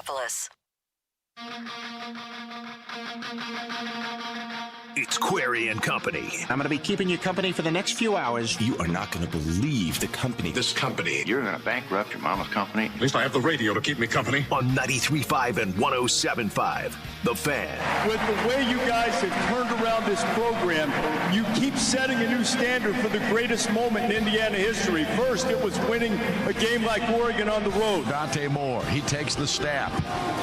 Indianapolis. It's Query and Company. I'm going to be keeping you company for the next few hours. You are not going to believe the company. This company. You're going to bankrupt your mama's company? At least I have the radio to keep me company. On 93.5 and 107.5. The Fan. With the way you guys have turned around this program, you keep setting a new standard for the greatest moment in Indiana history. First, it was winning a game like Oregon on the road. Dante Moore, he takes the snap.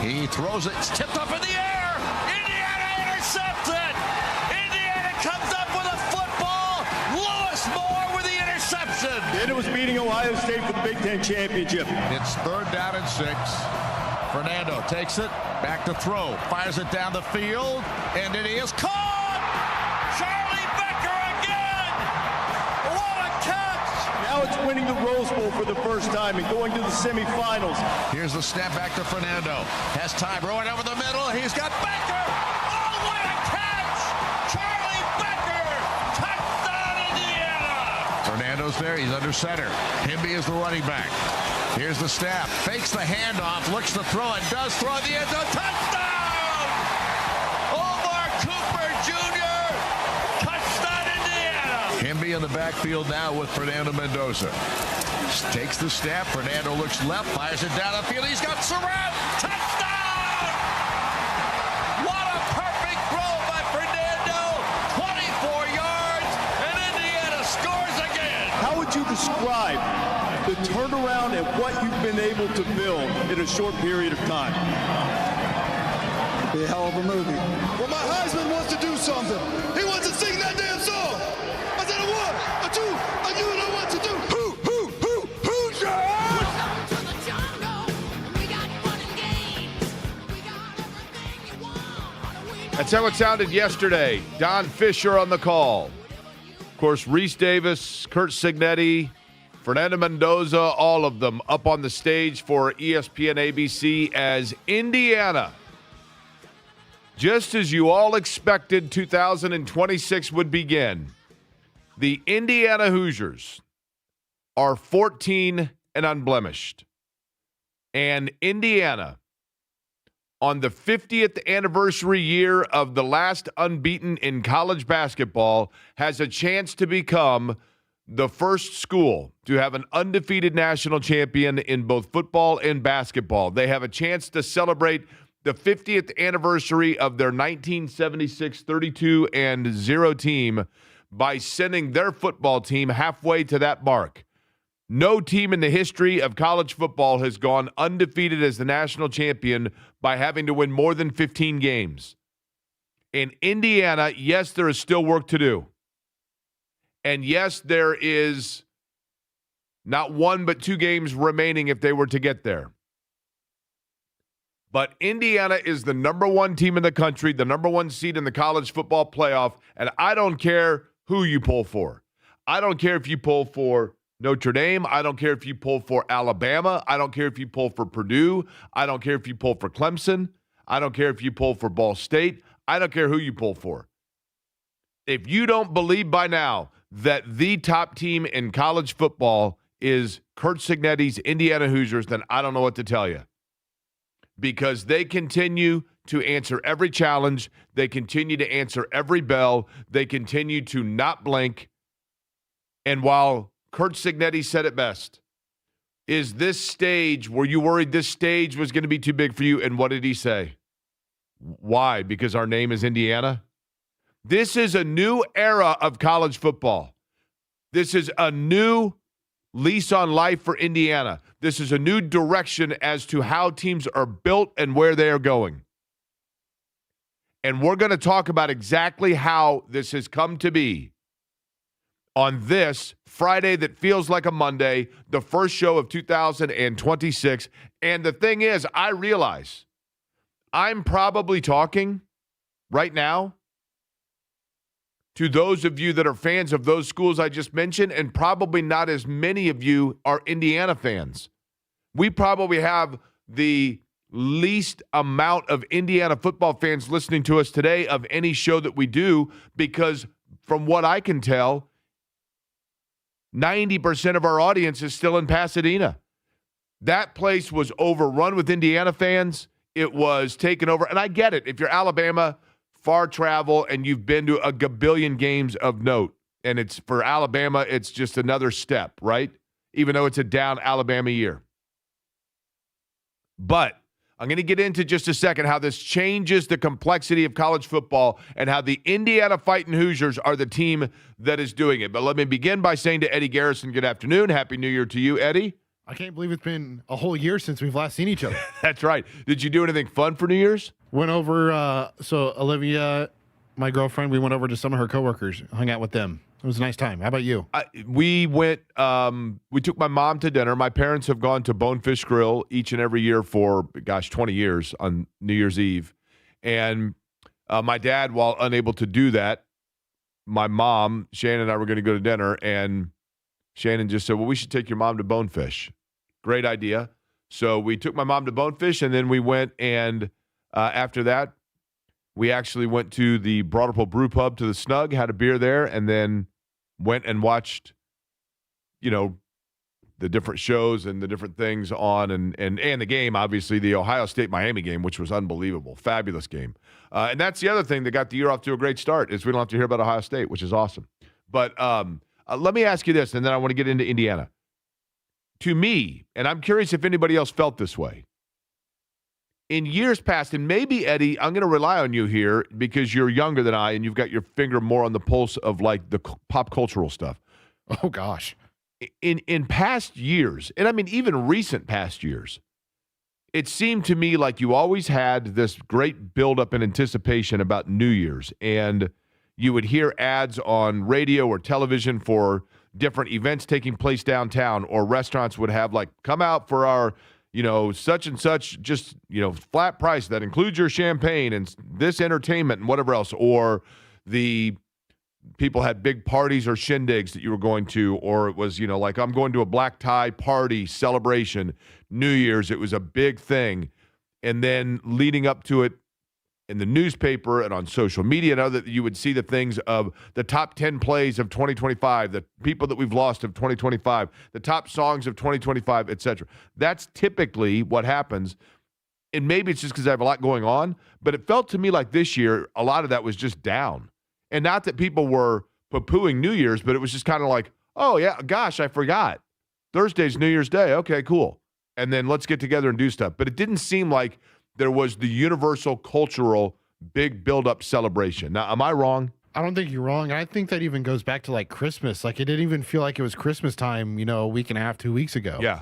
He throws it. It's tipped up in the air. Indiana intercepts it. Indiana comes up with a football. Lewis Moore with the interception. Then it was beating Ohio State for the Big Ten championship. It's 3rd down and 6. Fernando takes it, back to throw, fires it down the field, and it is caught! Charlie Becker again! What a catch! Now it's winning the Rose Bowl for the first time and going to the semifinals. Here's the snap back to Fernando. Has time, rolling over the middle, he's got Becker! Oh, what a catch! Charlie Becker! Touchdown, Indiana! Fernando's there, he's under center. Himby is the running back. Here's the snap, fakes the handoff, looks to throw and does throw the end zone. Touchdown! Omar Cooper Jr. Touchdown, Indiana! Himby in the backfield now with Fernando Mendoza. Takes the snap, Fernando looks left, fires it down the field. He's got Surratt! Touchdown! What a perfect throw by Fernando! 24 yards, and Indiana scores again! How would you describe the turnaround and what you've been able to build in a short period of time? Be a hell of a movie. Well, my husband wants to do something. He wants to sing that damn song. I said a one, a two, and you know what to do. Who's your That's how it sounded yesterday. Don Fisher on the call. Of course, Reese Davis, Kurt Signetti, Fernando Mendoza, all of them up on the stage for ESPN ABC as Indiana, just as you all expected 2026 would begin. The Indiana Hoosiers are 14 and unblemished. And Indiana, on the 50th anniversary year of the last unbeaten in college basketball, has a chance to become the first school to have an undefeated national champion in both football and basketball. They have a chance to celebrate the 50th anniversary of their 1976 32-0 team by sending their football team halfway to that mark. No team in the history of college football has gone undefeated as the national champion by having to win more than 15 games. In Indiana, yes, there is still work to do. And yes, there is not one but 2 games remaining if they were to get there. But Indiana is the number 1 team in the country, the number 1 seed in the college football playoff, and I don't care who you pull for. I don't care if you pull for Notre Dame. I don't care if you pull for Alabama. I don't care if you pull for Purdue. I don't care if you pull for Clemson. I don't care if you pull for Ball State. I don't care who you pull for. If you don't believe by now that the top team in college football is Kurt Signetti's Indiana Hoosiers, then I don't know what to tell you. Because they continue to answer every challenge. They continue to answer every bell. They continue to not blink. And while Kurt Signetti said it best, is this stage, were you worried this stage was going to be too big for you? And what did he say? Why? Because our name is Indiana? This is a new era of college football. This is a new lease on life for Indiana. This is a new direction as to how teams are built and where they are going. And we're going to talk about exactly how this has come to be on this Friday that feels like a Monday, the first show of 2026. And the thing is, I realize I'm probably talking right now to those of you that are fans of those schools I just mentioned, and probably not as many of you are Indiana fans. We probably have the least amount of Indiana football fans listening to us today of any show that we do, because from what I can tell, 90% of our audience is still in Pasadena. That place was overrun with Indiana fans. It was taken over. And I get it. If you're Alabama, far travel, and you've been to a gabillion games of note, and it's for Alabama, it's just another step, right? Even though it's a down Alabama year. But I'm going to get into just a second how this changes the complexity of college football and how the Indiana Fighting Hoosiers are the team that is doing it. But let me begin by saying to Eddie Garrison, good afternoon. Happy New Year to you, Eddie. I can't believe it's been a whole year since we've last seen each other. That's right. Did you do anything fun for New Year's? Went over, so Olivia, my girlfriend, we went over to some of her coworkers, hung out with them. It was a nice time. How about you? We went, we took my mom to dinner. My parents have gone to Bonefish Grill each and every year for, 20 years on New Year's Eve. And my dad, while unable to do that, my mom, Shannon and I were going to go to dinner, and Shannon just said, well, we should take your mom to Bonefish. Great idea. So we took my mom to Bonefish, and then we went, and after that, we actually went to the Broad Brew Pub to the Snug, had a beer there, and then went and watched, the different shows and the different things on, and the game, obviously, the Ohio State-Miami game, which was unbelievable. Fabulous game. And that's the other thing that got the year off to a great start, is we don't have to hear about Ohio State, which is awesome. But let me ask you this, and then I want to get into Indiana. To me, and I'm curious if anybody else felt this way, in years past, and maybe, Eddie, I'm going to rely on you here because you're younger than I and you've got your finger more on the pulse of, like, the pop cultural stuff. Oh, gosh. In past years, and I mean even recent past years, it seemed to me like you always had this great buildup and anticipation about New Year's, and you would hear ads on radio or television for different events taking place downtown, or restaurants would have, like, come out for our, such and such, just, flat price that includes your champagne and this entertainment and whatever else. Or the people had big parties or shindigs that you were going to, or it was, like, I'm going to a black tie party celebration, New Year's. It was a big thing. And then leading up to it, in the newspaper and on social media and other, you would see the things of the top 10 plays of 2025, the people that we've lost of 2025, the top songs of 2025, etc. That's typically what happens. And maybe it's just because I have a lot going on, but it felt to me like this year, a lot of that was just down. And not that people were poo-pooing New Year's, but it was just kind of like, oh, yeah, gosh, I forgot. Thursday's New Year's Day. Okay, cool. And then let's get together and do stuff. But it didn't seem like there was the universal cultural big build-up celebration. Now, am I wrong? I don't think you're wrong. I think that even goes back to, like, Christmas. Like, it didn't even feel like it was Christmas time, a week and a half, 2 weeks ago. Yeah.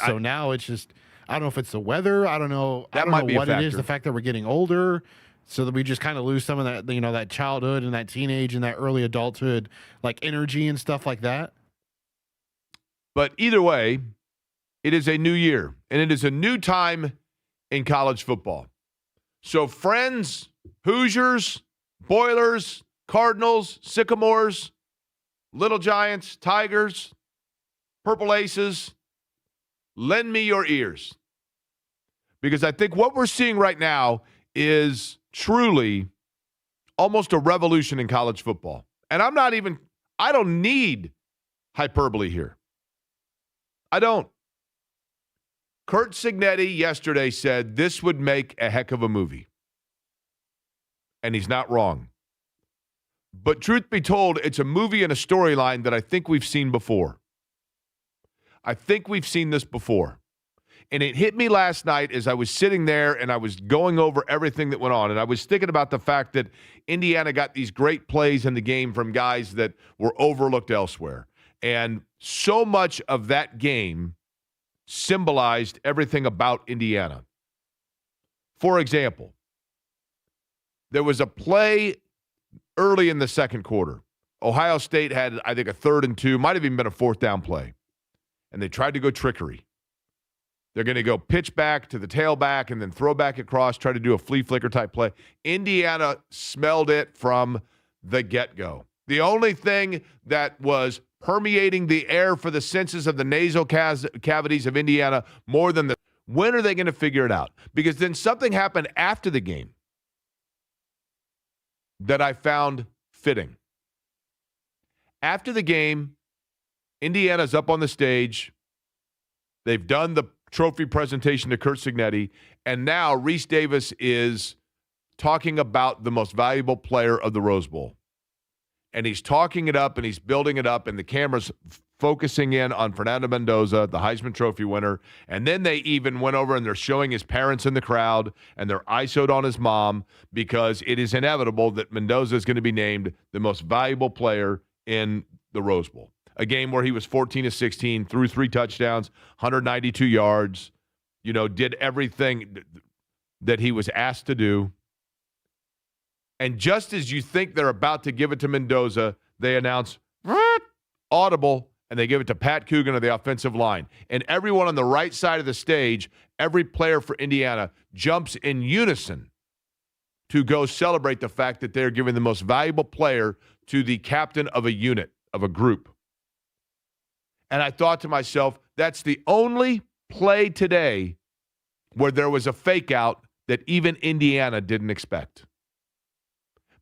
Now it's just, I don't know if it's the weather. I don't know. That I don't might know be a what it is. factor. The fact that we're getting older, so that we just kind of lose some of that, that childhood and that teenage and that early adulthood, like, energy and stuff like that. But either way, it is a new year, and it is a new time in college football. So friends, Hoosiers, Boilers, Cardinals, Sycamores, Little Giants, Tigers, Purple Aces, lend me your ears. Because I think what we're seeing right now is truly almost a revolution in college football. And I don't need hyperbole here. I don't. Kurt Signetti yesterday said this would make a heck of a movie. And he's not wrong. But truth be told, it's a movie and a storyline that I think we've seen before. I think we've seen this before. And it hit me last night as I was sitting there and I was going over everything that went on. And I was thinking about the fact that Indiana got these great plays in the game from guys that were overlooked elsewhere. And so much of that game symbolized everything about Indiana. For example, there was a play early in the second quarter. Ohio State had, I think, a 3rd and 2, might have even been a 4th down play. And they tried to go trickery. They're going to go pitch back to the tailback and then throw back across, try to do a flea flicker type play. Indiana smelled it from the get-go. The only thing that was permeating the air for the senses of the nasal cavities of Indiana more than when are they going to figure it out? Because then something happened after the game that I found fitting. After the game, Indiana's up on the stage. They've done the trophy presentation to Kurt Signetti, and now Reese Davis is talking about the most valuable player of the Rose Bowl. And he's talking it up and he's building it up, and the camera's focusing in on Fernando Mendoza, the Heisman Trophy winner. And then they even went over and they're showing his parents in the crowd, and they're ISO'd on his mom because it is inevitable that Mendoza is going to be named the most valuable player in the Rose Bowl. A game where he was 14 of 16, threw 3 touchdowns, 192 yards, did everything that he was asked to do. And just as you think they're about to give it to Mendoza, they announce audible, and they give it to Pat Coogan of the offensive line. And everyone on the right side of the stage, every player for Indiana, jumps in unison to go celebrate the fact that they're giving the most valuable player to the captain of a unit, of a group. And I thought to myself, that's the only play today where there was a fake out that even Indiana didn't expect.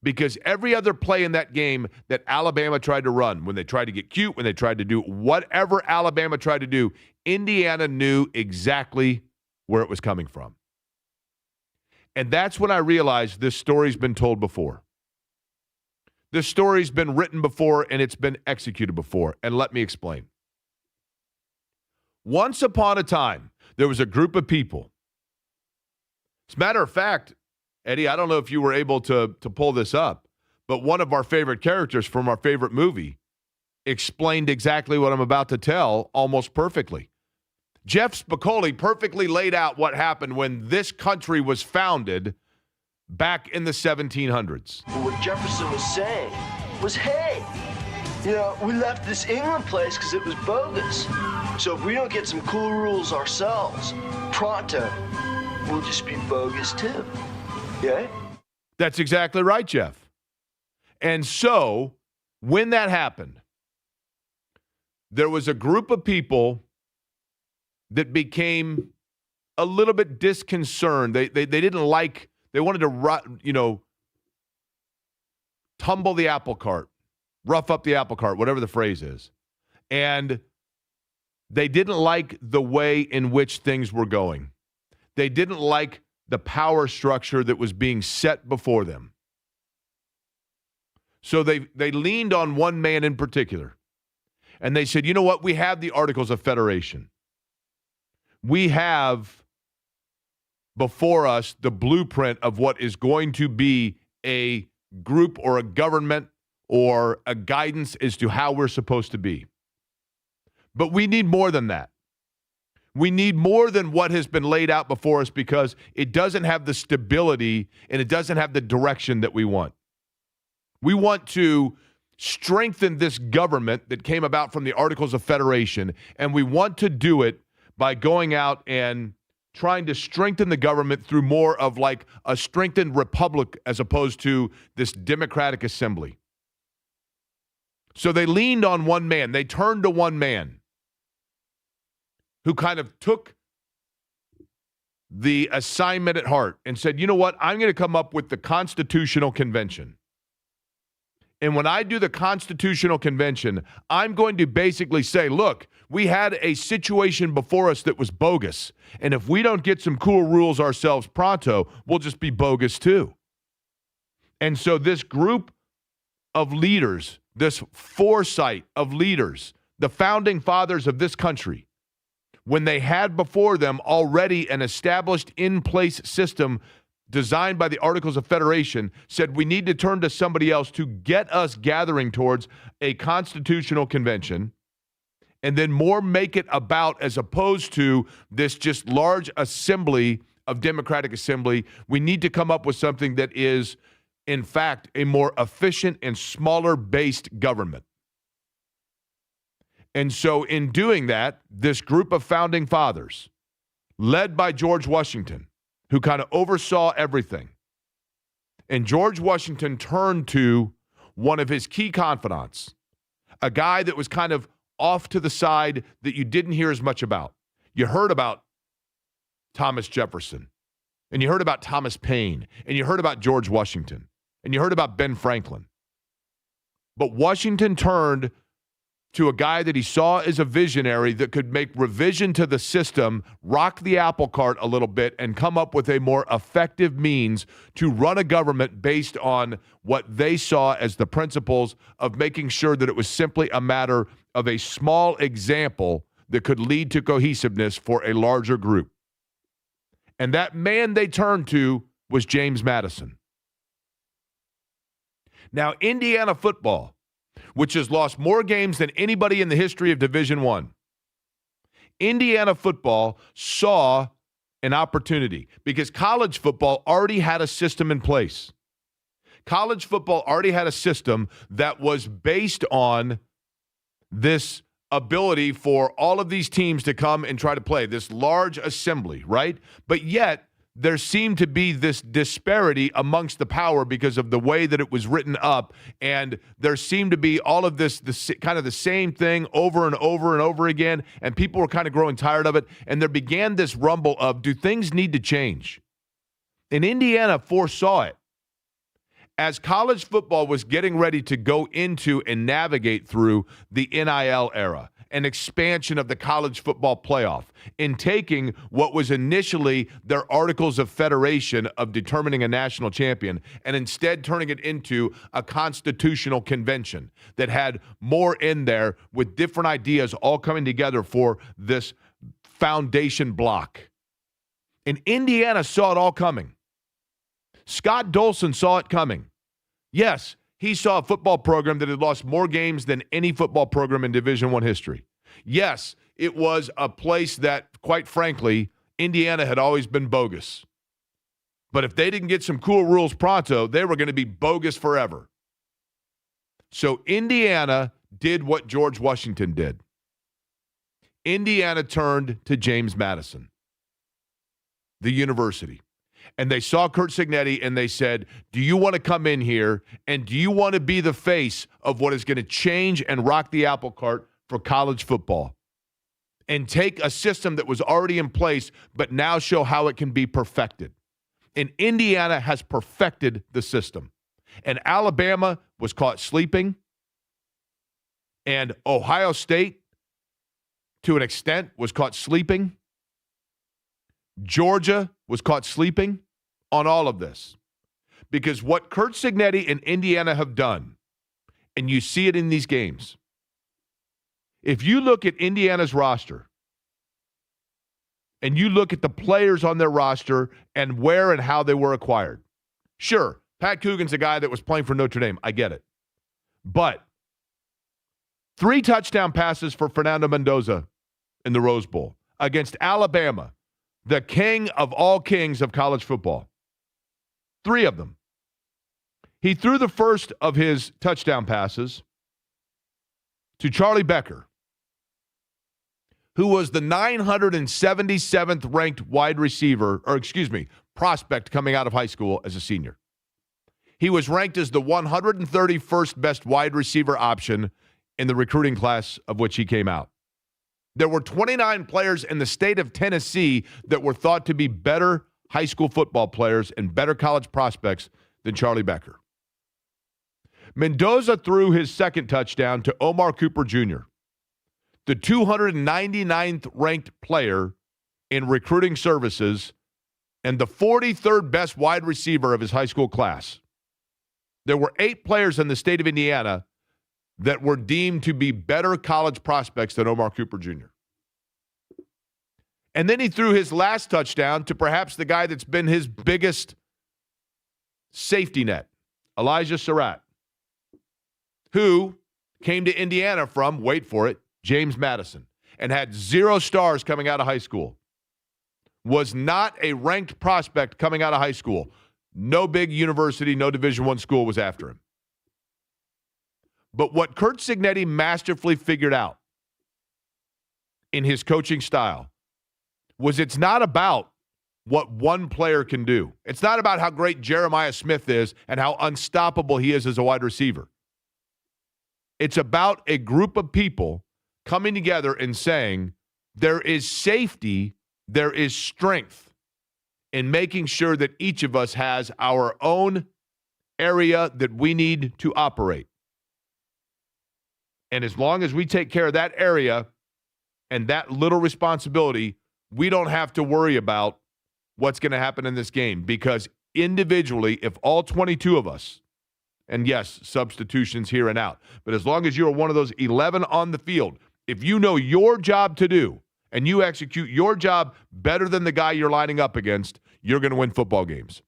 Because every other play in that game that Alabama tried to run, when they tried to get cute, when they tried to do whatever Alabama tried to do, Indiana knew exactly where it was coming from. And that's when I realized this story's been told before. This story's been written before, and it's been executed before. And let me explain. Once upon a time, there was a group of people. As a matter of fact, Eddie, I don't know if you were able to pull this up, but one of our favorite characters from our favorite movie explained exactly what I'm about to tell almost perfectly. Jeff Spicoli perfectly laid out what happened when this country was founded back in the 1700s. What Jefferson was saying was, hey, we left this England place because it was bogus. So if we don't get some cool rules ourselves, pronto, we'll just be bogus too. Yeah? That's exactly right, Jeff. And so, when that happened, there was a group of people that became a little bit disconcerted. They didn't like, they wanted to, tumble the apple cart, rough up the apple cart, whatever the phrase is. And they didn't like the way in which things were going. They didn't like the power structure that was being set before them. So they leaned on one man in particular. And they said, you know what? We have the Articles of Federation. We have before us the blueprint of what is going to be a group or a government or a guidance as to how we're supposed to be. But we need more than that. We need more than what has been laid out before us because it doesn't have the stability and it doesn't have the direction that we want. We want to strengthen this government that came about from the Articles of Federation, and we want to do it by going out and trying to strengthen the government through more of like a strengthened republic as opposed to this democratic assembly. So they leaned on one man. They turned to one man who kind of took the assignment at heart and said, you know what, I'm going to come up with the Constitutional Convention. And when I do the Constitutional Convention, I'm going to basically say, look, we had a situation before us that was bogus. And if we don't get some cool rules ourselves pronto, we'll just be bogus too. And so this group of leaders, this foresight of leaders, the founding fathers of this country, when they had before them already an established in-place system designed by the Articles of Federation, said we need to turn to somebody else to get us gathering towards a constitutional convention, and then more make it about, as opposed to this just large assembly of Democratic Assembly, we need to come up with something that is, in fact, a more efficient and smaller-based government. And so in doing that, this group of founding fathers, led by George Washington, who kind of oversaw everything, and George Washington turned to one of his key confidants, a guy that was kind of off to the side that you didn't hear as much about. You heard about Thomas Jefferson, and you heard about Thomas Paine, and you heard about George Washington, and you heard about Ben Franklin. But Washington turned to a guy that he saw as a visionary that could make revision to the system, rock the apple cart a little bit, and come up with a more effective means to run a government based on what they saw as the principles of making sure that it was simply a matter of a small example that could lead to cohesiveness for a larger group. And that man they turned to was James Madison. Now, Indiana football, which has lost more games than anybody in the history of Division I. Indiana football saw an opportunity because college football already had a system in place. College football already had a system that was based on this ability for all of these teams to come and try to play, this large assembly, right? But yet, there seemed to be this disparity amongst the power because of the way that it was written up, and there seemed to be all of this kind of the same thing over and over and over again, and people were kind of growing tired of it, and there began this rumble of, do things need to change? And Indiana foresaw it. As college football was getting ready to go into and navigate through the NIL era, an expansion of the college football playoff, in taking what was initially their articles of federation of determining a national champion and instead turning it into a constitutional convention that had more in there with different ideas all coming together for this foundation block. And Indiana saw it all coming. Scott Dolson saw it coming. Yes, he saw a football program that had lost more games than any football program in Division I history. Yes, it was a place that, quite frankly, Indiana had always been bogus. But if they didn't get some cool rules pronto, they were going to be bogus forever. So Indiana did what George Washington did. Indiana turned to James Madison, the university. And they saw Curt Cignetti and they said, do you want to come in here and do you want to be the face of what is going to change and rock the apple cart for college football and take a system that was already in place but now show how it can be perfected? And Indiana has perfected the system. And Alabama was caught sleeping. And Ohio State, to an extent, was caught sleeping. Georgia was caught sleeping on all of this. Because what Curt Cignetti and Indiana have done, and you see it in these games, if you look at Indiana's roster, and you look at the players on their roster and where and how they were acquired, sure, Pat Coogan's a guy that was playing for Notre Dame. I get it. But 3 touchdown passes for Fernando Mendoza in the Rose Bowl against Alabama, the king of all kings of college football. 3 of them. He threw the first of his touchdown passes to Charlie Becker, who was the 977th ranked prospect coming out of high school as a senior. He was ranked as the 131st best wide receiver option in the recruiting class of which he came out. There were 29 players in the state of Tennessee that were thought to be better high school football players and better college prospects than Charlie Becker. Mendoza threw his second touchdown to Omar Cooper Jr., the 299th ranked player in recruiting services and the 43rd best wide receiver of his high school class. There were 8 players in the state of Indiana that were deemed to be better college prospects than Omar Cooper Jr. And then he threw his last touchdown to perhaps the guy that's been his biggest safety net, Elijah Surratt, who came to Indiana from, wait for it, James Madison, and had 0 stars coming out of high school. Was not a ranked prospect coming out of high school. No big university, no Division I school was after him. But what Curt Cignetti masterfully figured out in his coaching style was it's not about what one player can do. It's not about how great Jeremiah Smith is and how unstoppable he is as a wide receiver. It's about a group of people coming together and saying there is safety, there is strength in making sure that each of us has our own area that we need to operate. And as long as we take care of that area and that little responsibility, we don't have to worry about what's going to happen in this game. Because individually, if all 22 of us, and yes, substitutions here and out, but as long as you're one of those 11 on the field, if you know your job to do and you execute your job better than the guy you're lining up against, you're going to win football games.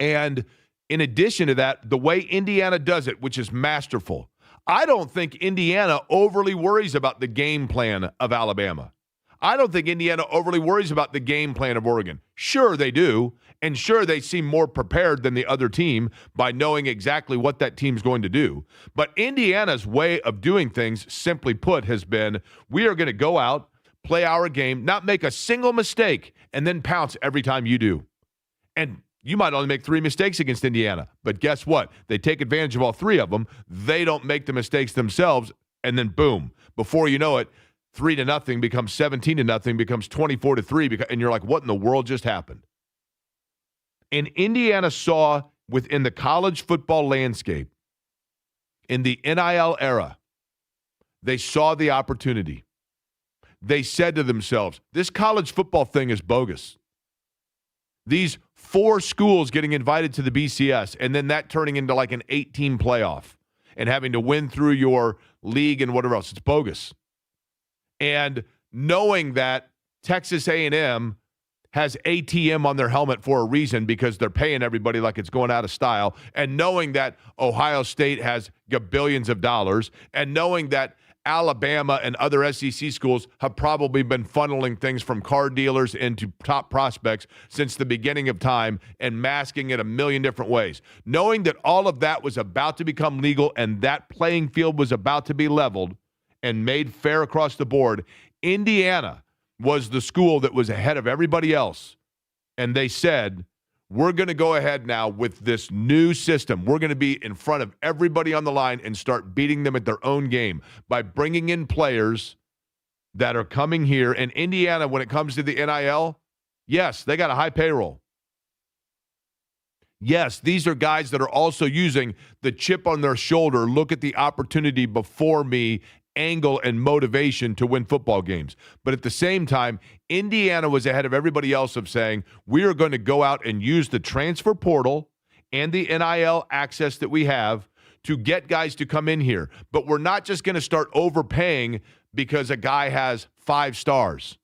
And in addition to that, the way Indiana does it, which is masterful, I don't think Indiana overly worries about the game plan of Alabama. I don't think Indiana overly worries about the game plan of Oregon. Sure, they do. And sure, they seem more prepared than the other team by knowing exactly what that team's going to do. But Indiana's way of doing things, simply put, has been, we are going to go out, play our game, not make a single mistake, and then pounce every time you do. And you might only make 3 mistakes against Indiana. But guess what? They take advantage of all 3 of them. They don't make the mistakes themselves. And then boom, before you know it, 3-0 becomes 17-0, becomes 24-3, and you're like, what in the world just happened? And Indiana saw within the college football landscape, in the NIL era, they saw the opportunity. They said to themselves, this college football thing is bogus. These 4 schools getting invited to the BCS, and then that turning into like an 8-team playoff and having to win through your league and whatever else, it's bogus. And knowing that Texas A&M has ATM on their helmet for a reason because they're paying everybody like it's going out of style, and knowing that Ohio State has billions of dollars, and knowing that Alabama and other SEC schools have probably been funneling things from car dealers into top prospects since the beginning of time and masking it a million different ways. Knowing that all of that was about to become legal and that playing field was about to be leveled and made fair across the board, Indiana was the school that was ahead of everybody else. And they said, we're going to go ahead now with this new system. We're going to be in front of everybody on the line and start beating them at their own game by bringing in players that are coming here. And Indiana, when it comes to the NIL, yes, they got a high payroll. Yes, these are guys that are also using the chip on their shoulder, look at the opportunity before me, angle and motivation to win football games. But at the same time, Indiana was ahead of everybody else of saying, we are going to go out and use the transfer portal and the NIL access that we have to get guys to come in here. But we're not just going to start overpaying because a guy has 5 stars.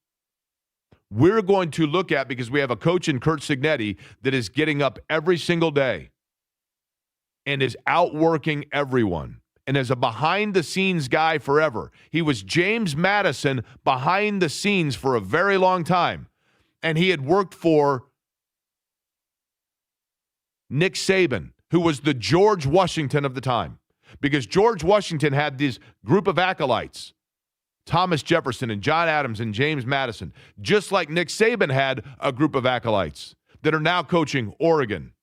We're going to look at, because we have a coach in Curt Cignetti that is getting up every single day and is outworking everyone. And as a behind-the-scenes guy forever. He was James Madison behind the scenes for a very long time. And he had worked for Nick Saban, who was the George Washington of the time. Because George Washington had this group of acolytes, Thomas Jefferson and John Adams and James Madison, just like Nick Saban had a group of acolytes that are now coaching Oregon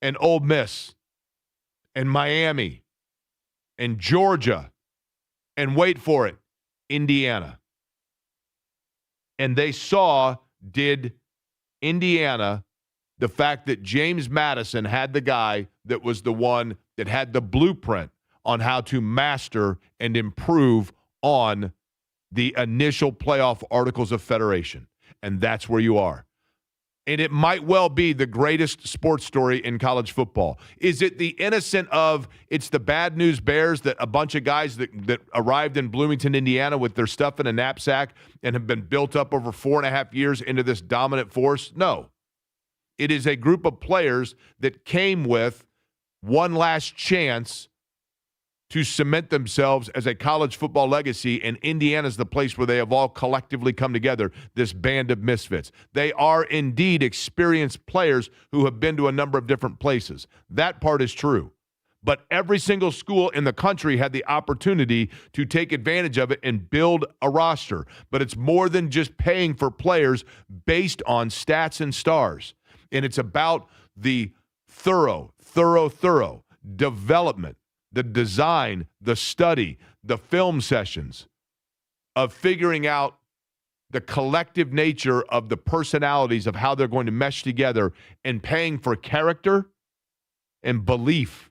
and Ole Miss and Miami and Georgia, and wait for it, Indiana. And they saw, did Indiana, the fact that James Madison had the guy that was the one that had the blueprint on how to master and improve on the initial playoff Articles of Federation. And that's where you are. And it might well be the greatest sports story in college football. Is it the innocent of, it's the bad news bears that a bunch of guys that arrived in Bloomington, Indiana with their stuff in a knapsack and have been built up over 4.5 years into this dominant force? No. It is a group of players that came with one last chance to cement themselves as a college football legacy, and Indiana's the place where they have all collectively come together, this band of misfits. They are indeed experienced players who have been to a number of different places. That part is true. But every single school in the country had the opportunity to take advantage of it and build a roster. But it's more than just paying for players based on stats and stars. And it's about the thorough development, the design, the study, the film sessions of figuring out the collective nature of the personalities of how they're going to mesh together, and paying for character and belief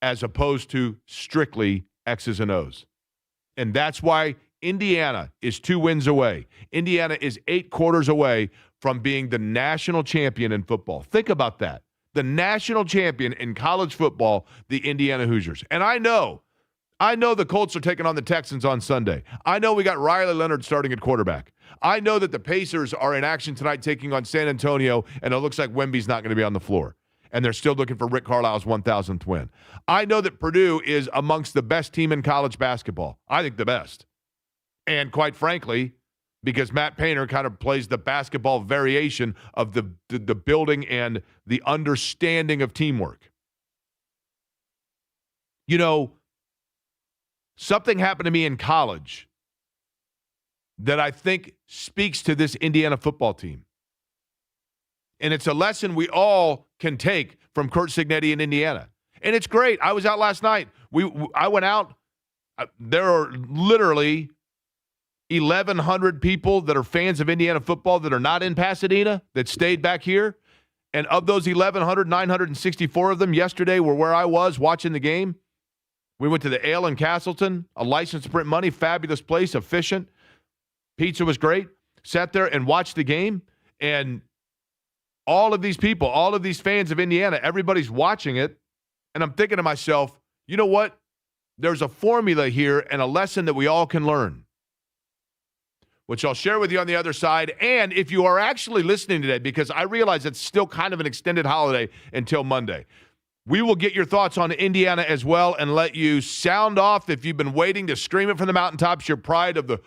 as opposed to strictly X's and O's. And that's why Indiana is 2 wins away. Indiana is 8 quarters away from being the national champion in football. Think about that. The national champion in college football, the Indiana Hoosiers. And I know the Colts are taking on the Texans on Sunday. I know we got Riley Leonard starting at quarterback. I know that the Pacers are in action tonight taking on San Antonio, and it looks like Wemby's not going to be on the floor. And they're still looking for Rick Carlisle's 1,000th win. I know that Purdue is amongst the best team in college basketball. I think the best. And quite frankly, because Matt Painter kind of plays the basketball variation of the building and the understanding of teamwork. You know, something happened to me in college that I think speaks to this Indiana football team. And it's a lesson we all can take from Curt Cignetti in Indiana. And it's great. I was out last night. I went out. There are literally 1,100 people that are fans of Indiana football that are not in Pasadena that stayed back here. And of those 1,100, 964 of them yesterday were where I was watching the game. We went to the Ale in Castleton, a license to print money, fabulous place, efficient. Pizza was great. Sat there and watched the game. And all of these people, all of these fans of Indiana, everybody's watching it. And I'm thinking to myself, you know what? There's a formula here and a lesson that we all can learn, which I'll share with you on the other side. And if you are actually listening today, because I realize it's still kind of an extended holiday until Monday, we will get your thoughts on Indiana as well and let you sound off if you've been waiting to scream it from the mountaintops, your pride of the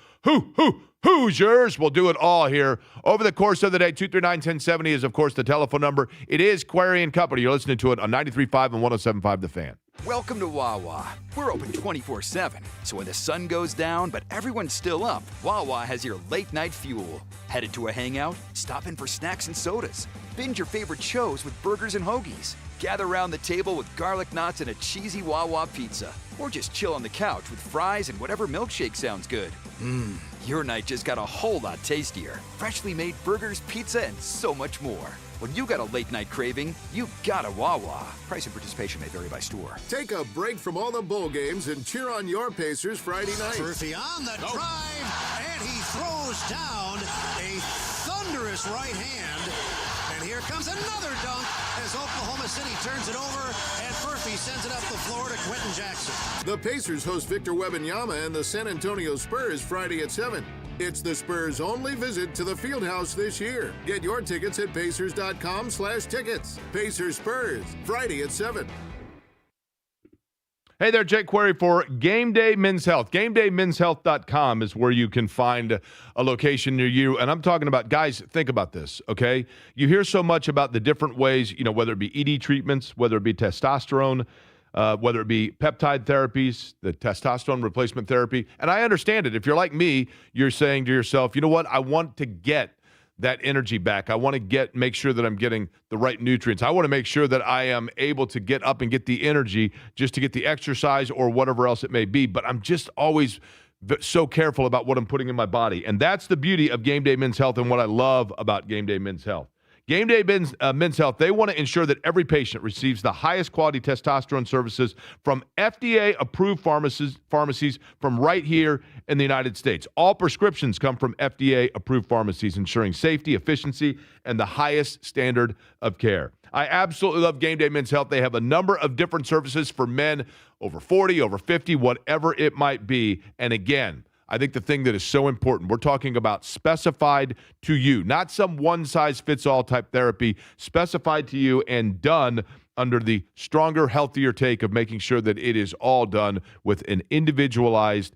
Hoosiers. We'll do it all here over the course of the day. 239-1070 is, of course, the telephone number. It is Query and Company. You're listening to it on 93.5 and 107.5 The Fan. Welcome to Wawa. We're open 24/7, so when the sun goes down but everyone's still up, Wawa has your late night fuel. Headed to a hangout? Stop in for snacks and sodas. Binge your favorite shows with burgers and hoagies. Gather around the table with garlic knots and a cheesy Wawa pizza. Or just chill on the couch with fries and whatever milkshake sounds good. Your night just got a whole lot tastier. Freshly made burgers, pizza, and so much more. When you got a late night craving, you got a Wawa. Price and participation may vary by store. Take a break from all the bowl games and cheer on your Pacers Friday night. Murphy on the drive, and he throws down a thunderous right hand. And here comes another dunk as Oklahoma City turns it over, and Murphy sends it up the floor to Quentin Jackson. The Pacers host Victor Wembanyama and the San Antonio Spurs Friday at 7. It's the Spurs' only visit to the Fieldhouse this year. Get your tickets at Pacers.com/tickets. Pacers Spurs, Friday at 7. Hey there, Jake Query for Game Day Men's Health. GameDayMen'sHealth.com is where you can find a location near you. And I'm talking about, guys, think about this, okay? You hear so much about the different ways, you know, whether it be ED treatments, whether it be testosterone, whether it be peptide therapies, the testosterone replacement therapy. And I understand it. If you're like me, you're saying to yourself, you know what? I want to get that energy back. I want to make sure that I'm getting the right nutrients. I want to make sure that I am able to get up and get the energy just to get the exercise or whatever else it may be. But I'm just always so careful about what I'm putting in my body. And that's the beauty of Game Day Men's Health and what I love about Game Day Men's Health. Game Day Men's Health, they want to ensure that every patient receives the highest quality testosterone services from FDA-approved pharmacies from right here in the United States. All prescriptions come from FDA-approved pharmacies, ensuring safety, efficiency, and the highest standard of care. I absolutely love Game Day Men's Health. They have a number of different services for men over 40, over 50, whatever it might be. And again, I think the thing that is so important, we're talking about specified to you, not some one-size-fits-all type therapy, specified to you and done under the stronger, healthier take of making sure that it is all done with an individualized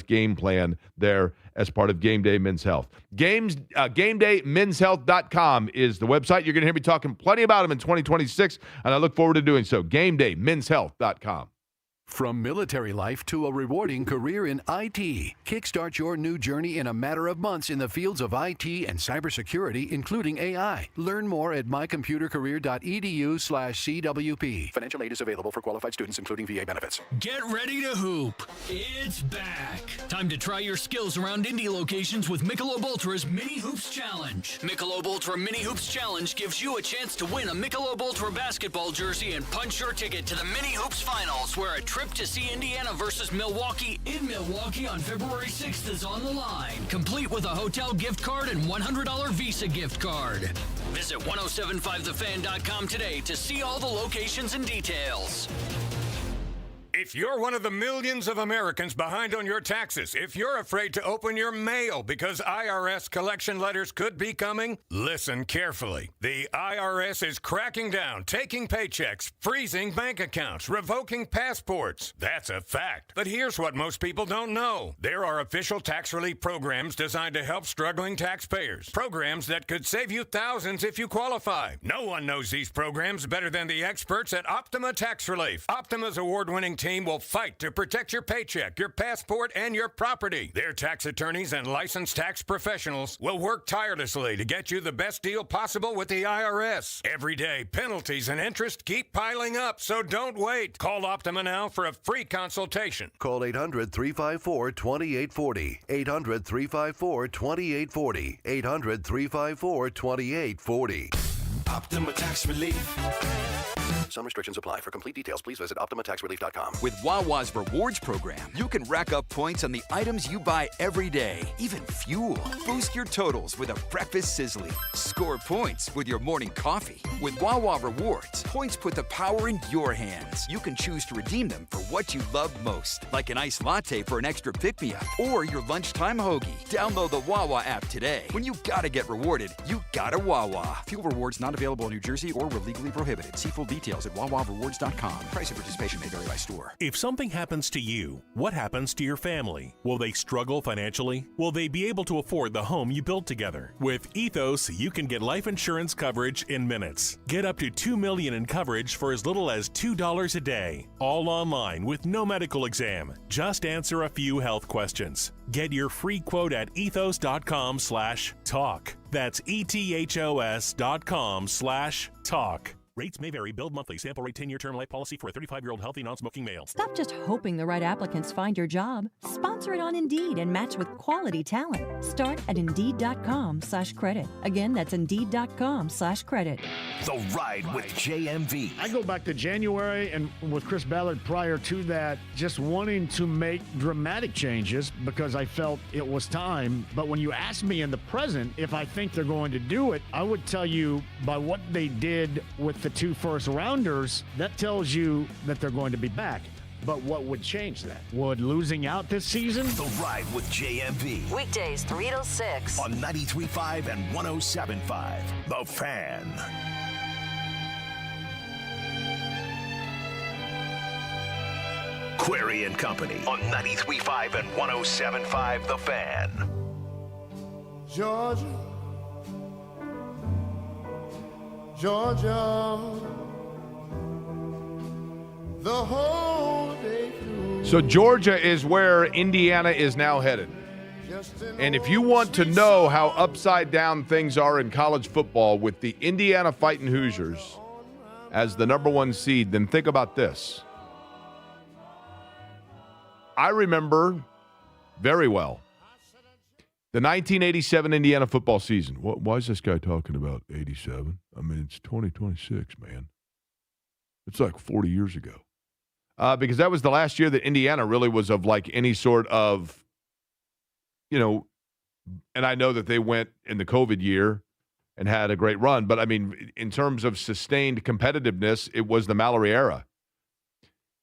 game plan there as part of Game Day Men's Health. GameDayMen'sHealth.com is the website. You're going to hear me talking plenty about them in 2026, and I look forward to doing so. GameDayMen'sHealth.com. From military life to a rewarding career in IT, kickstart your new journey in a matter of months in the fields of IT and cybersecurity, including AI. Learn more at mycomputercareer.edu/CWP. Financial aid is available for qualified students, including VA benefits. Get ready to hoop. It's back. Time to try your skills around Indy locations with Michelob Ultra's Mini Hoops Challenge. Michelob Ultra Mini Hoops Challenge gives you a chance to win a Michelob Ultra basketball jersey and punch your ticket to the Mini Hoops Finals, where a trip to see Indiana versus Milwaukee in Milwaukee on February 6th is on the line, complete with a hotel gift card and $100 Visa gift card. Visit 1075thefan.com today to see all the locations and details. If you're one of the millions of Americans behind on your taxes, if you're afraid to open your mail because IRS collection letters could be coming, listen carefully. The IRS is cracking down, taking paychecks, freezing bank accounts, revoking passports. That's a fact. But here's what most people don't know. There are official tax relief programs designed to help struggling taxpayers. Programs that could save you thousands if you qualify. No one knows these programs better than the experts at Optima Tax Relief. Optima's award-winning team will fight to protect your paycheck, your passport, and your property. Their tax attorneys and licensed tax professionals will work tirelessly to get you the best deal possible with the IRS. Every day, penalties and interest keep piling up, so don't wait. Call Optima now for a free consultation. Call 800-354-2840. 800-354-2840. 800-354-2840. Optima Tax Relief. Some restrictions apply. For complete details, please visit OptimaTaxRelief.com. With Wawa's Rewards program, you can rack up points on the items you buy every day, even fuel. Boost your totals with a breakfast sizzling. Score points with your morning coffee. With Wawa Rewards, points put the power in your hands. You can choose to redeem them for what you love most, like an iced latte for an extra pick-me-up or your lunchtime hoagie. Download the Wawa app today. When you gotta get rewarded, you gotta Wawa. Fuel rewards not available in New Jersey or were legally prohibited. See full details at wawarewards.com. Price of participation may vary by store. If something happens to you, what happens to your family? Will they struggle financially? Will they be able to afford the home you built together? With Ethos, you can get life insurance coverage in minutes. Get up to $2 million in coverage for as little as $2 a day. All online with no medical exam. Just answer a few health questions. Get your free quote at ethos.com/talk. That's ethos.com/talk. Rates may vary. Billed monthly. Sample rate 10-year term life policy for a 35-year-old healthy non-smoking male. Stop just hoping the right applicants find your job. Sponsor it on Indeed and match with quality talent. Start at Indeed.com/credit. Again, that's Indeed.com/credit. The Ride with JMV. I go back to January and with Chris Ballard prior to that, just wanting to make dramatic changes because I felt it was time. But when you ask me in the present if I think they're going to do it, I would tell you by what they did with the 2 first-rounders, that tells you that they're going to be back. But what would change that? Would losing out this season? The Ride with JMV. Weekdays 3 to 6. On 93.5 and 107.5. The Fan. Query and Company on 93.5 and 107.5 The Fan. Georgia, Georgia, the whole day through. So Georgia is where Indiana is now headed. And if you want to know how upside down things are in college football with the Indiana Fighting Hoosiers as the number 1 seed, then think about this. I remember very well the 1987 Indiana football season. Why is this guy talking about 87? I mean, it's 2026, man. It's like 40 years ago. Because that was the last year that Indiana really was of like any sort of, and I know that they went in the COVID year and had a great run. But, I mean, in terms of sustained competitiveness, it was the Mallory era.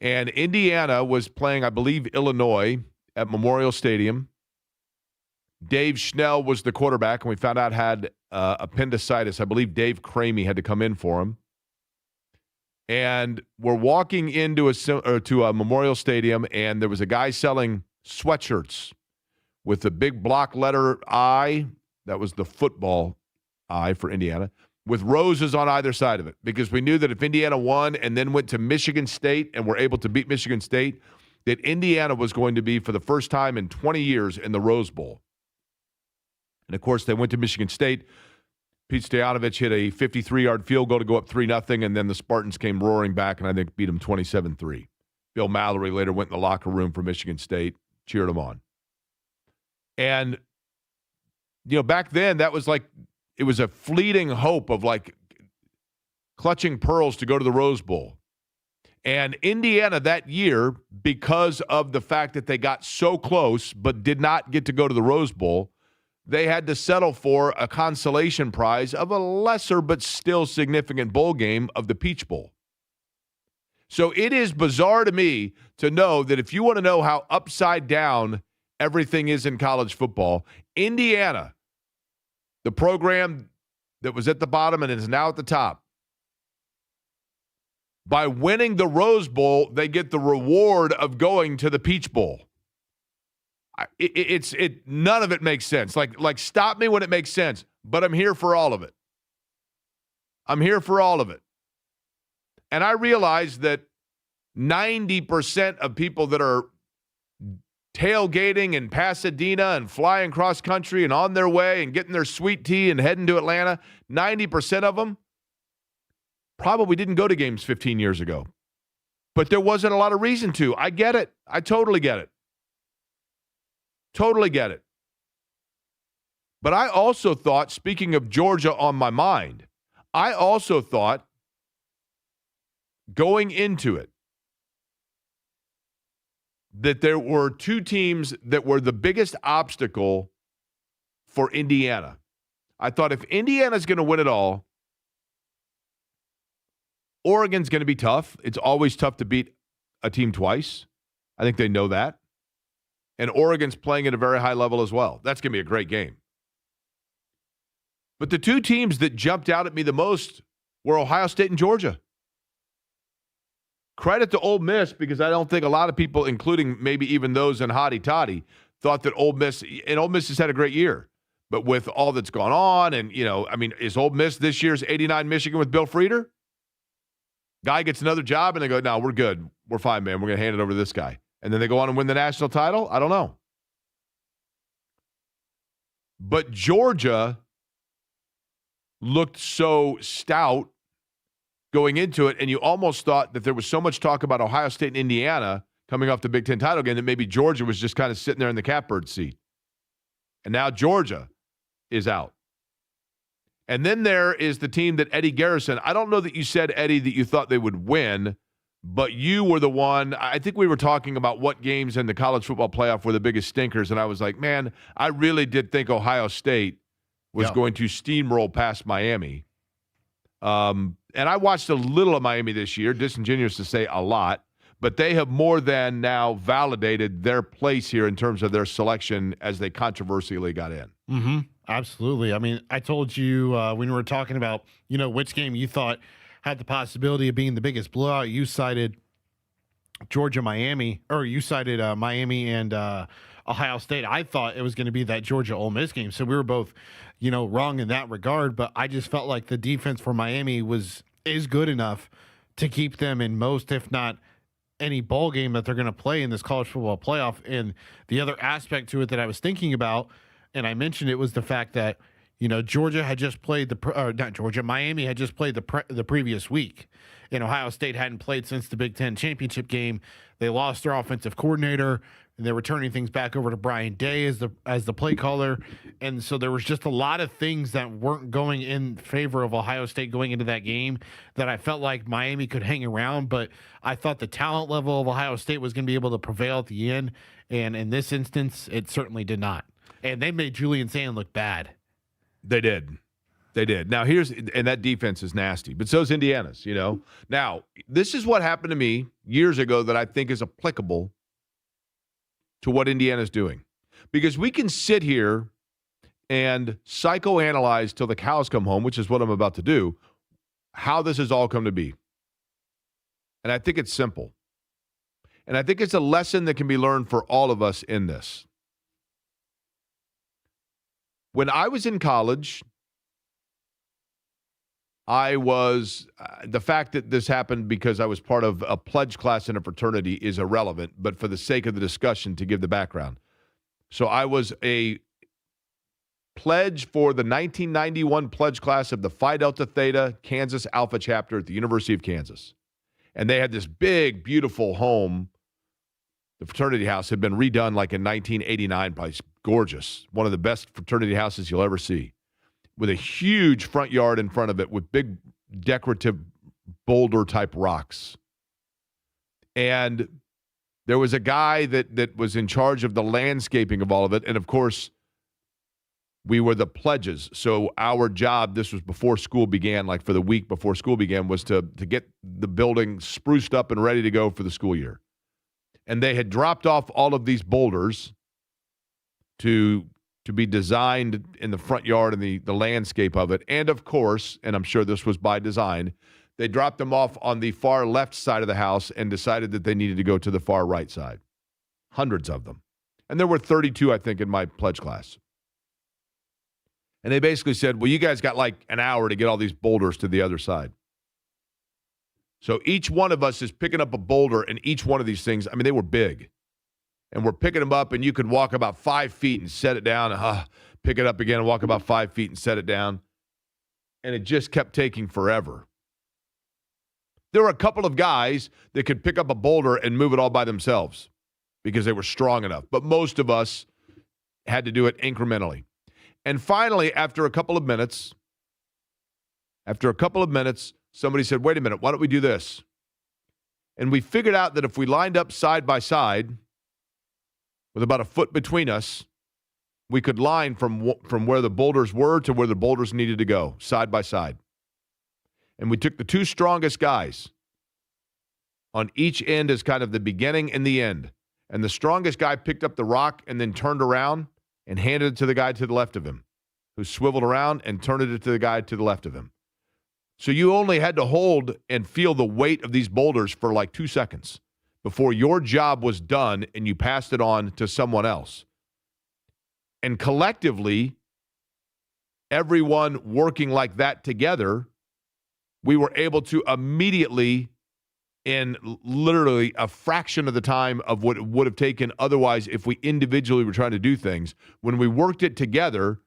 And Indiana was playing, I believe, Illinois at Memorial Stadium. Dave Schnell was the quarterback, and we found out had appendicitis. I believe Dave Cramey had to come in for him. And we're walking into a Memorial Stadium, and there was a guy selling sweatshirts with the big block letter I. That was the football I for Indiana. with roses on either side of it, because we knew that if Indiana won and then went to Michigan State and were able to beat Michigan State, that Indiana was going to be, for the first time in 20 years, in the Rose Bowl. And, of course, they went to Michigan State. Pete Stoyanovich hit a 53-yard field goal to go up 3-0, and then the Spartans came roaring back and I think beat them 27-3. Bill Mallory later went in the locker room for Michigan State, cheered them on. And, back then that was like, it was a fleeting hope of like clutching pearls to go to the Rose Bowl. And Indiana that year, because of the fact that they got so close but did not get to go to the Rose Bowl, they had to settle for a consolation prize of a lesser but still significant bowl game of the Peach Bowl. So it is bizarre to me to know that if you want to know how upside down everything is in college football, Indiana, the program that was at the bottom and is now at the top, by winning the Rose Bowl, they get the reward of going to the Peach Bowl. None of it makes sense. Like stop me when it makes sense, but I'm here for all of it. I'm here for all of it. And I realize that 90% of people that are tailgating in Pasadena and flying cross country and on their way and getting their sweet tea and heading to Atlanta, 90% of them probably didn't go to games 15 years ago. But there wasn't a lot of reason to. I get it. I totally get it. Totally get it. But I also thought, speaking of Georgia on my mind, I also thought going into it that there were two teams that were the biggest obstacle for Indiana. I thought if Indiana's going to win it all, Oregon's going to be tough. It's always tough to beat a team twice. I think they know that. And Oregon's playing at a very high level as well. That's going to be a great game. But the two teams that jumped out at me the most were Ohio State and Georgia. Credit to Ole Miss, because I don't think a lot of people, including maybe even those in Hotty Toddy, thought that Ole Miss has had a great year. But with all that's gone on, and, is Ole Miss this year's 89 Michigan with Bill Frieder? Guy gets another job, and they go, no, we're good. We're fine, man. We're going to hand it over to this guy. And then they go on and win the national title? I don't know. But Georgia looked so stout going into it, and you almost thought that there was so much talk about Ohio State and Indiana coming off the Big Ten title game that maybe Georgia was just kind of sitting there in the catbird seat. And now Georgia is out. And then there is the team that Eddie Garrison, I don't know that you said, Eddie, that you thought they would win, but you were the one. I think we were talking about what games in the college football playoff were the biggest stinkers, and I was like, man, I really did think Ohio State was going to steamroll past Miami. And I watched a little of Miami this year, disingenuous to say a lot, but they have more than now validated their place here in terms of their selection as they controversially got in. Mm-hmm. Absolutely. I mean, I told you when we were talking about, which game you thought had the possibility of being the biggest blowout, you cited Georgia-Miami, or you cited Miami and Ohio State. I thought it was going to be that Georgia-Ole Miss game. So we were both, wrong in that regard. But I just felt like the defense for Miami is good enough to keep them in most, if not any, bowl game that they're going to play in this college football playoff. And the other aspect to it that I was thinking about, and I mentioned it, was the fact that, Georgia had just played Miami had just played the previous week, and Ohio State hadn't played since the Big Ten championship game. They lost their offensive coordinator, and they were turning things back over to Brian Day as the play caller. And so there was just a lot of things that weren't going in favor of Ohio State going into that game that I felt like Miami could hang around. But I thought the talent level of Ohio State was going to be able to prevail at the end. And in this instance, it certainly did not. And they made Julian Sand look bad. They did. Now, and that defense is nasty, but so is Indiana's, Now, this is what happened to me years ago that I think is applicable to what Indiana's doing. Because we can sit here and psychoanalyze till the cows come home, which is what I'm about to do, how this has all come to be. And I think it's simple. And I think it's a lesson that can be learned for all of us in this. When I was in college, I was the fact that this happened because I was part of a pledge class in a fraternity is irrelevant, but for the sake of the discussion, to give the background. So I was a pledge for the 1991 pledge class of the Phi Delta Theta Kansas Alpha chapter at the University of Kansas. And they had this big, beautiful home. The fraternity house had been redone like in 1989, probably gorgeous. One of the best fraternity houses you'll ever see, with a huge front yard in front of it with big decorative boulder-type rocks. And there was a guy that was in charge of the landscaping of all of it. And, of course, we were the pledges. So our job, this was before school began, like for the week before school began, was to get the building spruced up and ready to go for the school year. And they had dropped off all of these boulders to be designed in the front yard and the landscape of it. And, of course, and I'm sure this was by design, they dropped them off on the far left side of the house and decided that they needed to go to the far right side. Hundreds of them. And there were 32, I think, in my pledge class. And they basically said, well, you guys got like an hour to get all these boulders to the other side. So each one of us is picking up a boulder, and each one of these things, I mean, they were big. And we're picking them up, and you could walk about 5 feet and set it down, pick it up again and walk about 5 feet and set it down. And it just kept taking forever. There were a couple of guys that could pick up a boulder and move it all by themselves because they were strong enough. But most of us had to do it incrementally. And finally, after a couple of minutes, somebody said, wait a minute, why don't we do this? And we figured out that if we lined up side by side with about a foot between us, we could line from where the boulders were to where the boulders needed to go, side by side. And we took the two strongest guys on each end as kind of the beginning and the end. And the strongest guy picked up the rock and then turned around and handed it to the guy to the left of him, who swiveled around and turned it to the guy to the left of him. So you only had to hold and feel the weight of these boulders for like 2 seconds before your job was done and you passed it on to someone else. And collectively, everyone working like that together, we were able to immediately, in literally a fraction of the time of what it would have taken otherwise if we individually were trying to do things, when we worked it together,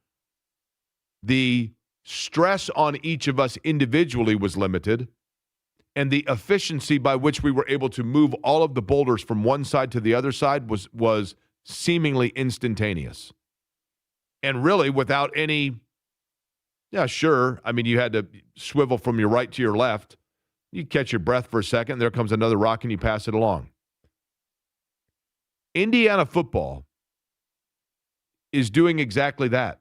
the stress on each of us individually was limited, and the efficiency by which we were able to move all of the boulders from one side to the other side was seemingly instantaneous. And really without any, yeah, sure, I mean, you had to swivel from your right to your left. You catch your breath for a second, there comes another rock, and you pass it along. Indiana football is doing exactly that.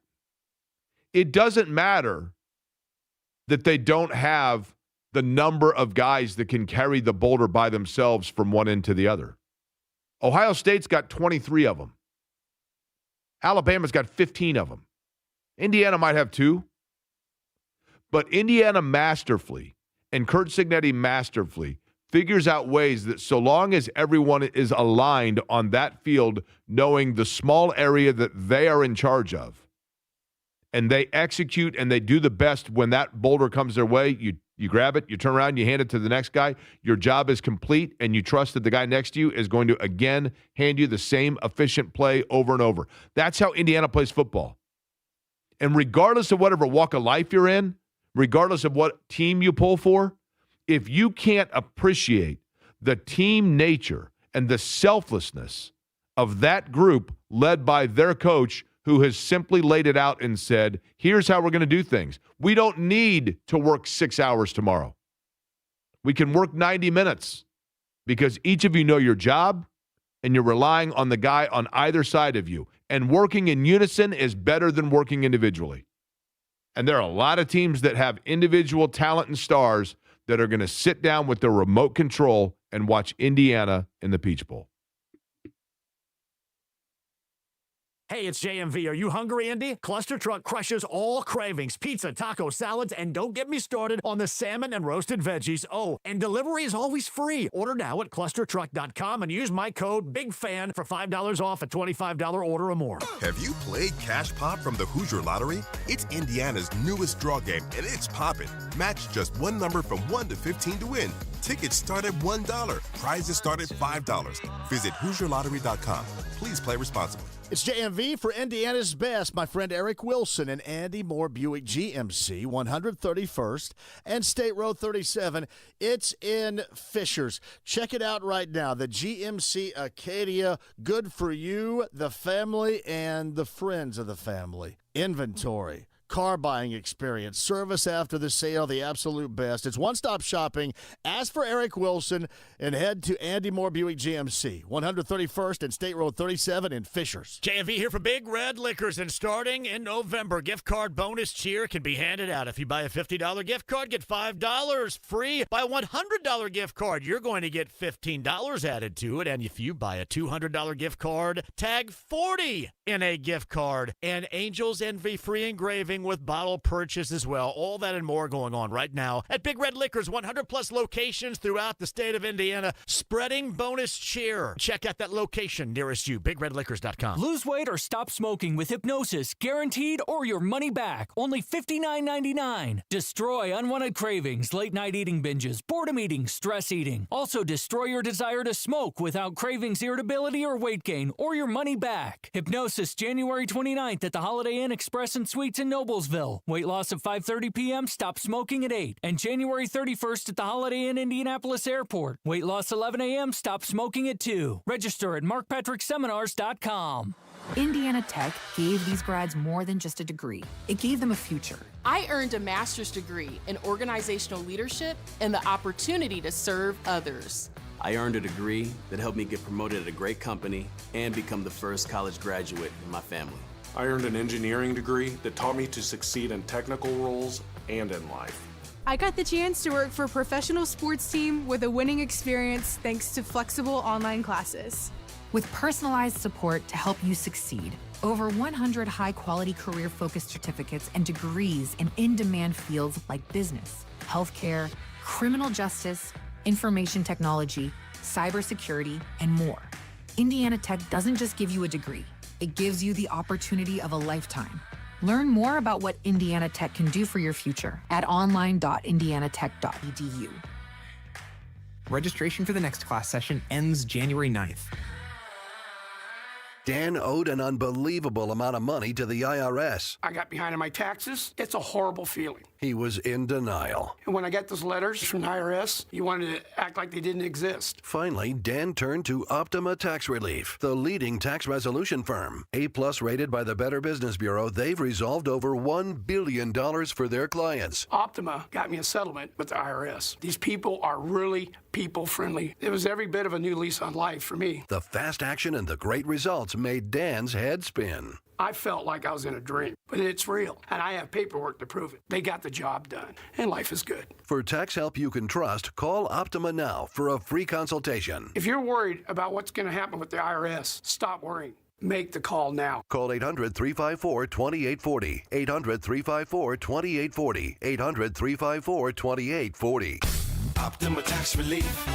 It doesn't matter that they don't have the number of guys that can carry the boulder by themselves from one end to the other. Ohio State's got 23 of them. Alabama's got 15 of them. Indiana might have 2. But Indiana masterfully, and Kurt Cignetti masterfully, figures out ways that so long as everyone is aligned on that field, knowing the small area that they are in charge of, and they execute and they do the best when that boulder comes their way, you grab it, you turn around, you hand it to the next guy, your job is complete, and you trust that the guy next to you is going to, again, hand you the same efficient play over and over. That's how Indiana plays football. And regardless of whatever walk of life you're in, regardless of what team you pull for, if you can't appreciate the team nature and the selflessness of that group led by their coach, who has simply laid it out and said, here's how we're going to do things. We don't need to work 6 hours tomorrow. We can work 90 minutes because each of you know your job and you're relying on the guy on either side of you. And working in unison is better than working individually. And there are a lot of teams that have individual talent and stars that are going to sit down with their remote control and watch Indiana in the Peach Bowl. Hey, it's JMV. Are you hungry, Indy? Cluster Truck crushes all cravings. Pizza, taco, salads, and don't get me started on the salmon and roasted veggies. Oh, and delivery is always free. Order now at clustertruck.com and use my code BIGFAN for $5 off a $25 order or more. Have you played Cash Pop from the Hoosier Lottery? It's Indiana's newest draw game, and it's poppin'. Match just one number from 1 to 15 to win. Tickets start at $1. Prizes start at $5. Visit HoosierLottery.com. Please play responsibly. It's JMV for Indiana's Best. My friend Eric Wilson and Andy Moore Buick GMC, 131st and State Road 37. It's in Fishers. Check it out right now. The GMC Acadia, good for you, the family, and the friends of the family. Inventory. Car buying experience, service after the sale, the absolute best. It's one-stop shopping. Ask for Eric Wilson and head to Andy Moore Buick GMC, 131st and State Road 37 in Fishers. JMV here for Big Red Liquors, and starting in November, gift card bonus cheer can be handed out. If you buy a $50 gift card, get $5 free. Buy a $100 gift card, you're going to get $15 added to it. And if you buy a $200 gift card, tag 40 in a gift card. And Angels Envy free engraving with bottle purchase as well. All that and more going on right now at Big Red Liquors, 100-plus locations throughout the state of Indiana, spreading bonus cheer. Check out that location nearest you, bigredliquors.com. Lose weight or stop smoking with hypnosis, guaranteed or your money back. Only $59.99. Destroy unwanted cravings, late-night eating binges, boredom eating, stress eating. Also destroy your desire to smoke without cravings, irritability, or weight gain, or your money back. Hypnosis, January 29th at the Holiday Inn Express and Suites in Noblesville. Weight loss at 5:30 p.m., stop smoking at 8. And January 31st at the Holiday Inn Indianapolis Airport. Weight loss 11 a.m., stop smoking at 2. Register at markpatrickseminars.com. Indiana Tech gave these grads more than just a degree. It gave them a future. I earned a master's degree in organizational leadership and the opportunity to serve others. I earned a degree that helped me get promoted at a great company and become the first college graduate in my family. I earned an engineering degree that taught me to succeed in technical roles and in life. I got the chance to work for a professional sports team with a winning experience thanks to flexible online classes. With personalized support to help you succeed, over 100 high-quality career-focused certificates and degrees in in-demand fields like business, healthcare, criminal justice, information technology, cybersecurity, and more. Indiana Tech doesn't just give you a degree. It gives you the opportunity of a lifetime. Learn more about what Indiana Tech can do for your future at online.indianatech.edu. Registration for the next class session ends January 9th. Dan owed an unbelievable amount of money to the IRS. I got behind on my taxes. It's a horrible feeling. He was in denial. And when I got those letters from the IRS, you wanted to act like they didn't exist. Finally, Dan turned to Optima Tax Relief, the leading tax resolution firm. A-plus rated by the Better Business Bureau, they've resolved over $1 billion for their clients. Optima got me a settlement with the IRS. These people are really people-friendly. It was every bit of a new lease on life for me. The fast action and the great results made Dan's head spin. I felt like I was in a dream, but it's real, and I have paperwork to prove it. They got the job done, and life is good. For tax help you can trust, call Optima now for a free consultation. If you're worried about what's going to happen with the IRS, stop worrying. Make the call now. Call 800-354-2840. 800-354-2840. 800-354-2840. Optima Tax Relief.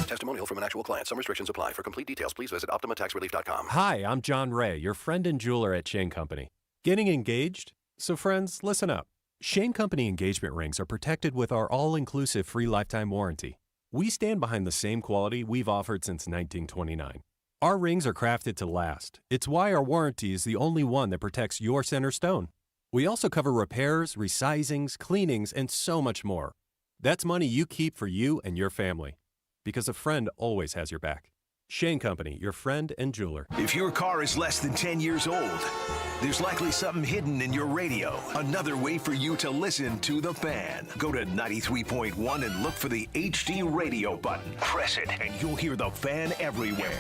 Testimonial from an actual client. Some restrictions apply. For complete details, please visit OptimaTaxRelief.com. Hi, I'm John Ray, your friend and jeweler at Shane Company. Getting engaged? So friends, listen up. Shane Company engagement rings are protected with our all-inclusive free lifetime warranty. We stand behind the same quality we've offered since 1929. Our rings are crafted to last. It's why our warranty is the only one that protects your center stone. We also cover repairs, resizings, cleanings, and so much more. That's money you keep for you and your family. Because a friend always has your back. Shane Company, your friend and jeweler. If your car is less than 10 years old, there's likely something hidden in your radio. Another way for you to listen to The Fan. Go to 93.1 and look for the HD radio button. Press it, and you'll hear The Fan everywhere.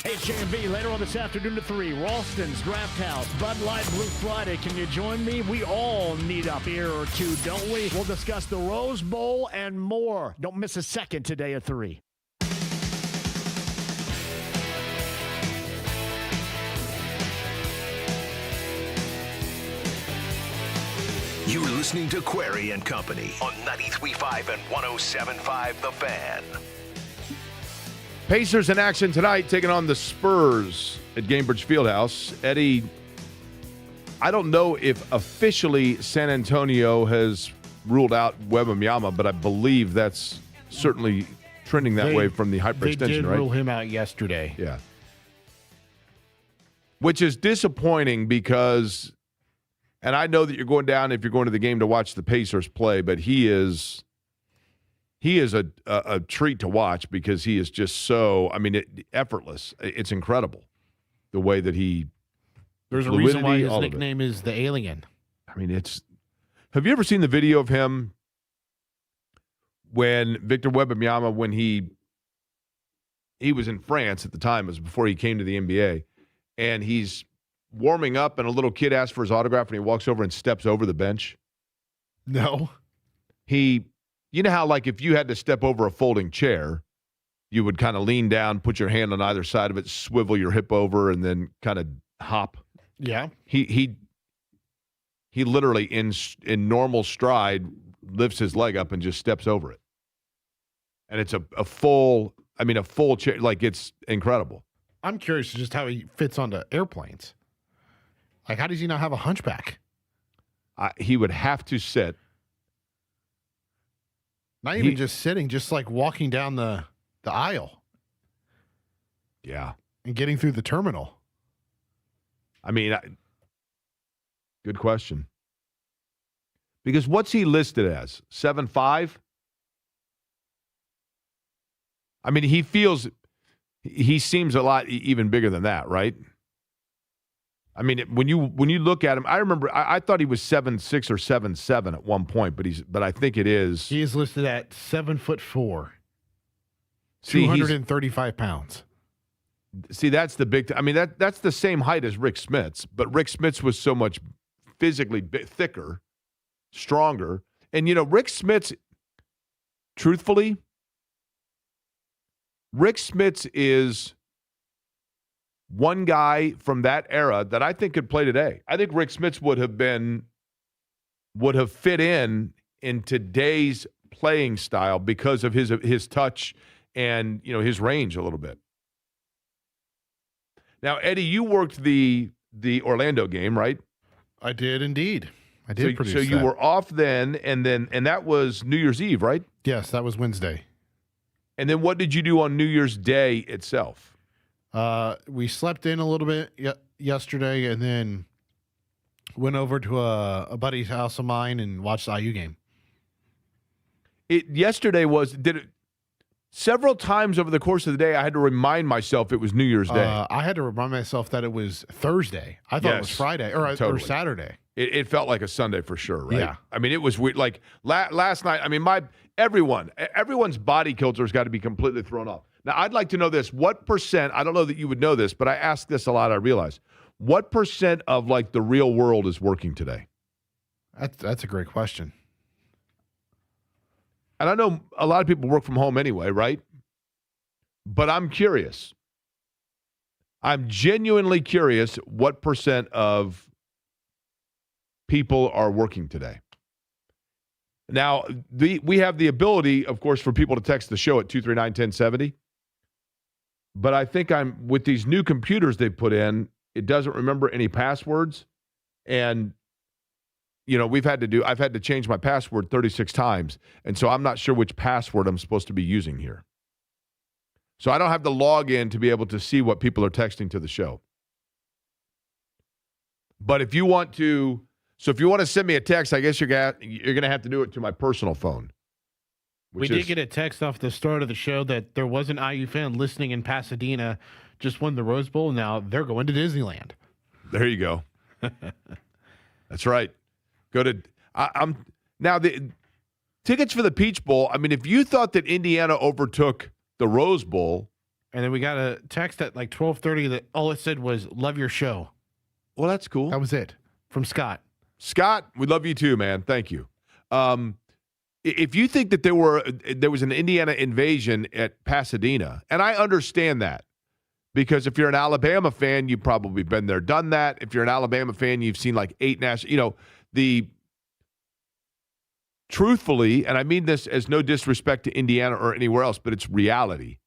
Hey, it's JMV. Later on this afternoon at 3, Ralston's Draft House, Bud Light Blue Friday. Can you join me? We all need a beer or two, don't we? We'll discuss the Rose Bowl and more. Don't miss a second today at 3. You're listening to Query and Company on 93.5 and 107.5 The Fan. Pacers in action tonight, taking on the Spurs at Gainbridge Fieldhouse. Eddie, I don't know if officially San Antonio has ruled out Wembanyama, but I believe that's certainly trending that way from the hyperextension, they did right? rule him out yesterday. Yeah. Which is disappointing because, and I know that you're going down if you're going to the game to watch the Pacers play, but he is a treat to watch because he is just so, effortless. It's incredible the way that he. There's a reason why his nickname is the Alien. Have you ever seen the video of him when Victor Wembanyama, when he was in France at the time, it was before he came to the NBA, and he's warming up and a little kid asks for his autograph and he walks over and steps over the bench? No. You know how, like, if you had to step over a folding chair, you would kind of lean down, put your hand on either side of it, swivel your hip over, and then kind of hop? Yeah. He literally, in normal stride, lifts his leg up and just steps over it. And it's a full chair. Like, it's incredible. I'm curious just how he fits onto airplanes. Like, how does he not have a hunchback? He would have to sit. Not even just sitting, just like walking down the aisle. Yeah. And getting through the terminal. Good question. Because what's he listed as? 7'5"? He seems a lot even bigger than that, right? When you look at him, I remember I thought he was 7'6" or 7'7" at one point, but I think it is. He is listed at 7'4", 235 pounds. See, that's the big. That's the same height as Rick Smits, but Rick Smits was so much physically thicker, stronger, and Rick Smits. Truthfully, Rick Smits is one guy from that era that I think could play today. I think Rick Smits would have fit in today's playing style because of his touch and his range a little bit. Now, Eddie, you worked the Orlando game, right? I did indeed. I did produce that. So you were off then, and that was New Year's Eve, right? Yes, that was Wednesday. And then what did you do on New Year's Day itself? We slept in a little bit yesterday, and then went over to a buddy's house of mine and watched the IU game. Several times over the course of the day, I had to remind myself it was New Year's Day. I had to remind myself that it was Thursday. I thought it was Friday or Saturday. It felt like a Sunday for sure, right? Yeah. It was weird. Like last night, everyone's body culture has got to be completely thrown off. Now, I'd like to know this. What percent, I don't know that you would know this, but I ask this a lot, I realize. What percent of, like, the real world is working today? That's a great question. And I know a lot of people work from home anyway, right? But I'm curious. I'm genuinely curious what percent of people are working today. Now, we have the ability, of course, for people to text the show at 239-1070. But I think with these new computers they put in, it doesn't remember any passwords. And, I've had to change my password 36 times. And so I'm not sure which password I'm supposed to be using here. So I don't have the login to be able to see what people are texting to the show. But if you want to send me a text, I guess you're going to have to do it to my personal phone. We did get a text off the start of the show that there was an IU fan listening in Pasadena, just won the Rose Bowl. Now they're going to Disneyland. There you go. That's right. Go to now the tickets for the Peach Bowl. If you thought that Indiana overtook the Rose Bowl, and then we got a text at like 12:30 that all it said was "Love your show." Well, that's cool. That was it from Scott. Scott, we love you too, man. Thank you. If you think that there was an Indiana invasion at Pasadena, and I understand that, because if you're an Alabama fan, you've probably been there, done that. If you're an Alabama fan, you've seen like 8 national, truthfully, and I mean this as no disrespect to Indiana or anywhere else, but it's reality.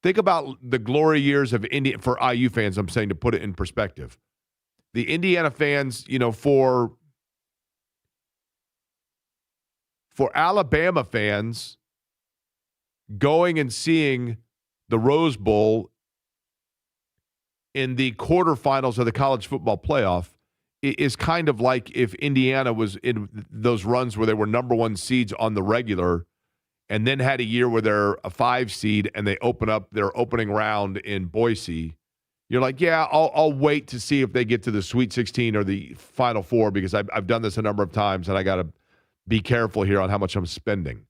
Think about the glory years of India for IU fans, I'm saying, to put it in perspective. The Indiana fans, for Alabama fans, going and seeing the Rose Bowl in the quarterfinals of the college football playoff is kind of like if Indiana was in those runs where they were number one seeds on the regular and then had a year where they're a 5 seed and they open up their opening round in Boise. You're like, yeah, I'll wait to see if they get to the Sweet 16 or the Final Four because I've done this a number of times and I got to be careful here on how much I'm spending.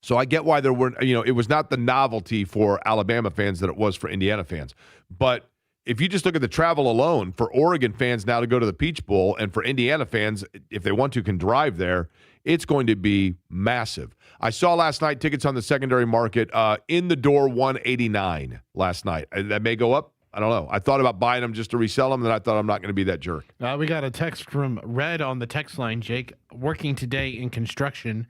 So I get why there were, it was not the novelty for Alabama fans that it was for Indiana fans. But if you just look at the travel alone, for Oregon fans now to go to the Peach Bowl and for Indiana fans, if they want to, can drive there, it's going to be massive. I saw last night tickets on the secondary market, in the door 189 last night. That may go up. I don't know. I thought about buying them just to resell them, and I thought I'm not going to be that jerk. We got a text from Red on the text line, Jake, working today in construction.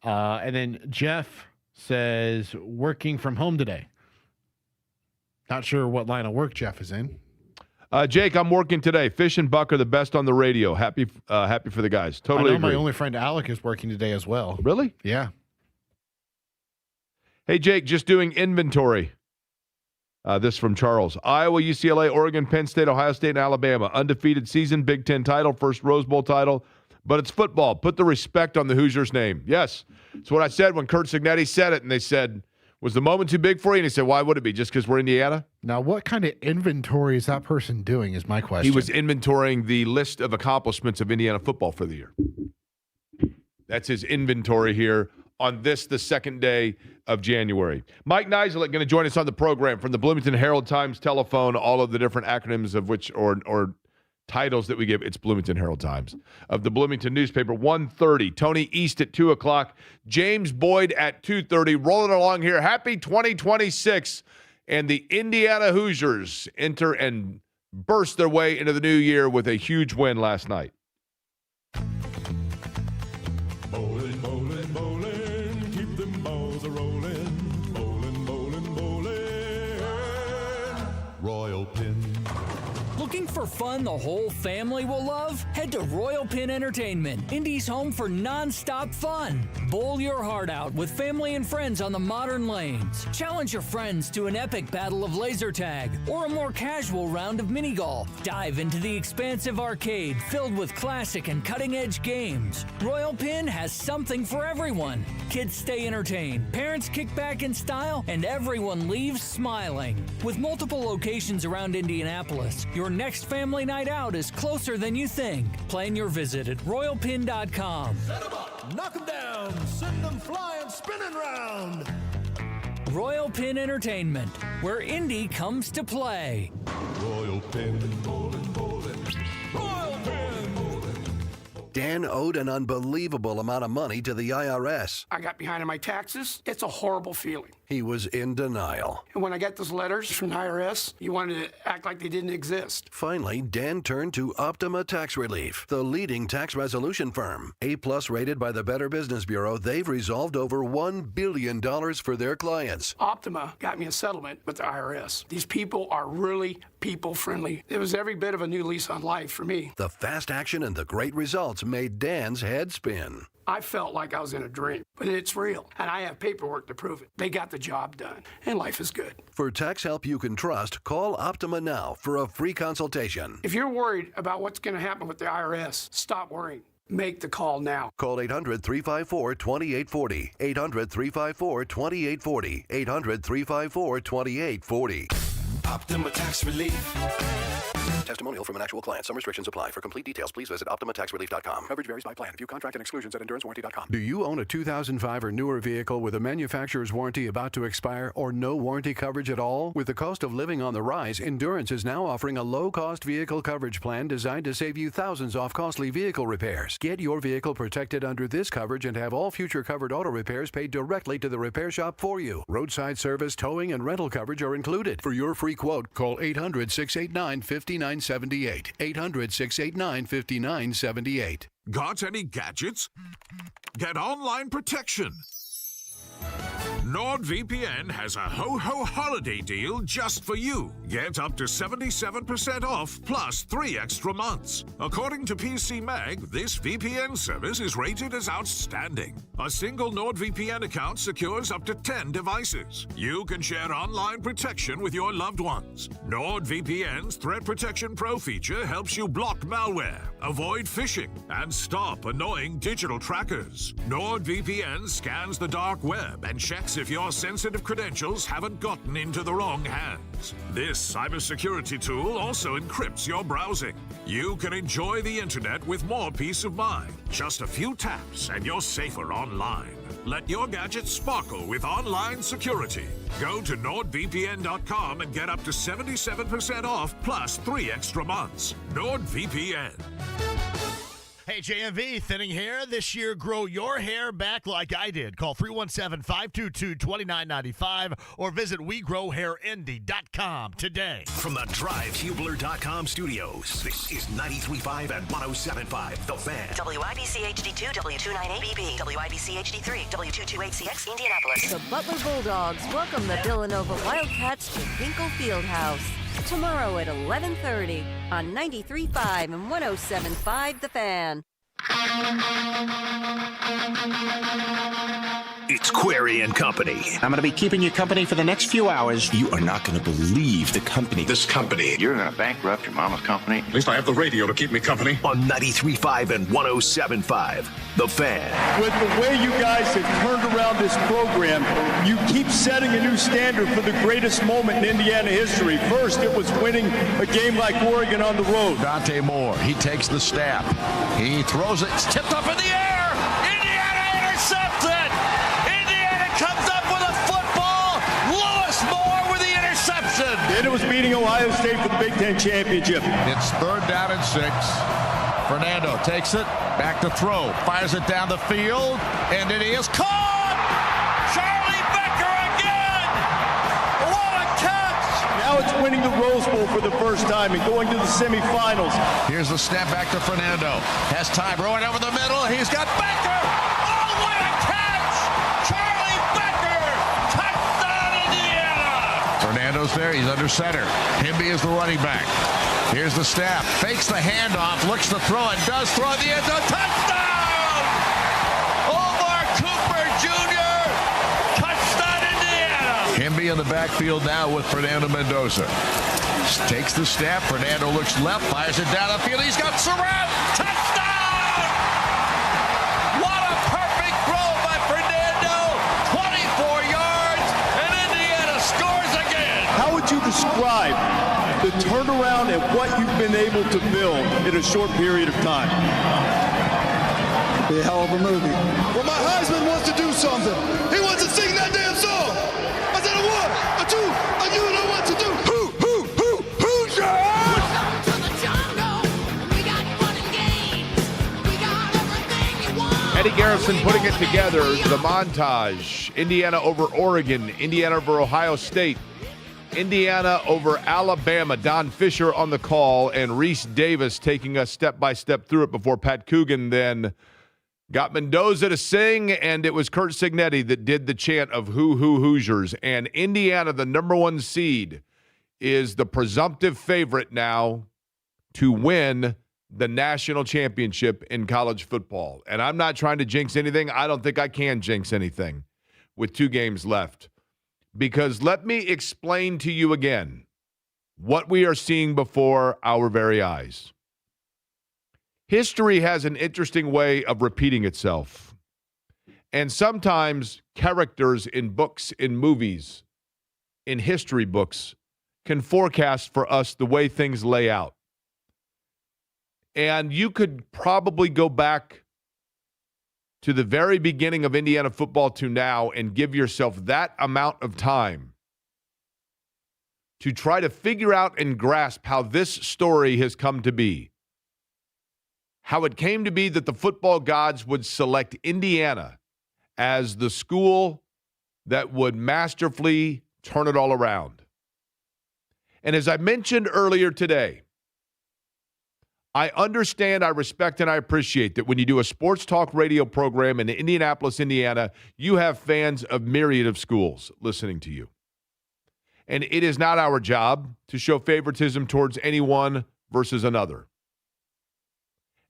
And then Jeff says, working from home today. Not sure what line of work Jeff is in. Jake, I'm working today. Fish and Buck are the best on the radio. Happy for the guys. Totally I know agree. my only friend Alec is working today as well. Really? Yeah. Hey, Jake, just doing inventory. This from Charles. Iowa, UCLA, Oregon, Penn State, Ohio State, and Alabama. Undefeated season, Big Ten title, first Rose Bowl title. But it's football. Put the respect on the Hoosiers' name. Yes. It's what I said when Kurt Signetti said it, and they said, was the moment too big for you? And he said, why would it be? Just because we're Indiana? Now, what kind of inventory is that person doing is my question. He was inventorying the list of accomplishments of Indiana football for the year. That's his inventory here on the second day of January. Mike Niselik going to join us on the program from the Bloomington Herald-Times telephone, all of the different acronyms of which, or titles that we give. It's Bloomington Herald-Times. Of the Bloomington newspaper, 1:30. Tony East at 2 o'clock. James Boyd at 2:30. Rolling along here. Happy 2026. And the Indiana Hoosiers enter and burst their way into the new year with a huge win last night. Bowling, bowling, bowling, keep them balls a-rolling. Bowling, bowling, bowling, Royal Pin. Looking for fun the whole family will love? Head to Royal Pin Entertainment, Indy's home for non-stop fun. Bowl your heart out with family and friends on the modern lanes. Challenge your friends to an epic battle of laser tag or a more casual round of mini golf. Dive into the expansive arcade filled with classic and cutting-edge games. Royal Pin has something for everyone. Kids stay entertained, parents kick back in style, and everyone leaves smiling. With multiple locations around Indianapolis, your next family night out is closer than you think. Plan your visit at royalpin.com. Set 'em up, knock 'em down, send 'em flying, spinning round. Royal Pin Entertainment, where Indy comes to play. Royal Pin. Bowling, bowling. Royal Pin. Dan owed an unbelievable amount of money to the IRS. I got behind on my taxes. It's a horrible feeling. He was in denial. And when I got those letters from the IRS, you wanted to act like they didn't exist. Finally, Dan turned to Optima Tax Relief, the leading tax resolution firm. A-plus rated by the Better Business Bureau, they've resolved over $1 billion for their clients. Optima got me a settlement with the IRS. These people are really people-friendly. It was every bit of a new lease on life for me. The fast action and the great results made Dan's head spin. I felt like I was in a dream, but it's real, and I have paperwork to prove it. They got the job done, and life is good. For tax help you can trust, call Optima now for a free consultation. If you're worried about what's going to happen with the IRS, stop worrying. Make the call now. Call 800-354-2840. 800-354-2840. 800-354-2840. Optima Tax Relief. Testimonial from an actual client. Some restrictions apply. For complete details, please visit OptimaTaxRelief.com. Coverage varies by plan. View contract and exclusions at EnduranceWarranty.com. Do you own a 2005 or newer vehicle with a manufacturer's warranty about to expire or no warranty coverage at all? With the cost of living on the rise, Endurance is now offering a low-cost vehicle coverage plan designed to save you thousands off costly vehicle repairs. Get your vehicle protected under this coverage and have all future covered auto repairs paid directly to the repair shop for you. Roadside service, towing, and rental coverage are included. For your free quote, call 800-689-50 5978. 800-689-5978. Got any gadgets? Get online protection. NordVPN has a ho-ho holiday deal just for you. Get up to 77% off plus 3 extra months. According to PC Mag, this VPN service is rated as outstanding. A single NordVPN account secures up to 10 devices. You can share online protection with your loved ones. NordVPN's Threat Protection Pro feature helps you block malware, avoid phishing, and stop annoying digital trackers. NordVPN scans the dark web and checks if your sensitive credentials haven't gotten into the wrong hands. This cybersecurity tool also encrypts your browsing. You can enjoy the internet with more peace of mind. Just a few taps and you're safer online. Let your gadgets sparkle with online security. Go to NordVPN.com and get up to 77% off plus 3 extra months. NordVPN. Hey, JMV, thinning hair this year. Grow your hair back like I did. Call 317-522-2995 or visit WeGrowHairIndy.com today. From the DriveHubler.com studios, this is 93.5 and 107.5 The Fan. WIBC HD2, W298BB, WIBC HD3, W228CX, Indianapolis. The Butler Bulldogs welcome the Villanova Wildcats to Hinkle Fieldhouse tomorrow at 11:30 on 93.5 and 107.5 The Fan. It's Query and Company. I'm going to be keeping you company for the next few hours. You are not going to believe the company. This company. You're going to bankrupt your mama's company? At least I have the radio to keep me company. On 93.5 and 107.5 The Fan. With the way you guys have turned around this program, you keep setting a new standard for the greatest moment in Indiana history. First, it was winning a game like Oregon on the road. Dante Moore, he takes the snap. He throws it. It's tipped up in the air. Indiana intercepts it. Indiana comes up with a football. Lewis Moore with the interception. Then it was beating Ohio State for the Big Ten championship. It's 3rd down and 6. Fernando takes it. Back to throw. Fires it down the field. And it is caught. Charlie Becker again. What a catch. Now it's winning the Rose Bowl for the first time and going to the semifinals. Here's the snap back to Fernando. Has time. Rolling over the middle. He's got Becker. Oh, what a catch. Charlie Becker. Touchdown, Indiana. Fernando's there. He's under center. Himby is the running back. Here's the snap. Fakes the handoff. Looks to throw and does throw at the end zone. Touchdown. Omar Cooper Jr. Touchdown, Indiana. Himby in the backfield now with Fernando Mendoza. Takes the snap. Fernando looks left. Fires it down the field. He's got Surratt. Touchdown. What a perfect throw by Fernando. 24 yards. And Indiana scores again. How would you describe the turnaround and what you've been able to build in a short period of time? Be a hell of a movie. Well, my husband wants to do something. He wants to sing that damn song. I said a 1, a 2, and you know what to do. Who's your ass? Eddie Garrison putting it together, the montage. Indiana over Oregon, Indiana over Ohio State, Indiana over Alabama. Don Fisher on the call, and Reese Davis taking us step-by-step through it before Pat Coogan then got Mendoza to sing, and it was Kurt Signetti that did the chant of Hoosiers. And Indiana, the number 1 seed, is the presumptive favorite now to win the national championship in college football. And I'm not trying to jinx anything. I don't think I can jinx anything with 2 games left. Because let me explain to you again what we are seeing before our very eyes. History has an interesting way of repeating itself. And sometimes characters in books, in movies, in history books can forecast for us the way things lay out. And you could probably go back to the very beginning of Indiana football to now and give yourself that amount of time to try to figure out and grasp how this story has come to be. How it came to be that the football gods would select Indiana as the school that would masterfully turn it all around. And as I mentioned earlier today, I understand, I respect, and I appreciate that when you do a sports talk radio program in Indianapolis, Indiana, you have fans of myriad of schools listening to you. And it is not our job to show favoritism towards anyone versus another.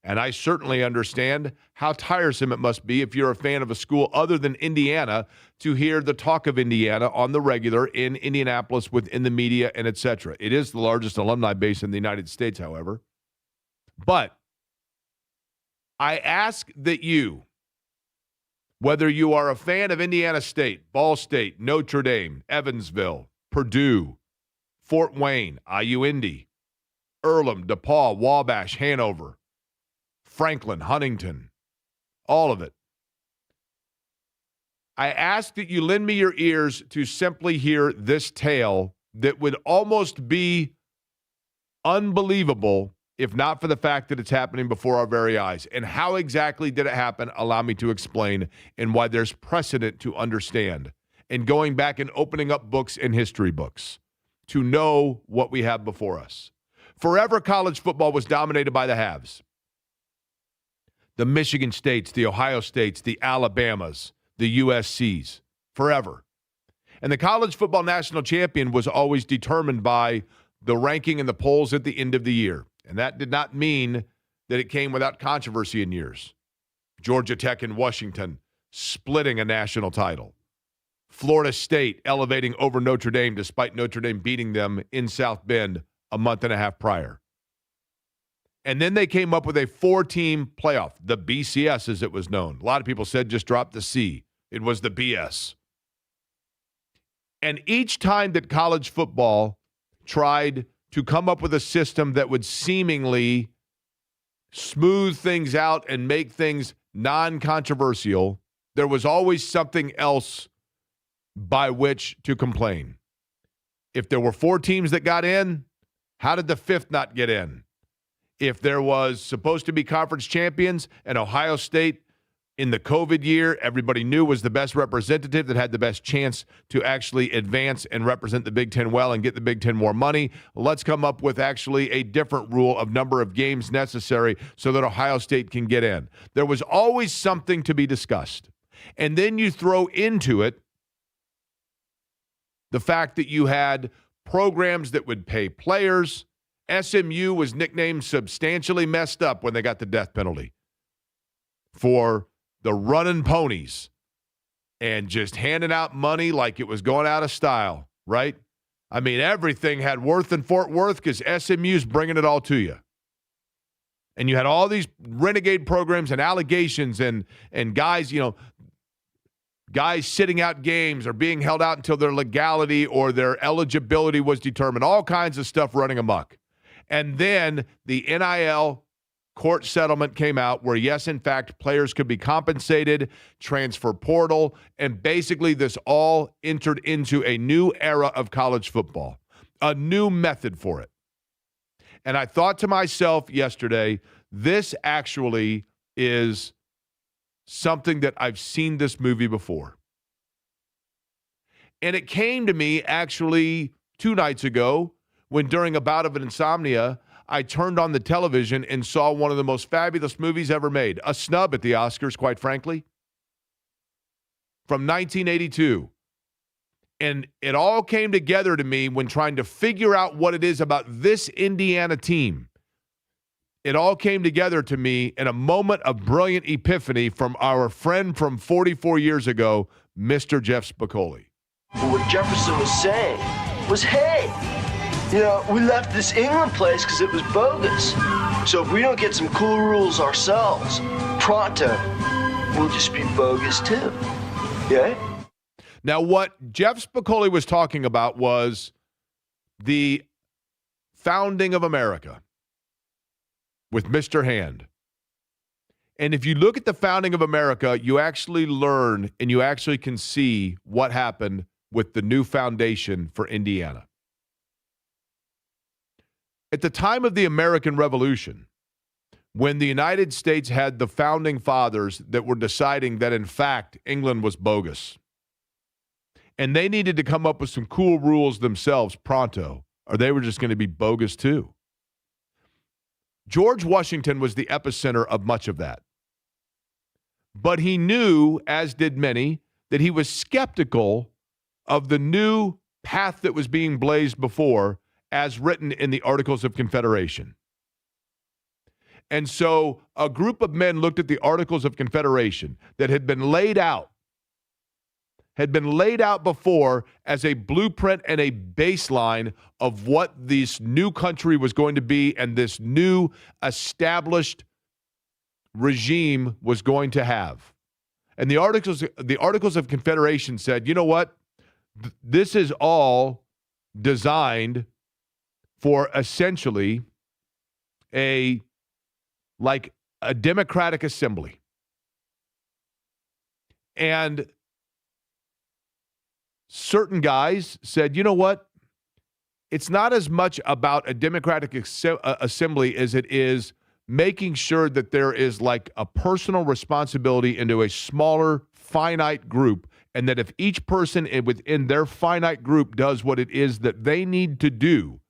And I certainly understand how tiresome it must be if you're a fan of a school other than Indiana to hear the talk of Indiana on the regular in Indianapolis within the media and et cetera. It is the largest alumni base in the United States, however. But I ask that you, whether you are a fan of Indiana State, Ball State, Notre Dame, Evansville, Purdue, Fort Wayne, IU Indy, Earlham, DePaul, Wabash, Hanover, Franklin, Huntington, all of it. I ask that you lend me your ears to simply hear this tale that would almost be unbelievable if not for the fact that it's happening before our very eyes. And how exactly did it happen? Allow me to explain, and why there's precedent to understand. And going back and opening up books and history books to know what we have before us. Forever, college football was dominated by the haves. The Michigan States, the Ohio States, the Alabamas, the USCs. Forever. And the college football national champion was always determined by the ranking in the polls at the end of the year. And that did not mean that it came without controversy in years. Georgia Tech and Washington splitting a national title. Florida State elevating over Notre Dame despite Notre Dame beating them in South Bend a month and a half prior. And then they came up with a 4-team playoff, the BCS as it was known. A lot of people said just drop the C. It was the BS. And each time that college football tried to come up with a system that would seemingly smooth things out and make things non-controversial, there was always something else by which to complain. If there were 4 teams that got in, how did the 5th not get in? If there was supposed to be conference champions and Ohio State in the COVID year, everybody knew was the best representative that had the best chance to actually advance and represent the Big Ten well and get the Big Ten more money. Let's come up with actually a different rule of number of games necessary so that Ohio State can get in. There was always something to be discussed. And then you throw into it the fact that you had programs that would pay players. SMU was nicknamed substantially messed up when they got the death penalty for the running ponies and just handing out money like it was going out of style, right? I mean, everything had worth in Fort Worth because SMU's bringing it all to you. And you had all these renegade programs and allegations and guys, guys sitting out games or being held out until their legality or their eligibility was determined. All kinds of stuff running amok. And then the NIL court settlement came out where, yes, in fact, players could be compensated, transfer portal, and basically this all entered into a new era of college football, a new method for it. And I thought to myself yesterday, this actually is something that I've seen this movie before. And it came to me actually 2 nights ago when, during a bout of insomnia, I turned on the television and saw one of the most fabulous movies ever made, a snub at the Oscars, quite frankly, from 1982. And it all came together to me when trying to figure out what it is about this Indiana team. It all came together to me in a moment of brilliant epiphany from our friend from 44 years ago, Mr. Jeff Spicoli. What Jefferson was saying was, hey, we left this England place because it was bogus. So if we don't get some cool rules ourselves, pronto, we'll just be bogus too. Yeah? Now, what Jeff Spicoli was talking about was the founding of America with Mr. Hand. And if you look at the founding of America, you actually learn and you actually can see what happened with the new foundation for Indiana. At the time of the American Revolution, when the United States had the founding fathers that were deciding that, in fact, England was bogus, and they needed to come up with some cool rules themselves pronto, or they were just going to be bogus too. George Washington was the epicenter of much of that. But he knew, as did many, that he was skeptical of the new path that was being blazed before, as written in the Articles of Confederation. And so a group of men looked at the Articles of Confederation that had been laid out before as a blueprint and a baseline of what this new country was going to be and this new established regime was going to have. And the Articles of Confederation said, you know what? This is all designed for essentially a democratic assembly. And certain guys said, you know what? It's not as much about a democratic assembly as it is making sure that there is like a personal responsibility into a smaller, finite group, and that if each person within their finite group does what it is that they need to do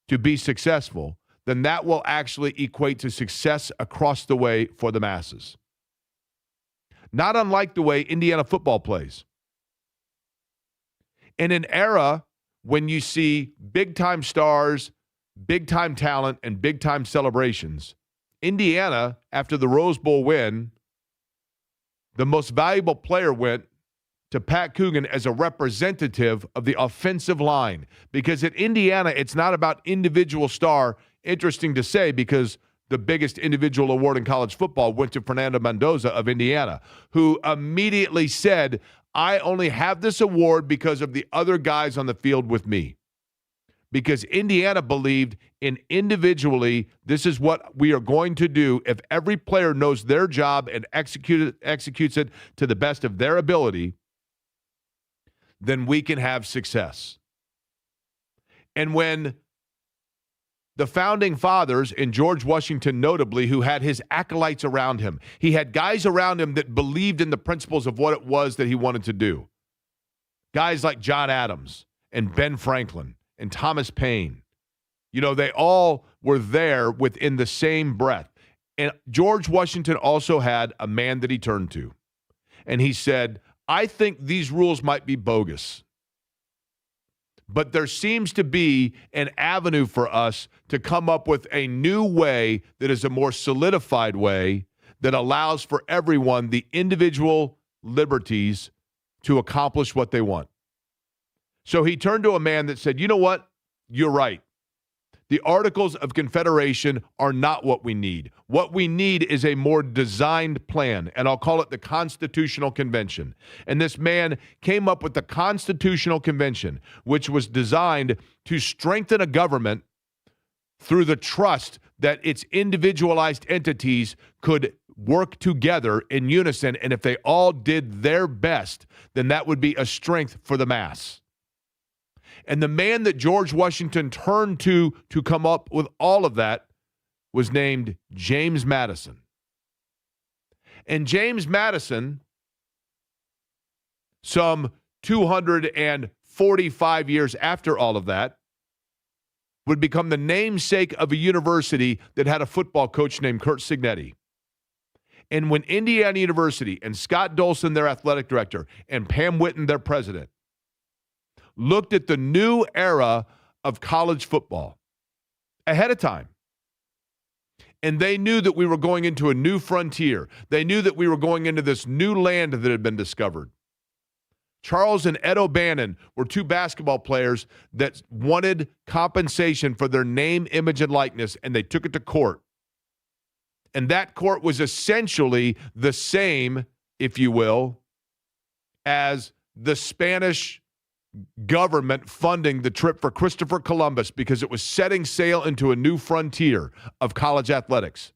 to be successful, then that will actually equate to success across the way for the masses. Not unlike the way Indiana football plays. In an era when you see big-time stars, big-time talent, and big-time celebrations, Indiana, after the Rose Bowl win, the most valuable player went to Pat Coogan as a representative of the offensive line. Because at Indiana, it's not about individual star. Interesting to say, because the biggest individual award in college football went to Fernando Mendoza of Indiana, who immediately said, I only have this award because of the other guys on the field with me. Because Indiana believed in individually, this is what we are going to do. If every player knows their job and executes it to the best of their ability, then we can have success. And when the founding fathers, and George Washington notably, who had his acolytes around him, he had guys around him that believed in the principles of what it was that he wanted to do. Guys like John Adams and Ben Franklin and Thomas Paine. You know, they all were there within the same breath. And George Washington also had a man that he turned to. And he said, I think these rules might be bogus, but there seems to be an avenue for us to come up with a new way that is a more solidified way that allows for everyone the individual liberties to accomplish what they want. So he turned to a man that said, you know what? You're right. The Articles of Confederation are not what we need. What we need is a more designed plan, and I'll call it the Constitutional Convention. And this man came up with the Constitutional Convention, which was designed to strengthen a government through the trust that its individualized entities could work together in unison, and if they all did their best, then that would be a strength for the mass. And the man that George Washington turned to come up with all of that was named James Madison. And James Madison, some 245 years after all of that, would become the namesake of a university that had a football coach named Curt Cignetti. And when Indiana University and Scott Dolson, their athletic director, and Pam Whitten, their president, looked at the new era of college football ahead of time, and they knew that we were going into a new frontier. They knew that we were going into this new land that had been discovered. Charles and Ed O'Bannon were two basketball players that wanted compensation for their name, image, and likeness, and they took it to court. And that court was essentially the same, if you will, as the Spanish government funding the trip for Christopher Columbus, because it was setting sail into a new frontier of college athletics.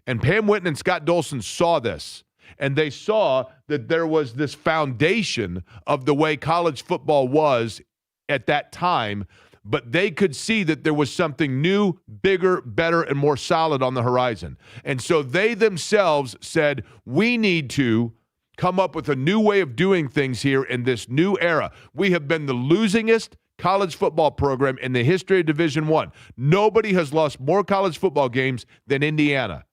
And Pam Whitten and Scott Dolson saw this, and they saw that there was this foundation of the way college football was at that time, but they could see that there was something new, bigger, better, and more solid on the horizon. And so they themselves said, we need to come up with a new way of doing things here in this new era. We have been the losingest college football program in the history of Division I. Nobody has lost more college football games than Indiana.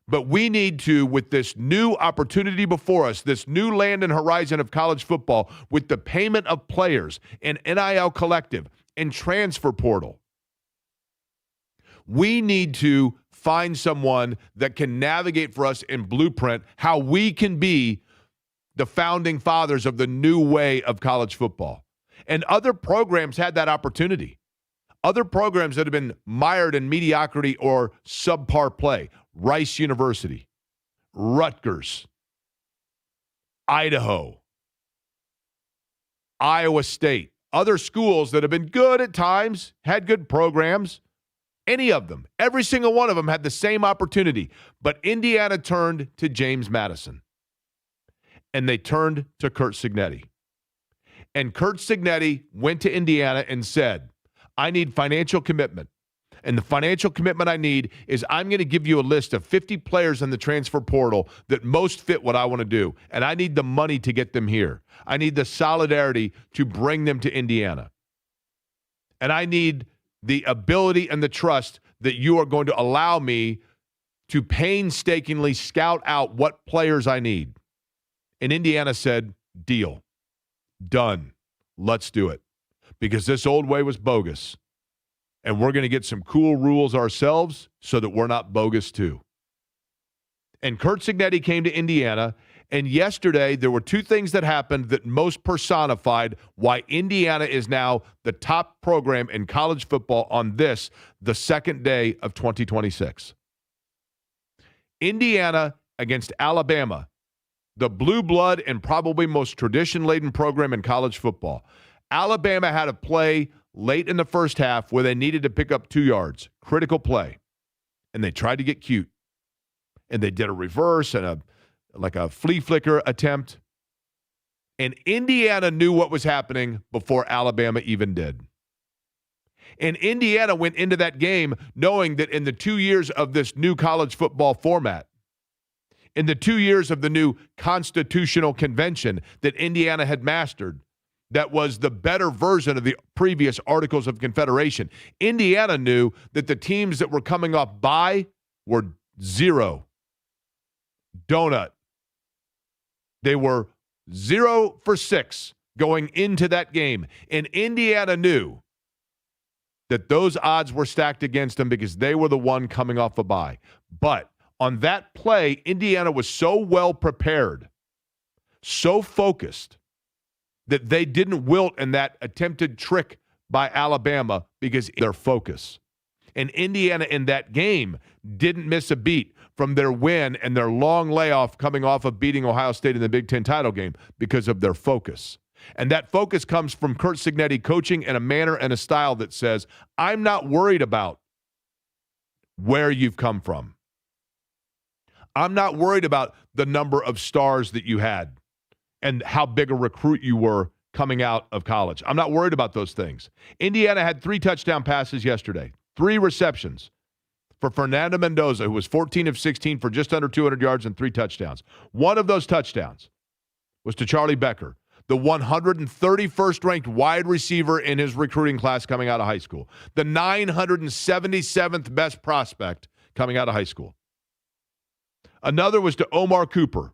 But we need to, with this new opportunity before us, this new land and horizon of college football, with the payment of players and NIL collective and transfer portal, we need to find someone that can navigate for us in blueprint how we can be the founding fathers of the new way of college football. And other programs had that opportunity. Other programs that have been mired in mediocrity or subpar play. Rice University, Rutgers, Idaho, Iowa State, other schools that have been good at times, had good programs, any of them, every single one of them had the same opportunity. But Indiana turned to James Madison, and they turned to Curt Cignetti. And Curt Cignetti went to Indiana and said, I need financial commitment. And the financial commitment I need is I'm going to give you a list of 50 players in the transfer portal that most fit what I want to do. And I need the money to get them here. I need the solidarity to bring them to Indiana. And I need the ability and the trust that you are going to allow me to painstakingly scout out what players I need. And Indiana said, deal. Done. Let's do it. Because this old way was bogus. And we're going to get some cool rules ourselves so that we're not bogus too. And Curt Cignetti came to Indiana, and yesterday there were two things that happened that most personified why Indiana is now the top program in college football on this, the second day of 2026. Indiana against Alabama, the blue blood and probably most tradition-laden program in college football. Alabama had a play late in the first half where they needed to pick up 2 yards, critical play, and they tried to get cute. And they did a reverse and a flea flicker attempt. And Indiana knew what was happening before Alabama even did. And Indiana went into that game knowing that in the 2 years of this new college football format, in the 2 years of the new constitutional convention that Indiana had mastered, that was the better version of the previous Articles of Confederation, Indiana knew that the teams that were coming off bye were zero. Donut. They were 0 for 6 going into that game. And Indiana knew that those odds were stacked against them because they were the one coming off a bye. But on that play, Indiana was so well prepared, so focused, that they didn't wilt in that attempted trick by Alabama because of their focus. And Indiana in that game didn't miss a beat from their win and their long layoff coming off of beating Ohio State in the Big Ten title game because of their focus. And that focus comes from Curt Cignetti coaching in a manner and a style that says, I'm not worried about where you've come from. I'm not worried about the number of stars that you had and how big a recruit you were coming out of college. I'm not worried about those things. Indiana had 3 touchdown passes yesterday, 3 receptions for Fernando Mendoza, who was 14 of 16 for just under 200 yards and 3 touchdowns. One of those touchdowns was to Charlie Becker, the 131st ranked wide receiver in his recruiting class coming out of high school, the 977th best prospect coming out of high school. Another was to Omar Cooper,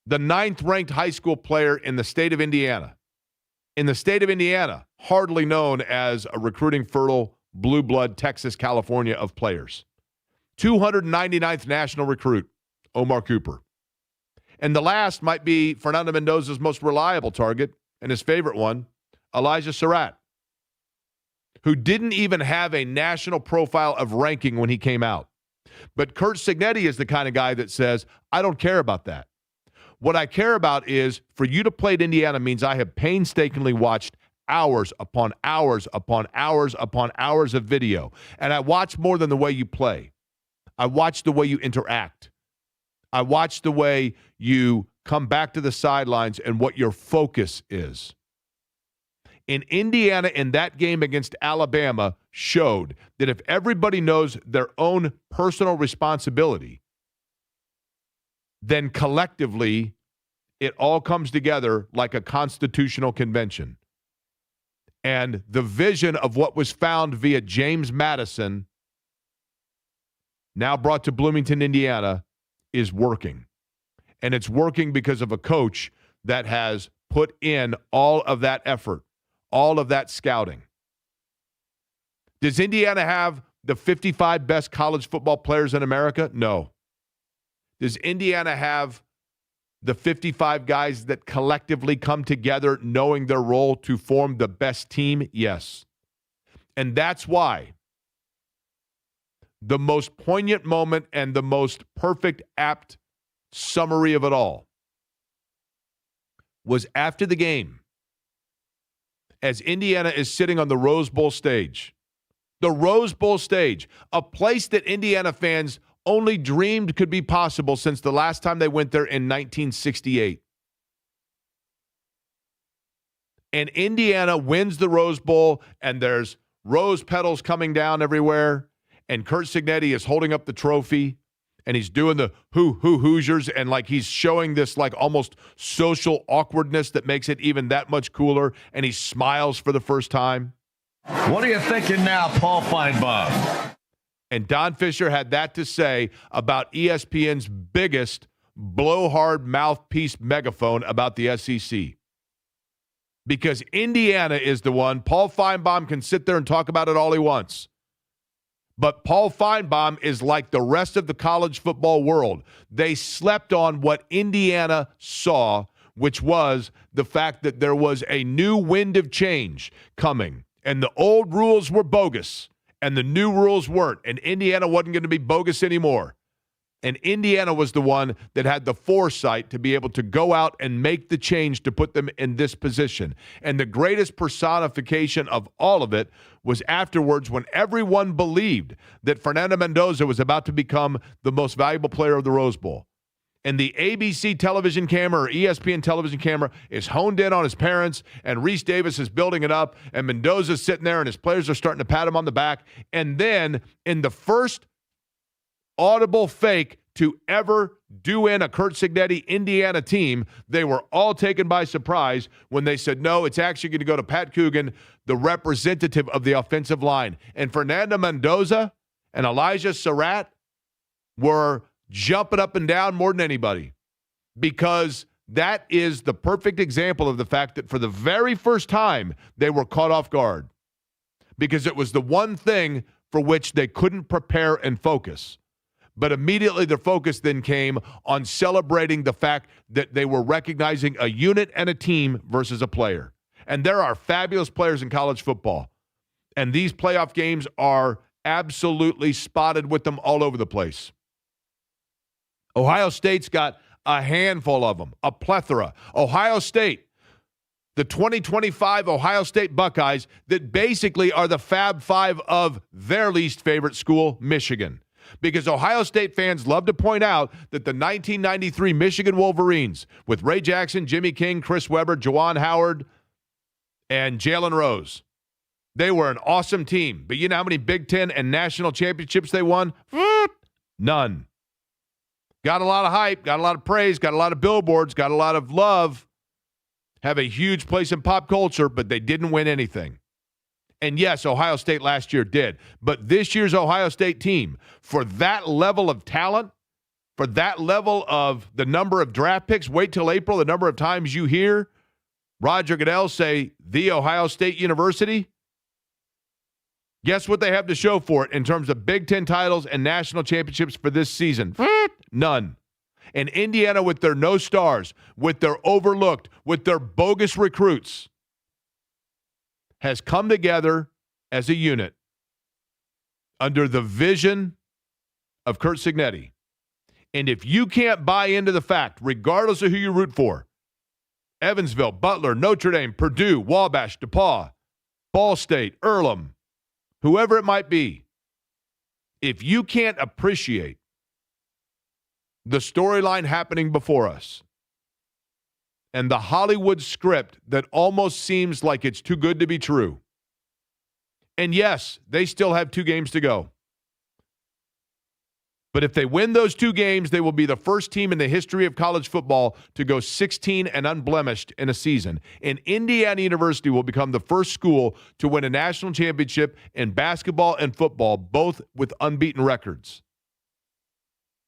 the 9th-ranked high school player in the state of Indiana. In the state of Indiana, hardly known as a recruiting fertile blue blood Texas, California of players. 299th national recruit, Omar Cooper. And the last might be Fernando Mendoza's most reliable target and his favorite one, Elijah Surratt, who didn't even have a national profile of ranking when he came out. But Curt Cignetti is the kind of guy that says, I don't care about that. What I care about is for you to play at Indiana means I have painstakingly watched hours upon hours upon hours upon hours of video. And I watch more than the way you play. I watch the way you interact. I watch the way you come back to the sidelines and what your focus is. In Indiana, in that game against Alabama, showed that if everybody knows their own personal responsibility, then collectively, it all comes together like a constitutional convention. And the vision of what was found via James Madison, now brought to Bloomington, Indiana, is working. And it's working because of a coach that has put in all of that effort, all of that scouting. Does Indiana have the 55 best college football players in America? No. Does Indiana have the 55 guys that collectively come together knowing their role to form the best team? Yes. And that's why the most poignant moment and the most perfect, apt summary of it all was after the game, as Indiana is sitting on the Rose Bowl stage. The Rose Bowl stage, a place that Indiana fans only dreamed could be possible since the last time they went there in 1968. And Indiana wins the Rose Bowl, and there's rose petals coming down everywhere, and Curt Cignetti is holding up the trophy, and he's doing the Hoosiers, and like he's showing this like almost social awkwardness that makes it even that much cooler, and he smiles for the first time. What are you thinking now, Paul Feinbaum? And Don Fisher had that to say about ESPN's biggest blowhard mouthpiece megaphone about the SEC. Because Indiana is the one. Paul Feinbaum can sit there and talk about it all he wants. But Paul Feinbaum is like the rest of the college football world. They slept on what Indiana saw, which was the fact that there was a new wind of change coming. And the old rules were bogus, and the new rules weren't. And Indiana wasn't going to be bogus anymore. And Indiana was the one that had the foresight to be able to go out and make the change to put them in this position. And the greatest personification of all of it was afterwards when everyone believed that Fernando Mendoza was about to become the most valuable player of the Rose Bowl. And the ABC television camera or ESPN television camera is honed in on his parents, and Reese Davis is building it up, and Mendoza's sitting there, and his players are starting to pat him on the back. And then in the first audible fake to ever do in a Curt Cignetti Indiana team, they were all taken by surprise when they said, no, it's actually going to go to Pat Coogan, the representative of the offensive line. And Fernando Mendoza and Elijah Surratt were jumping up and down more than anybody, because that is the perfect example of the fact that for the very first time they were caught off guard, because it was the one thing for which they couldn't prepare and focus. But immediately their focus then came on celebrating the fact that they were recognizing a unit and a team versus a player. And there are fabulous players in college football, and these playoff games are absolutely spotted with them all over the place. Ohio State's got a handful of them, a plethora. Ohio State, the 2025 Ohio State Buckeyes, that basically are the Fab Five of their least favorite school, Michigan. Because Ohio State fans love to point out that the 1993 Michigan Wolverines, with Ray Jackson, Jimmy King, Chris Webber, Juwan Howard, and Jalen Rose, they were an awesome team. But you know how many Big Ten and national championships they won? None. Got a lot of hype, got a lot of praise, got a lot of billboards, got a lot of love, have a huge place in pop culture, but they didn't win anything. And yes, Ohio State last year did. But this year's Ohio State team, for that level of talent, for that level of the number of draft picks, wait till April, the number of times you hear Roger Goodell say, the Ohio State University, guess what they have to show for it in terms of Big Ten titles and national championships for this season? None. And Indiana, with their no stars, with their overlooked, with their bogus recruits, has come together as a unit under the vision of Curt Cignetti. And if you can't buy into the fact, regardless of who you root for, Evansville, Butler, Notre Dame, Purdue, Wabash, DePaul, Ball State, Earlham, whoever it might be, if you can't appreciate the storyline happening before us and the Hollywood script that almost seems like it's too good to be true, and yes, they still have 2 games to go, But if they win those 2 games, they will be the first team in the history of college football to go 16 and unblemished in a season. And Indiana University will become the first school to win a national championship in basketball and football, both with unbeaten records.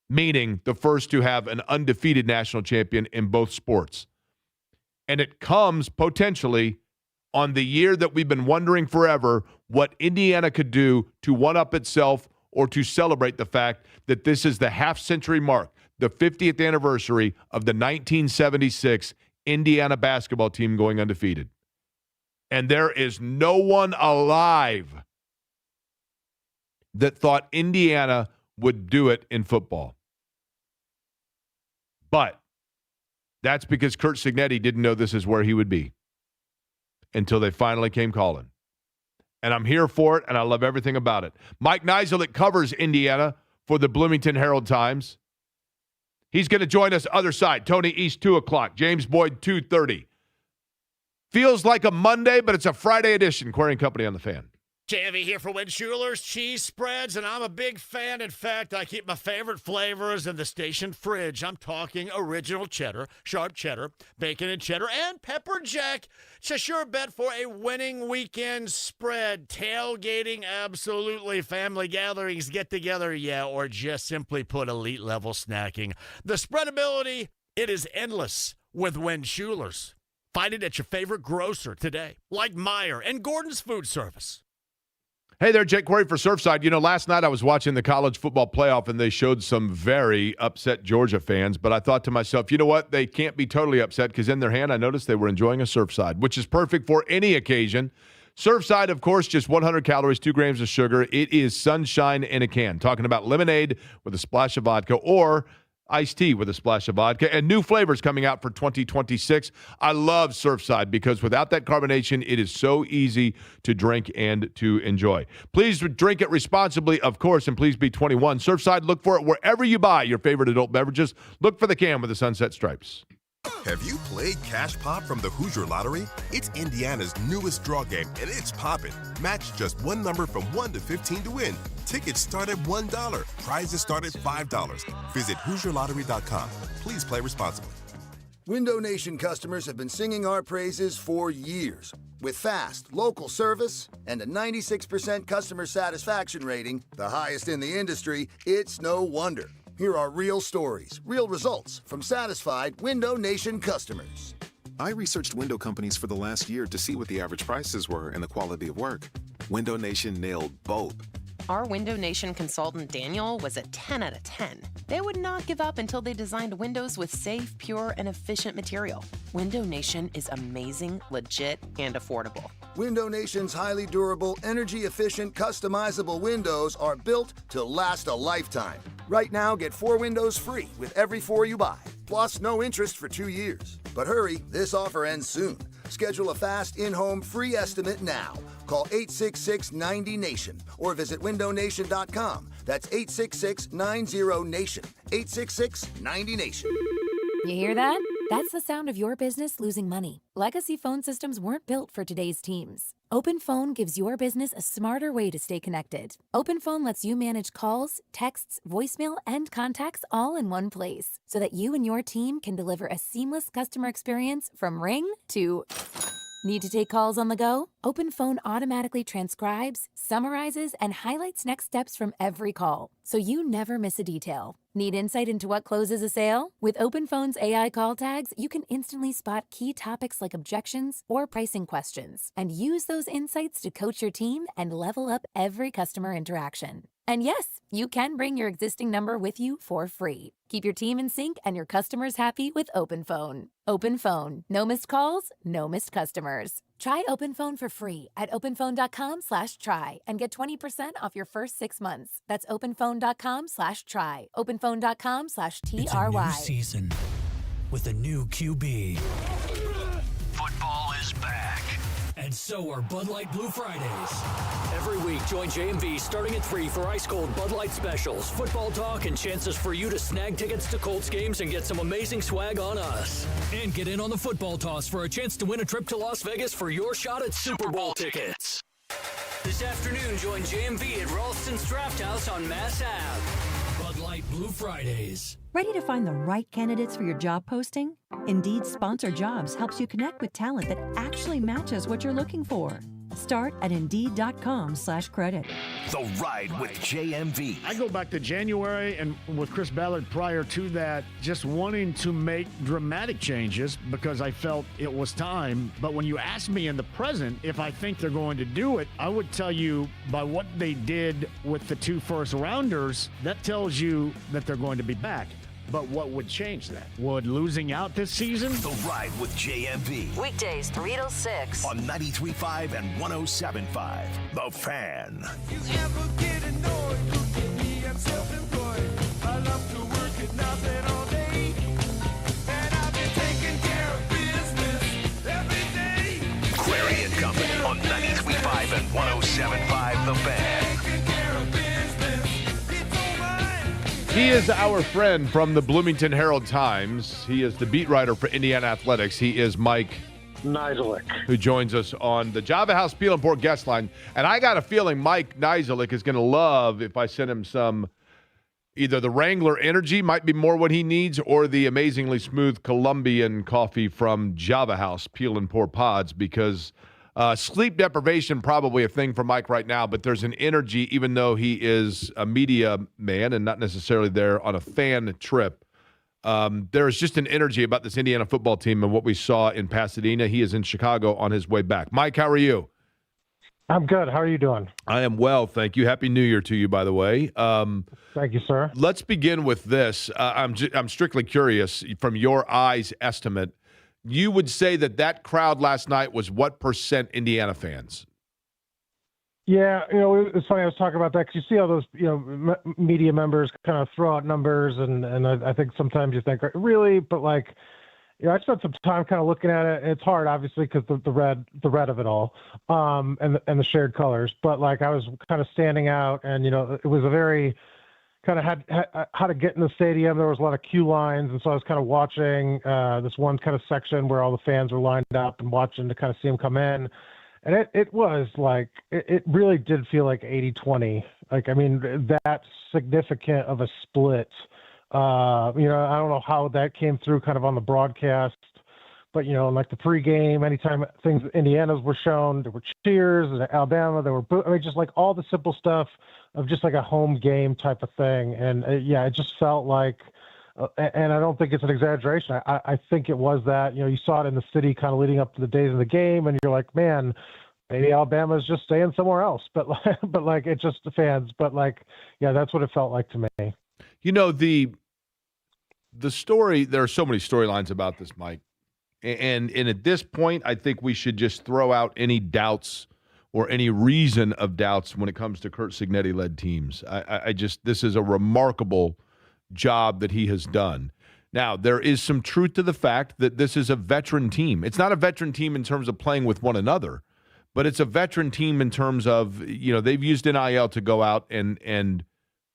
Meaning the first to have an undefeated national champion in both sports. And it comes potentially on the year that we've been wondering forever what Indiana could do to one-up itself or to celebrate the fact that this is the half-century mark, the 50th anniversary of the 1976 Indiana basketball team going undefeated. And there is no one alive that thought Indiana would do it in football. But that's because Curt Cignetti didn't know this is where he would be until they finally came calling. And I'm here for it, and I love everything about it. Mike Niziolek covers Indiana for the Bloomington Herald-Times. He's going to join us other side. Tony East, 2 o'clock. James Boyd, 2:30. Feels like a Monday, but it's a Friday edition. Query & Company on the Fan. JV here for Win Schuler's Cheese Spreads, and I'm a big fan. In fact, I keep my favorite flavors in the station fridge. I'm talking original cheddar, sharp cheddar, bacon and cheddar, and pepper jack. It's a sure bet for a winning weekend spread. Tailgating, absolutely. Family gatherings, get-together, yeah, or just simply put, elite-level snacking. The spreadability, it is endless with Win Schuler's. Find it at your favorite grocer today, like Meijer and Gordon's Food Service. Hey there, Jake Query for Surfside. You know, last night I was watching the college football playoff, and they showed some very upset Georgia fans. But I thought to myself, you know what? They can't be totally upset because in their hand I noticed they were enjoying a Surfside, which is perfect for any occasion. Surfside, of course, just 100 calories, 2 grams of sugar. It is sunshine in a can. Talking about lemonade with a splash of vodka or iced tea with a splash of vodka, and new flavors coming out for 2026. I love Surfside because without that carbonation, it is so easy to drink and to enjoy. Please drink it responsibly, of course, and please be 21. Surfside, look for it wherever you buy your favorite adult beverages. Look for the can with the sunset stripes. Have you played Cash Pop from the Hoosier Lottery? It's Indiana's newest draw game, and it's poppin'. Match just one number from 1 to 15 to win. Tickets start at $1. Prizes start at $5. Visit HoosierLottery.com. Please play responsibly. Window Nation customers have been singing our praises for years. With fast, local service and a 96% customer satisfaction rating, the highest in the industry, it's no wonder. Here are real stories, real results from satisfied Window Nation customers. I researched window companies for the last year to see what the average prices were and the quality of work. Window Nation nailed both. Our Window Nation consultant, Daniel, was a 10 out of 10. They would not give up until they designed windows with safe, pure, and efficient material. Window Nation is amazing, legit, and affordable. Window Nation's highly durable, energy-efficient, customizable windows are built to last a lifetime. Right now, get 4 windows free with every 4 you buy, plus no interest for 2 years. But hurry, this offer ends soon. Schedule a fast in-home free estimate now. Call 866-90-NATION or visit windownation.com. That's 866-90-NATION. 866-90-NATION. You hear that? That's the sound of your business losing money. Legacy phone systems weren't built for today's teams. OpenPhone gives your business a smarter way to stay connected. OpenPhone lets you manage calls, texts, voicemail, and contacts all in one place so that you and your team can deliver a seamless customer experience from ring to... Need to take calls on the go? OpenPhone automatically transcribes, summarizes, and highlights next steps from every call, so you never miss a detail. Need insight into what closes a sale? With OpenPhone's AI call tags, you can instantly spot key topics like objections or pricing questions, and use those insights to coach your team and level up every customer interaction. And yes, you can bring your existing number with you for free. Keep your team in sync and your customers happy with OpenPhone. OpenPhone. No missed calls, no missed customers. Try OpenPhone for free at openphone.com/try and get 20% off your first 6 months. That's openphone.com/try. openphone.com/TRY. It's a new season with a new QB. Football is back. And so are Bud Light Blue Fridays. Every week, join JMV starting at 3 for ice-cold Bud Light specials, football talk, and chances for you to snag tickets to Colts games and get some amazing swag on us. And get in on the football toss for a chance to win a trip to Las Vegas for your shot at Super Bowl tickets. This afternoon, join JMV at Ralston's Draft House on Mass Ave. Bud Light Blue Fridays. Ready to find the right candidates for your job posting? Indeed's Sponsored Jobs helps you connect with talent that actually matches what you're looking for. Start at Indeed.com/credit. The Ride with JMV. I go back to January and with Chris Ballard prior to that, just wanting to make dramatic changes because I felt it was time. But when you ask me in the present if I think they're going to do it, I would tell you by what they did with the 2 first-rounders, that tells you that they're going to be back. But what would change that? Would losing out this season? The Ride with JMV. Weekdays 3 till 6. On 93.5 and 107.5. The Fan. You ever get annoyed? Look at me, I'm self-employed. I love to work at nothing all day. And I've been taking care of business every day. Query and Company on 93.5 and 107.5. The Fan. He is our friend from the Bloomington Herald-Times. He is the beat writer for Indiana Athletics. He is Mike Nizilik, who joins us on the Java House Peel and Port guest line. And I got a feeling Mike Nizilik is going to love if I send him some, either the Wrangler Energy might be more what he needs, or the amazingly smooth Colombian coffee from Java House Peel and Pour Pods, because sleep deprivation probably a thing for Mike right now, but there's an energy, even though he is a media man and not necessarily there on a fan trip. There is just an energy about this Indiana football team and what we saw in Pasadena. He is in Chicago on his way back. Mike, how are you? I'm good. How are you doing? I am well, thank you. Happy New Year to you, by the way. Thank you, sir. Let's begin with this. I'm strictly curious, from your eyes estimate, you would say that crowd last night was what % Indiana fans? Yeah, it's funny. I was talking about that because you see all those, media members kind of throw out numbers, and I think sometimes you think, really? But I spent some time kind of looking at it. And it's hard, obviously, because the red of it all, and the shared colors. But I was kind of standing out, and it was a very kind of had how to get in the stadium. There was a lot of queue lines, and so I was kind of watching this one kind of section where all the fans were lined up and watching to kind of see them come in. And it was it really did feel like 80-20. That significant of a split. I don't know how that came through kind of on the broadcast, but the pregame, anytime things Indiana's were shown, there were cheers, and Alabama, there were just all the simple stuff of just a home game type of thing. And it just felt like, and I don't think it's an exaggeration. I think it was that, you saw it in the city kind of leading up to the days of the game, and you're like, man, maybe Alabama's just staying somewhere else. But it's just the fans. But that's what it felt like to me. The story, there are so many storylines about this, Mike. And at this point, I think we should just throw out any doubts or any reason of doubts when it comes to Curt Cignetti-led teams. This is a remarkable job that he has done. Now, there is some truth to the fact that this is a veteran team. It's not a veteran team in terms of playing with one another, but it's a veteran team in terms of, they've used NIL to go out and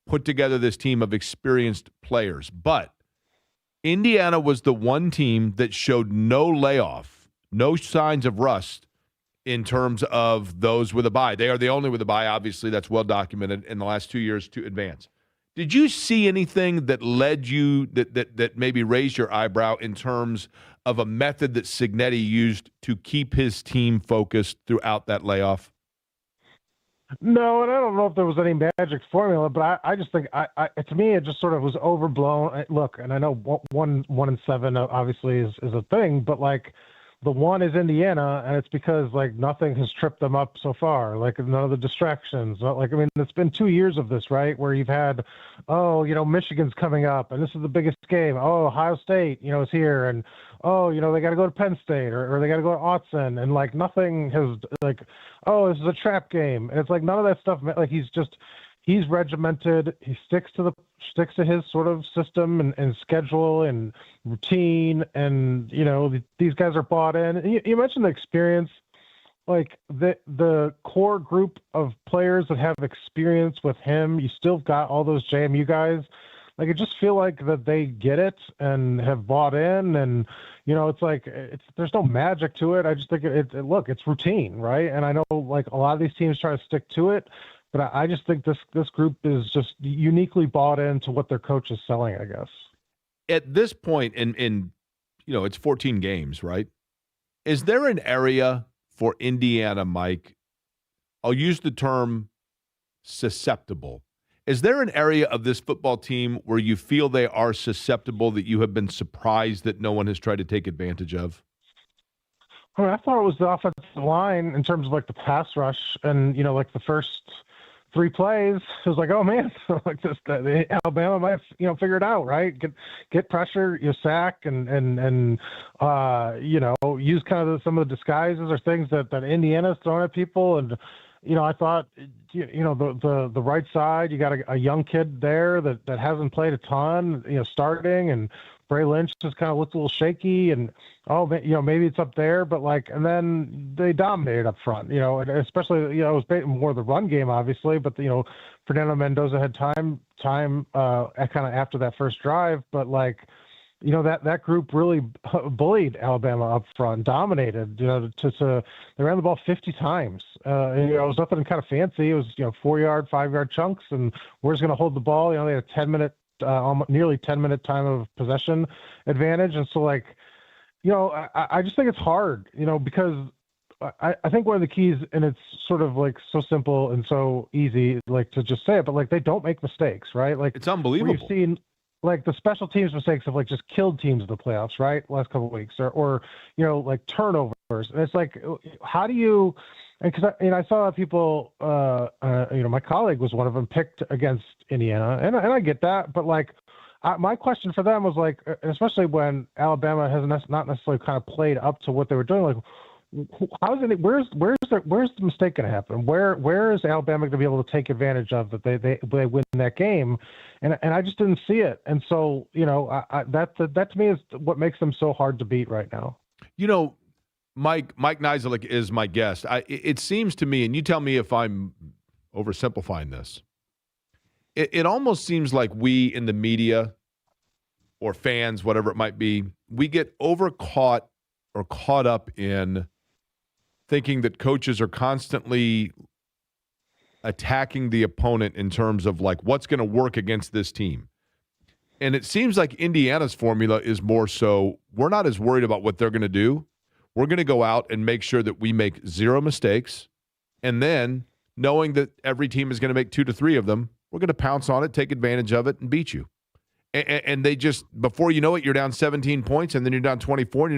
put together this team of experienced players. But Indiana was the one team that showed no layoff, no signs of rust in terms of those with a bye. They are the only with a bye, obviously. That's well documented in the last 2 years to advance. Did you see anything that led you, that maybe raised your eyebrow in terms of a method that Cignetti used to keep his team focused throughout that layoff? No, and I don't know if there was any magic formula, but I just think to me it just sort of was overblown. Look, and I know 1-7 obviously is a thing, but the one is Indiana, and it's because nothing has tripped them up so far. None of the distractions. It's been 2 years of this, right? Where you've had, Michigan's coming up, and this is the biggest game. Oh, Ohio State, is here, and they got to go to Penn State or they got to go to Autzen, and nothing has this is a trap game, and it's none of that stuff. He's regimented. He sticks to his sort of system and schedule and routine, and these guys are bought in. You mentioned the experience, the core group of players that have experience with him. You still got all those JMU guys. I just feel like that they get it and have bought in, and there's no magic to it. I just think it's routine, right? And I know a lot of these teams try to stick to it, But I just think this group is just uniquely bought into what their coach is selling, I guess. At this point in it's 14 games, right? Is there an area for Indiana, Mike? I'll use the term susceptible. Is there an area of this football team where you feel they are susceptible that you have been surprised that no one has tried to take advantage of? I thought it was the offensive line in terms of like the pass rush and, like the first 3 plays. It was like, oh man, like this, Alabama might, figure it out, right? Get pressure, sack and use kind of some of the disguises or things that Indiana's throwing at people. And, I thought, the right side, you got a young kid there that hasn't played a ton, starting, and Bray Lynch just kind of looked a little shaky, and maybe it's up there, but and then they dominated up front, and especially, it was more the run game, obviously, but Fernando Mendoza had time kind of after that first drive, but that group really bullied Alabama up front, dominated, they ran the ball 50 times. It was nothing kind of fancy. It was, 4-yard, 5-yard chunks, and we're just going to hold the ball. They had a 10-minute, nearly 10-minute time of possession advantage. And so, I just think it's hard, because I think one of the keys, and it's sort of so simple and so easy, to just say it, but they don't make mistakes, right? It's unbelievable. We've seen the special teams mistakes have just killed teams in the playoffs, right? Last couple of weeks, or turnovers. And it's how do you? And because I saw people, my colleague was one of them, picked against Indiana, and I get that, but my question for them was especially when Alabama has not necessarily kind of played up to what they were doing, how is it? Where's the mistake going to happen? Where is Alabama going to be able to take advantage of that they win that game? And I just didn't see it. And so that to me is what makes them so hard to beat right now. Mike Nizilik is my guest. It seems to me, and you tell me if I'm oversimplifying this. It almost seems like we in the media or fans, whatever it might be, we get caught up in thinking that coaches are constantly attacking the opponent in terms of what's going to work against this team. And it seems like Indiana's formula is more so we're not as worried about what they're going to do. We're going to go out and make sure that we make 0 mistakes. And then knowing that every team is going to make 2 to 3 of them, we're going to pounce on it, take advantage of it, and beat you. And they just, before you know it, you're down 17 points, and then you're down 24,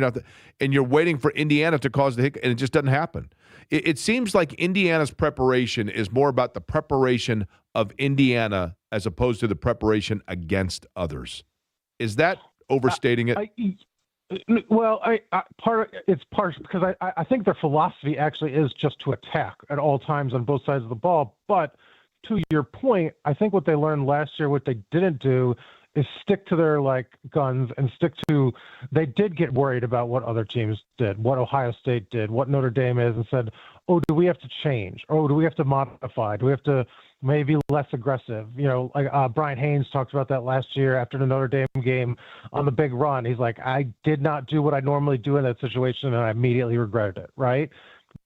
and you're waiting for Indiana to cause the hiccup, and it just doesn't happen. It seems like Indiana's preparation is more about the preparation of Indiana as opposed to the preparation against others. Is that overstating it? It's partial because I think their philosophy actually is just to attack at all times on both sides of the ball. But to your point, I think what they learned last year, what they didn't do is stick to their guns and they did get worried about what other teams did, what Ohio State did, what Notre Dame is, and said, oh, do we have to change? Oh, do we have to modify? Do we have to maybe less aggressive? Brian Haynes talked about that last year after the Notre Dame game on the big run. He's like, I did not do what I normally do in that situation, and I immediately regretted it, right?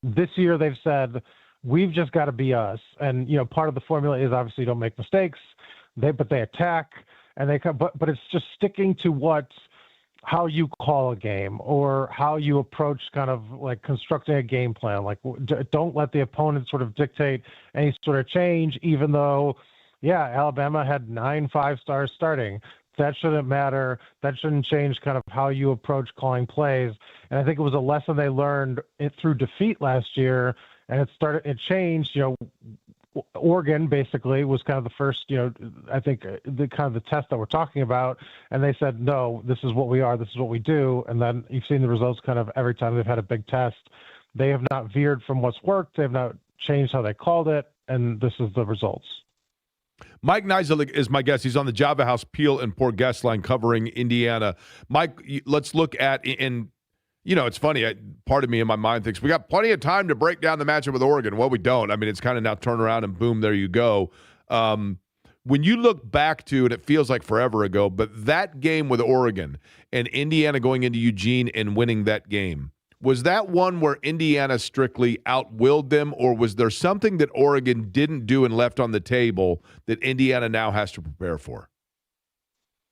This year they've said, we've just got to be us. And, part of the formula is obviously don't make mistakes, but they attack. And but it's just sticking to how you call a game or how you approach kind of constructing a game plan. Don't let the opponent sort of dictate any sort of change, even though, Alabama had 9 5-stars starting. That shouldn't matter. That shouldn't change kind of how you approach calling plays. And I think it was a lesson they learned through defeat last year. And it changed, Oregon basically was kind of the first, I think the kind of the test that we're talking about. And they said, no, this is what we are. This is what we do. And then you've seen the results kind of every time they've had a big test. They have not veered from what's worked. They have not changed how they called it. And this is the results. Mike Nizilik is my guest. He's on the Java House Peel and Poor Guest line covering Indiana. Mike, let's look at, and it's funny. Part of me in my mind thinks we got plenty of time to break down the matchup with Oregon. Well, we don't. I mean, it's kind of now turn around and boom, there you go. When you look back to, and it feels like forever ago, but that game with Oregon and Indiana going into Eugene and winning that game, Was that one where Indiana strictly outwilled them, or was there something that Oregon didn't do and left on the table that Indiana now has to prepare for?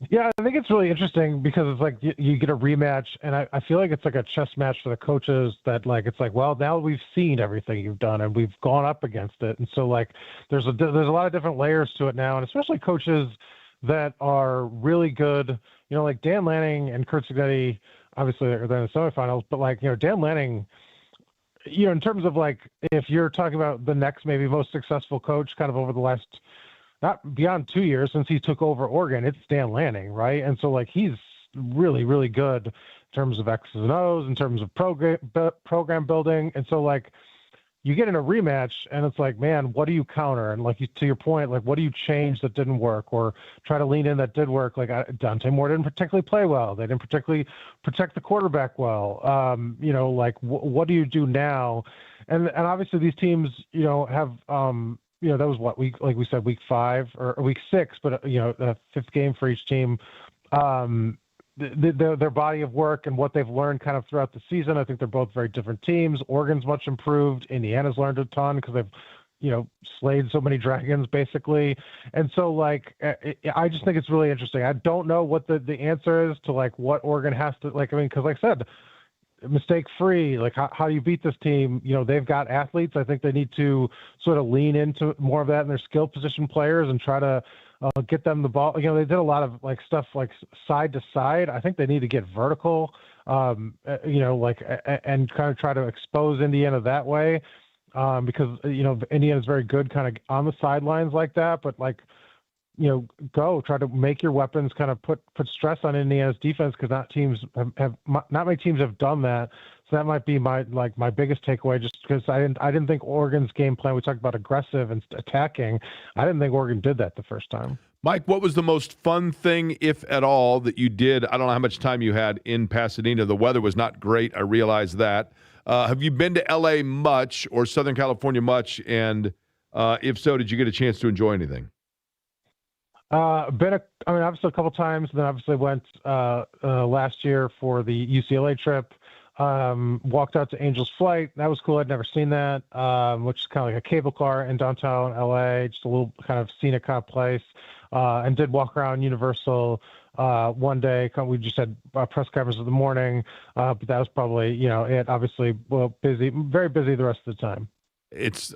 Yeah, I think it's really interesting because it's like you get a rematch, and I feel like it's like a chess match for the coaches that, like, it's like, well, now we've seen everything you've done and we've gone up against it. And so, like, there's a lot of different layers to it now, and especially coaches that are really good, like Dan Lanning and Kurt Cignetti, obviously they're in the semifinals, but like, Dan Lanning, in terms of like, if you're talking about the next maybe most successful coach kind of over the last, not beyond 2 years since he took over Oregon, it's Dan Lanning, right? And so like he's really, really good in terms of X's and O's, in terms of program building. And so like you get in a rematch and it's like, man, what do you counter? And like to your point, like what do you change that didn't work or try to lean in that did work? Like Dante Moore didn't particularly play well. They didn't particularly protect the quarterback well. Like what do you do now? And obviously these teams, have, that was what week week 5 or week 6, but the 5th game for each team. Their body of work and what they've learned kind of throughout the season. I think they're both very different teams. Oregon's much improved. Indiana's learned a ton because they've, slayed so many dragons basically. And so like, I just think it's really interesting. I don't know what the answer is to like what Oregon has to because like I said, mistake free, like how do you beat this team? They've got athletes. I think they need to sort of lean into more of that in their skill position players and try to get them the ball. They did a lot of like stuff like side to side. I think they need to get vertical, and kind of try to expose Indiana that way, because Indiana's very good kind of on the sidelines like that. But like, go try to make your weapons kind of put stress on Indiana's defense because not many teams have done that. So that might be my biggest takeaway, just because I didn't think Oregon's game plan, we talked about aggressive and attacking, I didn't think Oregon did that the first time. Mike, what was the most fun thing, if at all, that you did? I don't know how much time you had in Pasadena. The weather was not great. I realize that. Have you been to L.A. much or Southern California much? And if so, did you get a chance to enjoy anything? Obviously a couple times. Then obviously went last year for the UCLA trip. Walked out to Angel's Flight. That was cool. I'd never seen that, which is kind of like a cable car in downtown LA, just a little kind of scenic kind of place. And did walk around Universal one day. We just had press conference in the morning, but that was probably, it. Obviously, busy, very busy the rest of the time.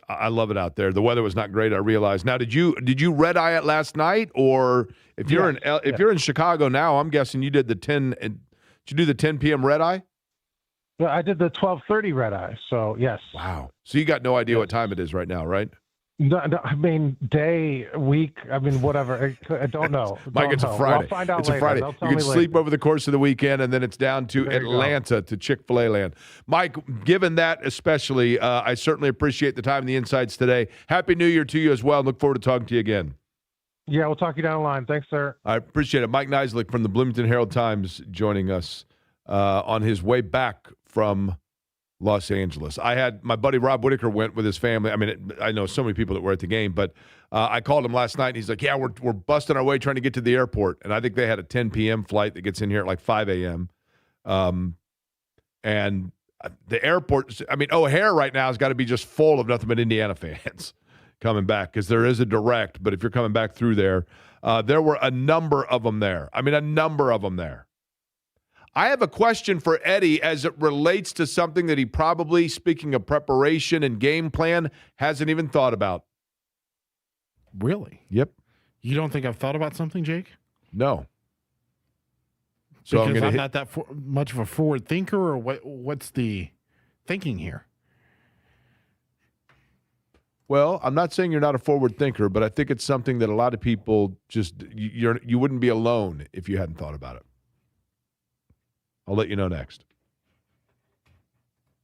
I love it out there. The weather was not great, I realize. Now, did you red eye it last night, or if you're in Chicago now, I'm guessing you did the 10. Did you do the 10 p.m. red eye? Yeah, I did the 12:30 red eye. So yes. Wow. So you got no idea what time it is right now, right? No, day, week, whatever. I don't know. Mike, it's a Friday. I'll find out it's later. a Friday. You can sleep over the course of the weekend, and then it's down to Atlanta to Chick-fil-A land. Mike, given that especially, I certainly appreciate the time and the insights today. Happy New Year to you as well, and look forward to talking to you again. Yeah, we'll talk you down the line. Thanks, sir. I appreciate it. Mike Neislich from the Bloomington Herald-Times joining us on his way back from Los Angeles. I had my buddy Rob Whitaker went with his family. I know so many people that were at the game, but I called him last night, and he's like, yeah, we're busting our way trying to get to the airport. And I think they had a 10 p.m. flight that gets in here at like 5 a.m. And the airport, O'Hare right now has got to be just full of nothing but Indiana fans coming back because there is a direct, but if you're coming back through there, there were a number of them there. A number of them there. I have a question for Eddie as it relates to something that he probably, speaking of preparation and game plan, hasn't even thought about. Really? Yep. You don't think I've thought about something, Jake? No. So because I'm not that much of a forward thinker, or what's the thinking here? Well, I'm not saying you're not a forward thinker, but I think it's something that a lot of people you wouldn't be alone if you hadn't thought about it. I'll let you know next.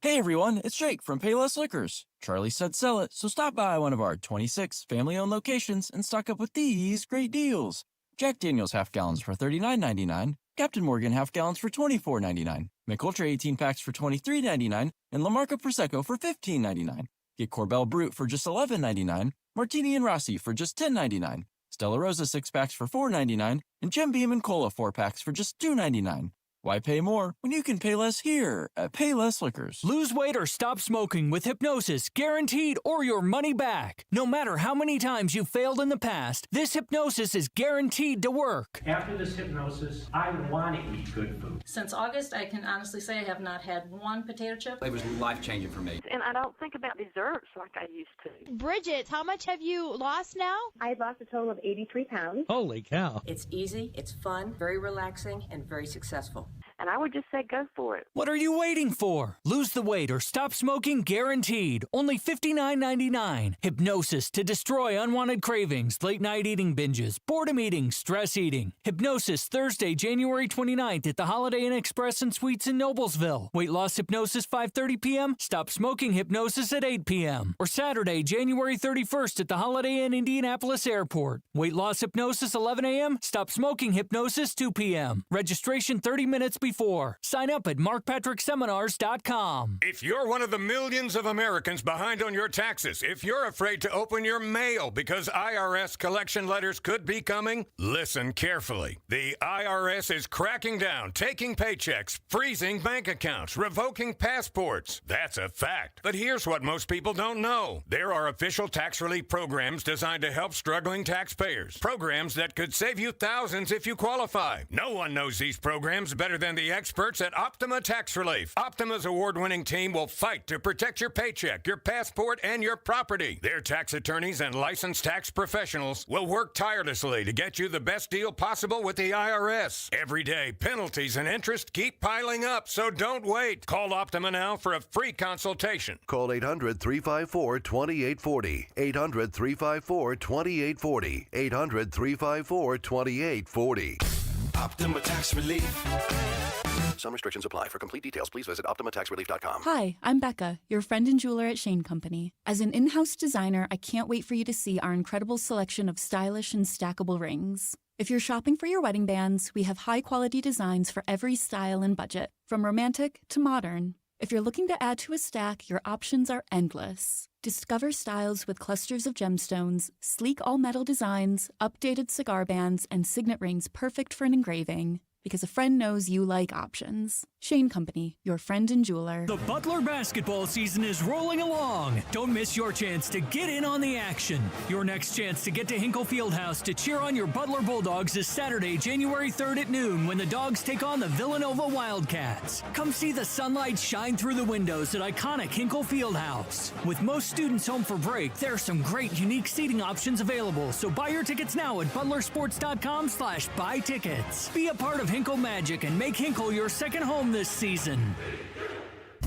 Hey everyone, it's Jake from Payless Liquors. Charlie said sell it, so stop by one of our 26 family-owned locations and stock up with these great deals. Jack Daniel's half gallons for $39.99, Captain Morgan half gallons for $24.99, Mich Ultra 18 packs for $23.99, and La Marca Prosecco for $15.99. Get Corbel Brut for just $11.99, Martini and Rossi for just $10.99, Stella Rosa 6 packs for $4.99, and Jim Beam and Cola 4 packs for just $2.99. Why pay more when you can pay less here at Payless Liquors? Lose weight or stop smoking with hypnosis, guaranteed, or your money back. No matter how many times you failed in the past, this hypnosis is guaranteed to work. After this hypnosis, I want to eat good food. Since August, I can honestly say I have not had one potato chip. It was life-changing for me. And I don't think about desserts like I used to. Bridget, how much have you lost now? I lost a total of 83 pounds. Holy cow. It's easy, it's fun, very relaxing, and very successful. And I would just say go for it. What are you waiting for? Lose the weight or stop smoking guaranteed. Only $59.99. Hypnosis to destroy unwanted cravings, late night eating binges, boredom eating, stress eating. Hypnosis Thursday, January 29th at the Holiday Inn Express and Suites in Noblesville. Weight loss hypnosis 5:30 p.m. Stop smoking hypnosis at 8 p.m. Or Saturday, January 31st at the Holiday Inn Indianapolis Airport. Weight loss hypnosis 11 a.m. Stop smoking hypnosis 2 p.m. Registration 30 minutes before. Sign up at markpatrickseminars.com. If you're one of the millions of Americans behind on your taxes, if you're afraid to open your mail because IRS collection letters could be coming, listen carefully. The IRS is cracking down, taking paychecks, freezing bank accounts, revoking passports. That's a fact. But here's what most people don't know. There are official tax relief programs designed to help struggling taxpayers. Programs that could save you thousands if you qualify. No one knows these programs better than the experts at Optima Tax Relief. Optima's award-winning team will fight to protect your paycheck, your passport, and your property. Their tax attorneys and licensed tax professionals will work tirelessly to get you the best deal possible with the IRS. Every day, penalties and interest keep piling up, so don't wait. Call Optima now for a free consultation. Call 800-354-2840. 800-354-2840. 800-354-2840. Optima Tax Relief. Some restrictions apply. For complete details, please visit OptimaTaxRelief.com. Hi, I'm Becca, your friend and jeweler at Shane Company. As an in-house designer, I can't wait for you to see our incredible selection of stylish and stackable rings. If you're shopping for your wedding bands, we have high-quality designs for every style and budget, from romantic to modern. If you're looking to add to a stack, your options are endless. Discover styles with clusters of gemstones, sleek all-metal designs, updated cigar bands, and signet rings perfect for an engraving. Because a friend knows you like options. Shane Company, your friend and jeweler. The Butler basketball season is rolling along. Don't miss your chance to get in on the action. Your next chance to get to Hinkle Fieldhouse to cheer on your Butler Bulldogs is Saturday, January 3rd at noon when the Dogs take on the Villanova Wildcats. Come see the sunlight shine through the windows at iconic Hinkle Fieldhouse. With most students home for break, there are some great unique seating options available, so buy your tickets now at butlersports.com/buy tickets. Be a part of Hinkle Magic and make Hinkle your second home this season.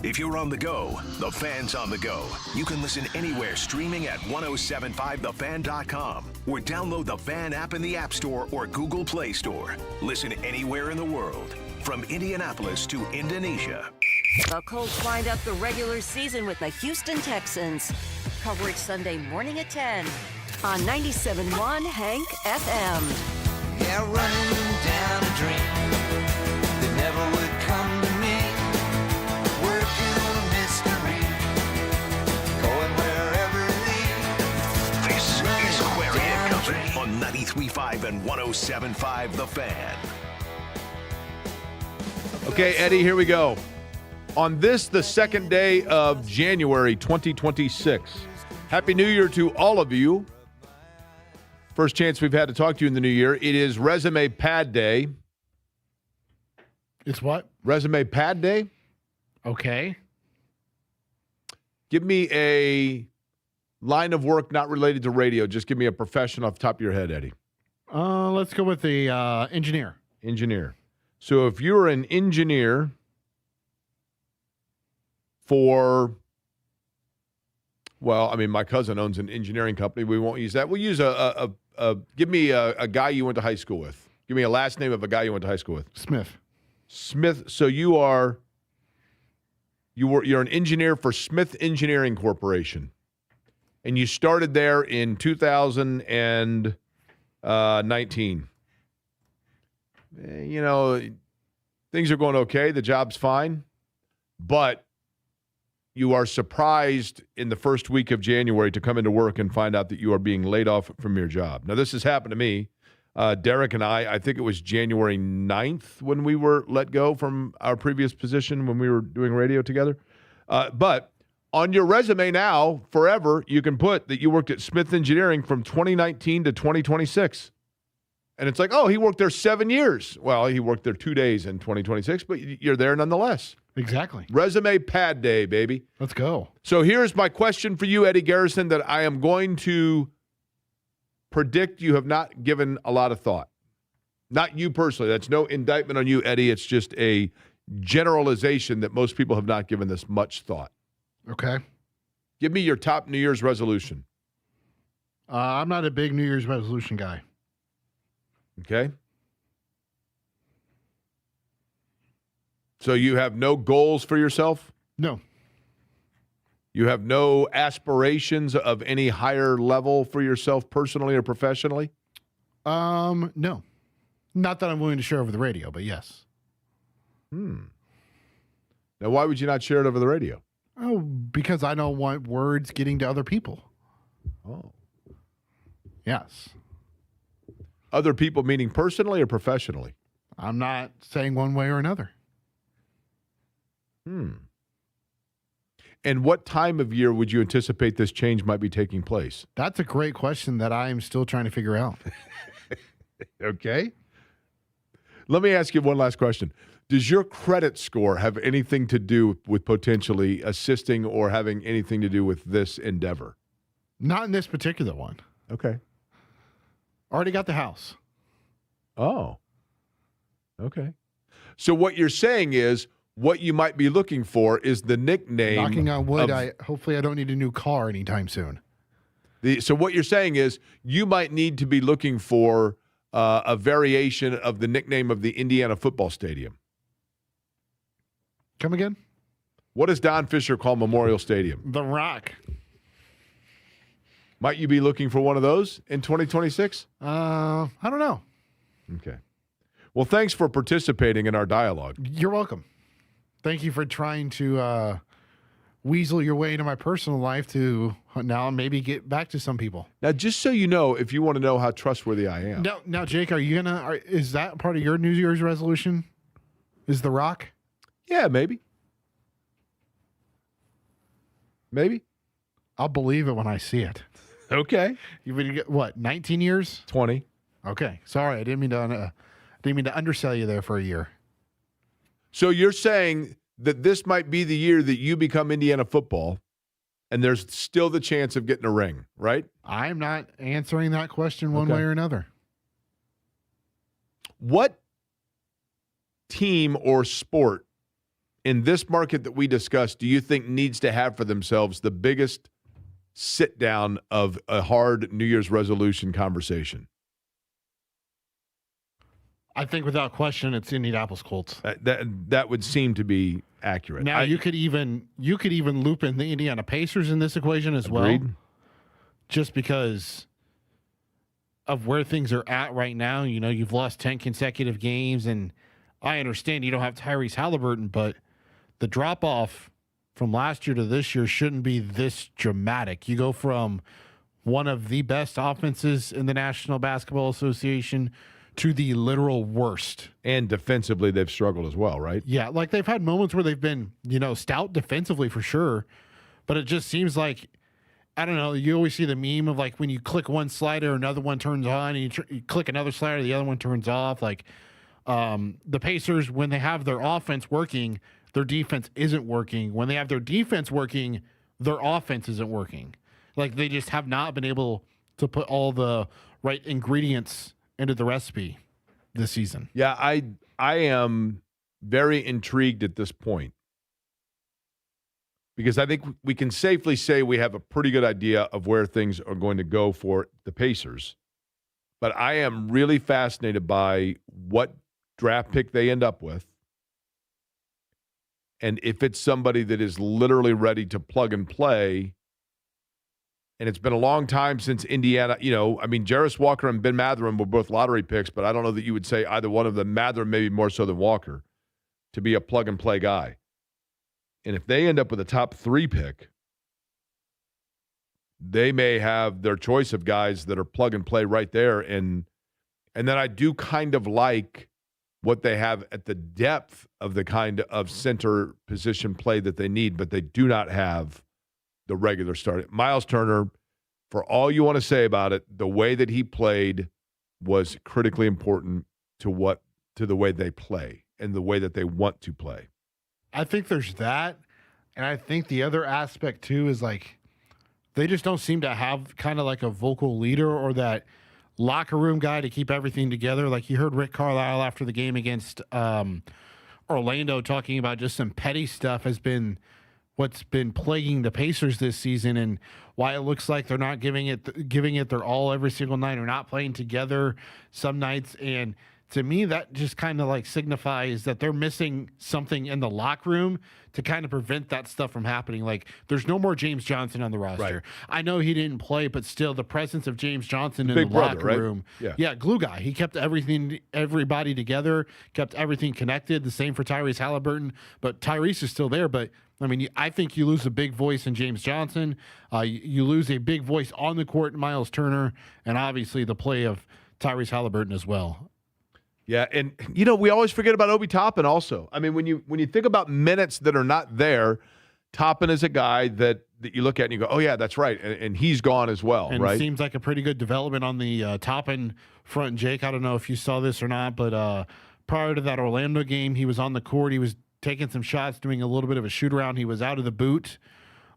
If you're on the go, the Fan's on the go. You can listen anywhere streaming at 1075thefan.com or download the Fan app in the App Store or Google Play Store. Listen anywhere in the world, from Indianapolis to Indonesia. The Colts wind up the regular season with the Houston Texans. Coverage Sunday morning at 10 on 97.1 Hank FM. Yeah, running down a dream that never would come to me. Working on a mystery, going wherever it leads. This is Aquarian Company on 93.5 and 107.5 The Fan. Okay, Eddie, here we go. On this, the second day of January 2026. Happy New Year to all of you. First chance we've had to talk to you in the new year. It is Resume Pad Day. It's what? Resume Pad Day. Okay. Give me a line of work not related to radio. Just give me a profession off the top of your head, Eddie. Let's go with the engineer. Engineer. So if you're an engineer for, well, I mean, my cousin owns an engineering company. We won't use that. We'll use give me a guy you went to high school with. Give me a last name of a guy you went to high school with. Smith. Smith. So you're an engineer for Smith Engineering Corporation, and you started there in 2019. You know, things are going okay. The job's fine, but you are surprised in the first week of January to come into work and find out that you are being laid off from your job. Now, this has happened to me. Derek and I think it was January 9th when we were let go from our previous position when we were doing radio together. But on your resume now, forever, you can put that you worked at Smith Engineering from 2019 to 2026. And it's like, oh, he worked there 7 years. Well, he worked there 2 days in 2026, but you're there nonetheless. Exactly. Resume pad day, baby. Let's go. So here's my question for you, Eddie Garrison, that I am going to predict you have not given a lot of thought. Not you personally. That's no indictment on you, Eddie. It's just a generalization that most people have not given this much thought. Okay. Give me your top New Year's resolution. I'm not a big New Year's resolution guy. Okay. So you have no goals for yourself? No. You have no aspirations of any higher level for yourself personally or professionally? No. Not that I'm willing to share over the radio, but yes. Now, why would you not share it over the radio? Oh, because I don't want words getting to other people. Oh. Yes. Other people meaning personally or professionally? I'm not saying one way or another. And what time of year would you anticipate this change might be taking place? That's a great question that I am still trying to figure out. Okay. Let me ask you one last question. Does your credit score have anything to do with potentially assisting or having anything to do with this endeavor? Not in this particular one. Okay. Already got the house. Oh. Okay. So what you're saying is what you might be looking for is the nickname. Knocking on wood, hopefully I don't need a new car anytime soon. So what you're saying is you might need to be looking for a variation of the nickname of the Indiana football stadium. Come again? What does Don Fisher call Memorial Stadium? The Rock. Might you be looking for one of those in 2026? I don't know. Okay. Well, thanks for participating in our dialogue. You're welcome. Thank you for trying to weasel your way into my personal life to now maybe get back to some people. Now, just so you know, if you want to know how trustworthy I am. Now, Jake, are you is that part of your New Year's resolution? Is The Rock? Yeah, maybe. Maybe. I'll believe it when I see it. Okay. You've been, what, 19 years? 20. Okay. Sorry, I didn't mean to undersell you there for a year. So you're saying that this might be the year that you become Indiana football, and there's still the chance of getting a ring, right? I'm not answering that question one way or another. What team or sport in this market that we discussed do you think needs to have for themselves the biggest sit down of a hard New Year's resolution conversation? I think without question it's Indianapolis Colts. That would seem to be accurate. Now you could even loop in the Indiana Pacers in this equation as well. Just because of where things are at right now. You know, you've lost 10 consecutive games, and I understand you don't have Tyrese Halliburton, but the drop off from last year to this year shouldn't be this dramatic. You go from one of the best offenses in the National Basketball Association to the literal worst. And defensively, they've struggled as well, right? Yeah, like they've had moments where they've been, stout defensively for sure, but it just seems like, I don't know, you always see the meme of like when you click one slider, another one turns on, and you click another slider, the other one turns off. Like the Pacers, when they have their offense working, their defense isn't working. When they have their defense working, their offense isn't working. Like they just have not been able to put all the right ingredients into the recipe this season. Yeah, I am very intrigued at this point because I think we can safely say we have a pretty good idea of where things are going to go for the Pacers. But I am really fascinated by what draft pick they end up with. And if it's somebody that is literally ready to plug and play. And it's been a long time since Indiana, Jarris Walker and Ben Mathurin were both lottery picks, but I don't know that you would say either one of them, Mathurin maybe more so than Walker, to be a plug-and-play guy. And if they end up with a top 3 pick, they may have their choice of guys that are plug-and-play right there. And And then I do kind of like what they have at the depth of the kind of center position play that they need, but they do not have the regular start. Miles Turner, for all you want to say about it, the way that he played was critically important to the way they play and the way that they want to play. I think there's that. And I think the other aspect, too, is like they just don't seem to have kind of like a vocal leader or that locker room guy to keep everything together. Like you heard Rick Carlisle after the game against Orlando talking about just some petty stuff has been what's been plaguing the Pacers this season and why it looks like they're not giving it their all every single night or not playing together some nights. And to me, that just kind of like signifies that they're missing something in the locker room to kind of prevent that stuff from happening. Like there's no more James Johnson on the roster. Right. I know he didn't play, but still the presence of James Johnson in the locker room. Yeah, glue guy. He kept everybody together, kept everything connected. The same for Tyrese Halliburton, but Tyrese is still there. But I mean, I think you lose a big voice in James Johnson. You lose a big voice on the court in Miles Turner, and obviously the play of Tyrese Halliburton as well. Yeah, and we always forget about Obi Toppin also. I mean, when you think about minutes that are not there, Toppin is a guy that you look at and you go, oh yeah, that's right, and he's gone as well, and right? It seems like a pretty good development on the Toppin front. Jake, I don't know if you saw this or not, but prior to that Orlando game, he was on the court. He was taking some shots, doing a little bit of a shoot around. He was out of the boot.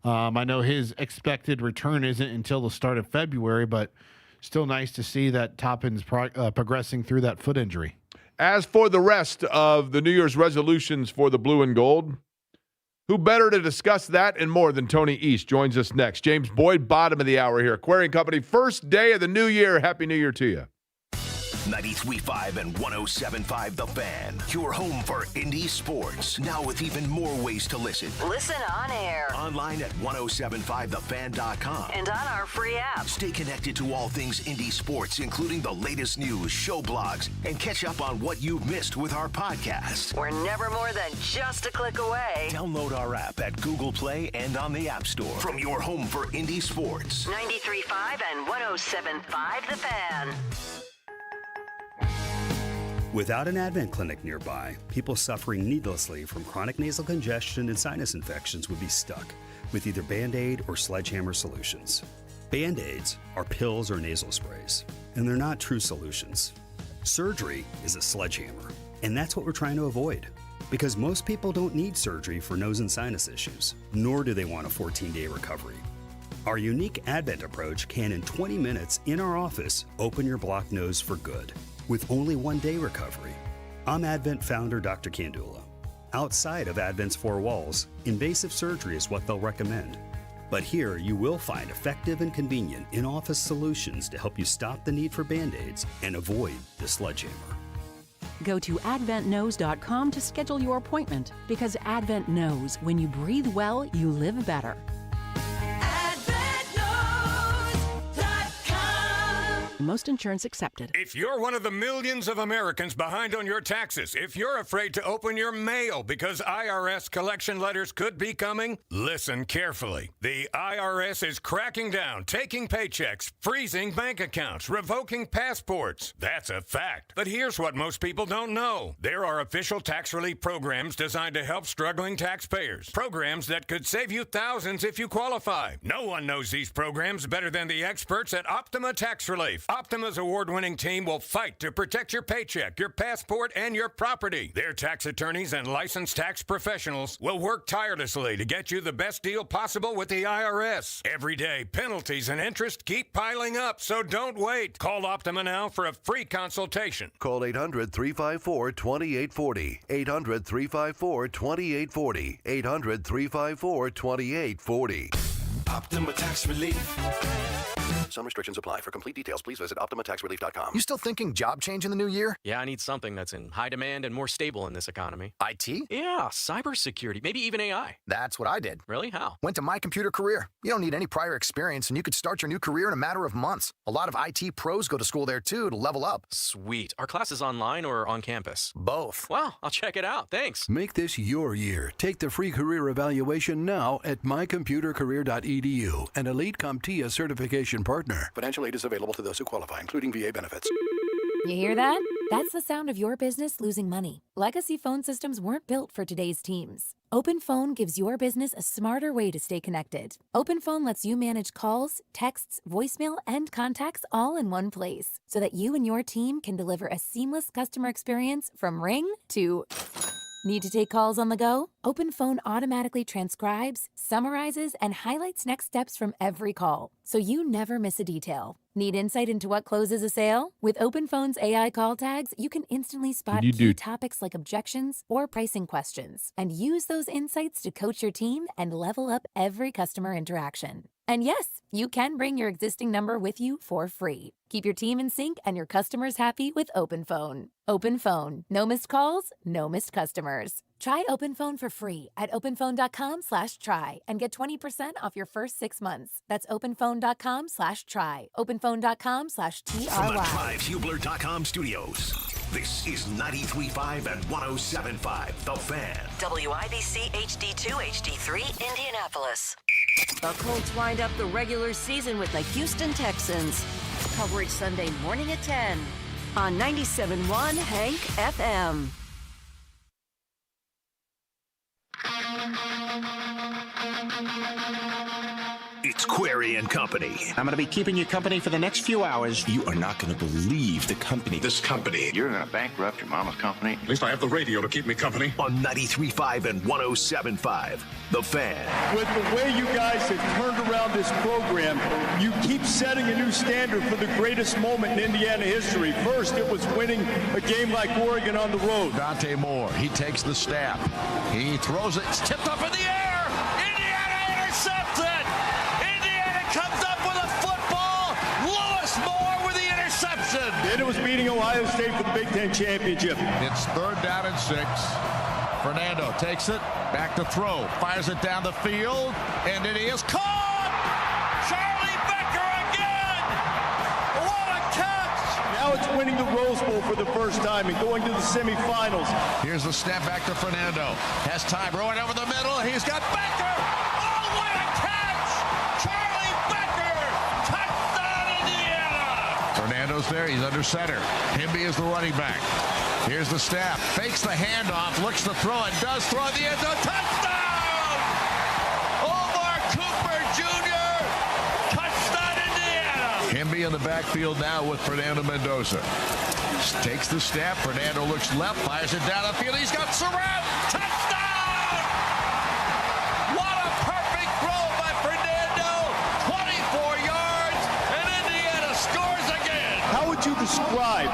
I know his expected return isn't until the start of February, but still nice to see that Toppin's progressing through that foot injury. As for the rest of the New Year's resolutions for the blue and gold, who better to discuss that and more than Tony East joins us next. James Boyd, bottom of the hour here. Aquarium Company, first day of the new year. Happy New Year to you. 93.5 and 107.5 The Fan. Your home for indie sports. Now with even more ways to listen. Listen on air. Online at 1075thefan.com. And on our free app. Stay connected to all things indie sports, including the latest news, show blogs, and catch up on what you've missed with our podcast. We're never more than just a click away. Download our app at Google Play and on the App Store. From your home for indie sports. 93.5 and 107.5 The Fan. Without an Advent clinic nearby, people suffering needlessly from chronic nasal congestion and sinus infections would be stuck with either Band-Aid or Sledgehammer solutions. Band-Aids are pills or nasal sprays, and they're not true solutions. Surgery is a sledgehammer, and that's what we're trying to avoid. Because most people don't need surgery for nose and sinus issues, nor do they want a 14-day recovery. Our unique Advent approach can, in 20 minutes in our office, open your blocked nose for good, with only 1 day recovery. I'm Advent founder Dr. Kandula. Outside of Advent's four walls, invasive surgery is what they'll recommend. But here you will find effective and convenient in-office solutions to help you stop the need for Band-Aids and avoid the sledgehammer. Go to adventknows.com to schedule your appointment, because Advent knows when you breathe well, you live better. Most insurance accepted. If you're one of the millions of Americans behind on your taxes, if you're afraid to open your mail because IRS collection letters could be coming, listen carefully. The IRS is cracking down, taking paychecks, freezing bank accounts, revoking passports. That's a fact. But here's what most people don't know. There are official tax relief programs designed to help struggling taxpayers. Programs that could save you thousands if you qualify. No one knows these programs better than the experts at Optima Tax Relief. Optima's award-winning team will fight to protect your paycheck, your passport, and your property. Their tax attorneys and licensed tax professionals will work tirelessly to get you the best deal possible with the IRS. Every day, penalties and interest keep piling up, so don't wait. Call Optima now for a free consultation. Call 800-354-2840. 800-354-2840. 800-354-2840. Optima Tax Relief. Some restrictions apply. For complete details, please visit OptimaTaxRelief.com. You still thinking job change in the new year? Yeah, I need something that's in high demand and more stable in this economy. IT? Yeah, cybersecurity, maybe even AI. That's what I did. Really? How? Went to My Computer Career. You don't need any prior experience, and you could start your new career in a matter of months. A lot of IT pros go to school there, too, to level up. Sweet. Are classes online or on campus? Both. Wow, I'll check it out. Thanks. Make this your year. Take the free career evaluation now at mycomputercareer.edu, an Elite CompTIA certification partner. Financial aid is available to those who qualify, including VA benefits. You hear that? That's the sound of your business losing money. Legacy phone systems weren't built for today's teams. OpenPhone gives your business a smarter way to stay connected. OpenPhone lets you manage calls, texts, voicemail, and contacts all in one place so that you and your team can deliver a seamless customer experience from ring to... Need to take calls on the go? OpenPhone automatically transcribes, summarizes, and highlights next steps from every call, so you never miss a detail. Need insight into what closes a sale? With OpenPhone's AI call tags, you can instantly spot key topics like objections or pricing questions, and use those insights to coach your team and level up every customer interaction. And yes, you can bring your existing number with you for free. Keep your team in sync and your customers happy with OpenPhone. OpenPhone. No missed calls, no missed customers. Try OpenPhone for free at openphone.com/try and get 20% off your first 6 months. That's openphone.com/try. openphone.com/TRY. From the TribeHubler.com studios, this is 93.5 and 107.5 The Fan. WIBC HD2, HD3, Indianapolis. The Colts wind up the regular season with the Houston Texans. Coverage Sunday morning at 10 on 97.1 Hank FM. It's Query and Company. I'm going to be keeping you company for the next few hours. You are not going to believe the company. This company. You're going to bankrupt your mama's company? At least I have the radio to keep me company. On 93.5 and 107.5 The Fan. With the way you guys have turned around this program, you keep setting a new standard for the greatest moment in Indiana history. First, it was winning a game like Oregon on the road. Dante Moore, he takes the snap. He throws it. It's tipped up in the air. Indiana intercepts it. Indiana comes up with a football. Lewis Moore with the interception. Then it was beating Ohio State for the Big Ten championship. It's 3rd down and 6. Fernando takes it, back to throw, fires it down the field, and it is caught! Charlie Becker again! What a catch! Now it's winning the Rose Bowl for the first time and going to the semifinals. Here's the snap back to Fernando. Has time, rolling over the middle, he's got Becker! Oh, what a catch! Charlie Becker! Touchdown, Indiana! Fernando's there, he's under center. Himby is the running back. Here's the snap, fakes the handoff, looks to throw it, does throw it, the end zone, touchdown! Omar Cooper Jr., touchdown Indiana! Himby in the backfield now with Fernando Mendoza. Takes the snap, Fernando looks left, fires it down the field, he's got Surratt, touchdown! What a perfect throw by Fernando, 24 yards, and Indiana scores again! How would you describe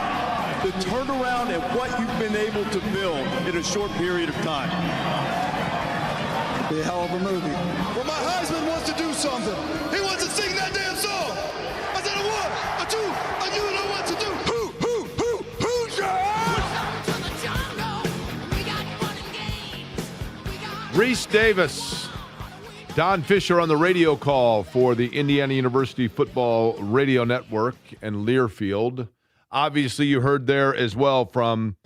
the turnaround and what you've been able to build in a short period of time? Be a hell of a movie. Well, my husband wants to do something. He wants to sing that damn song. I said a one, a two, and you know what to do. Who's your Reese Davis, Don Fisher on the radio call for the Indiana University Football Radio Network and Learfield. Obviously, you heard there as well from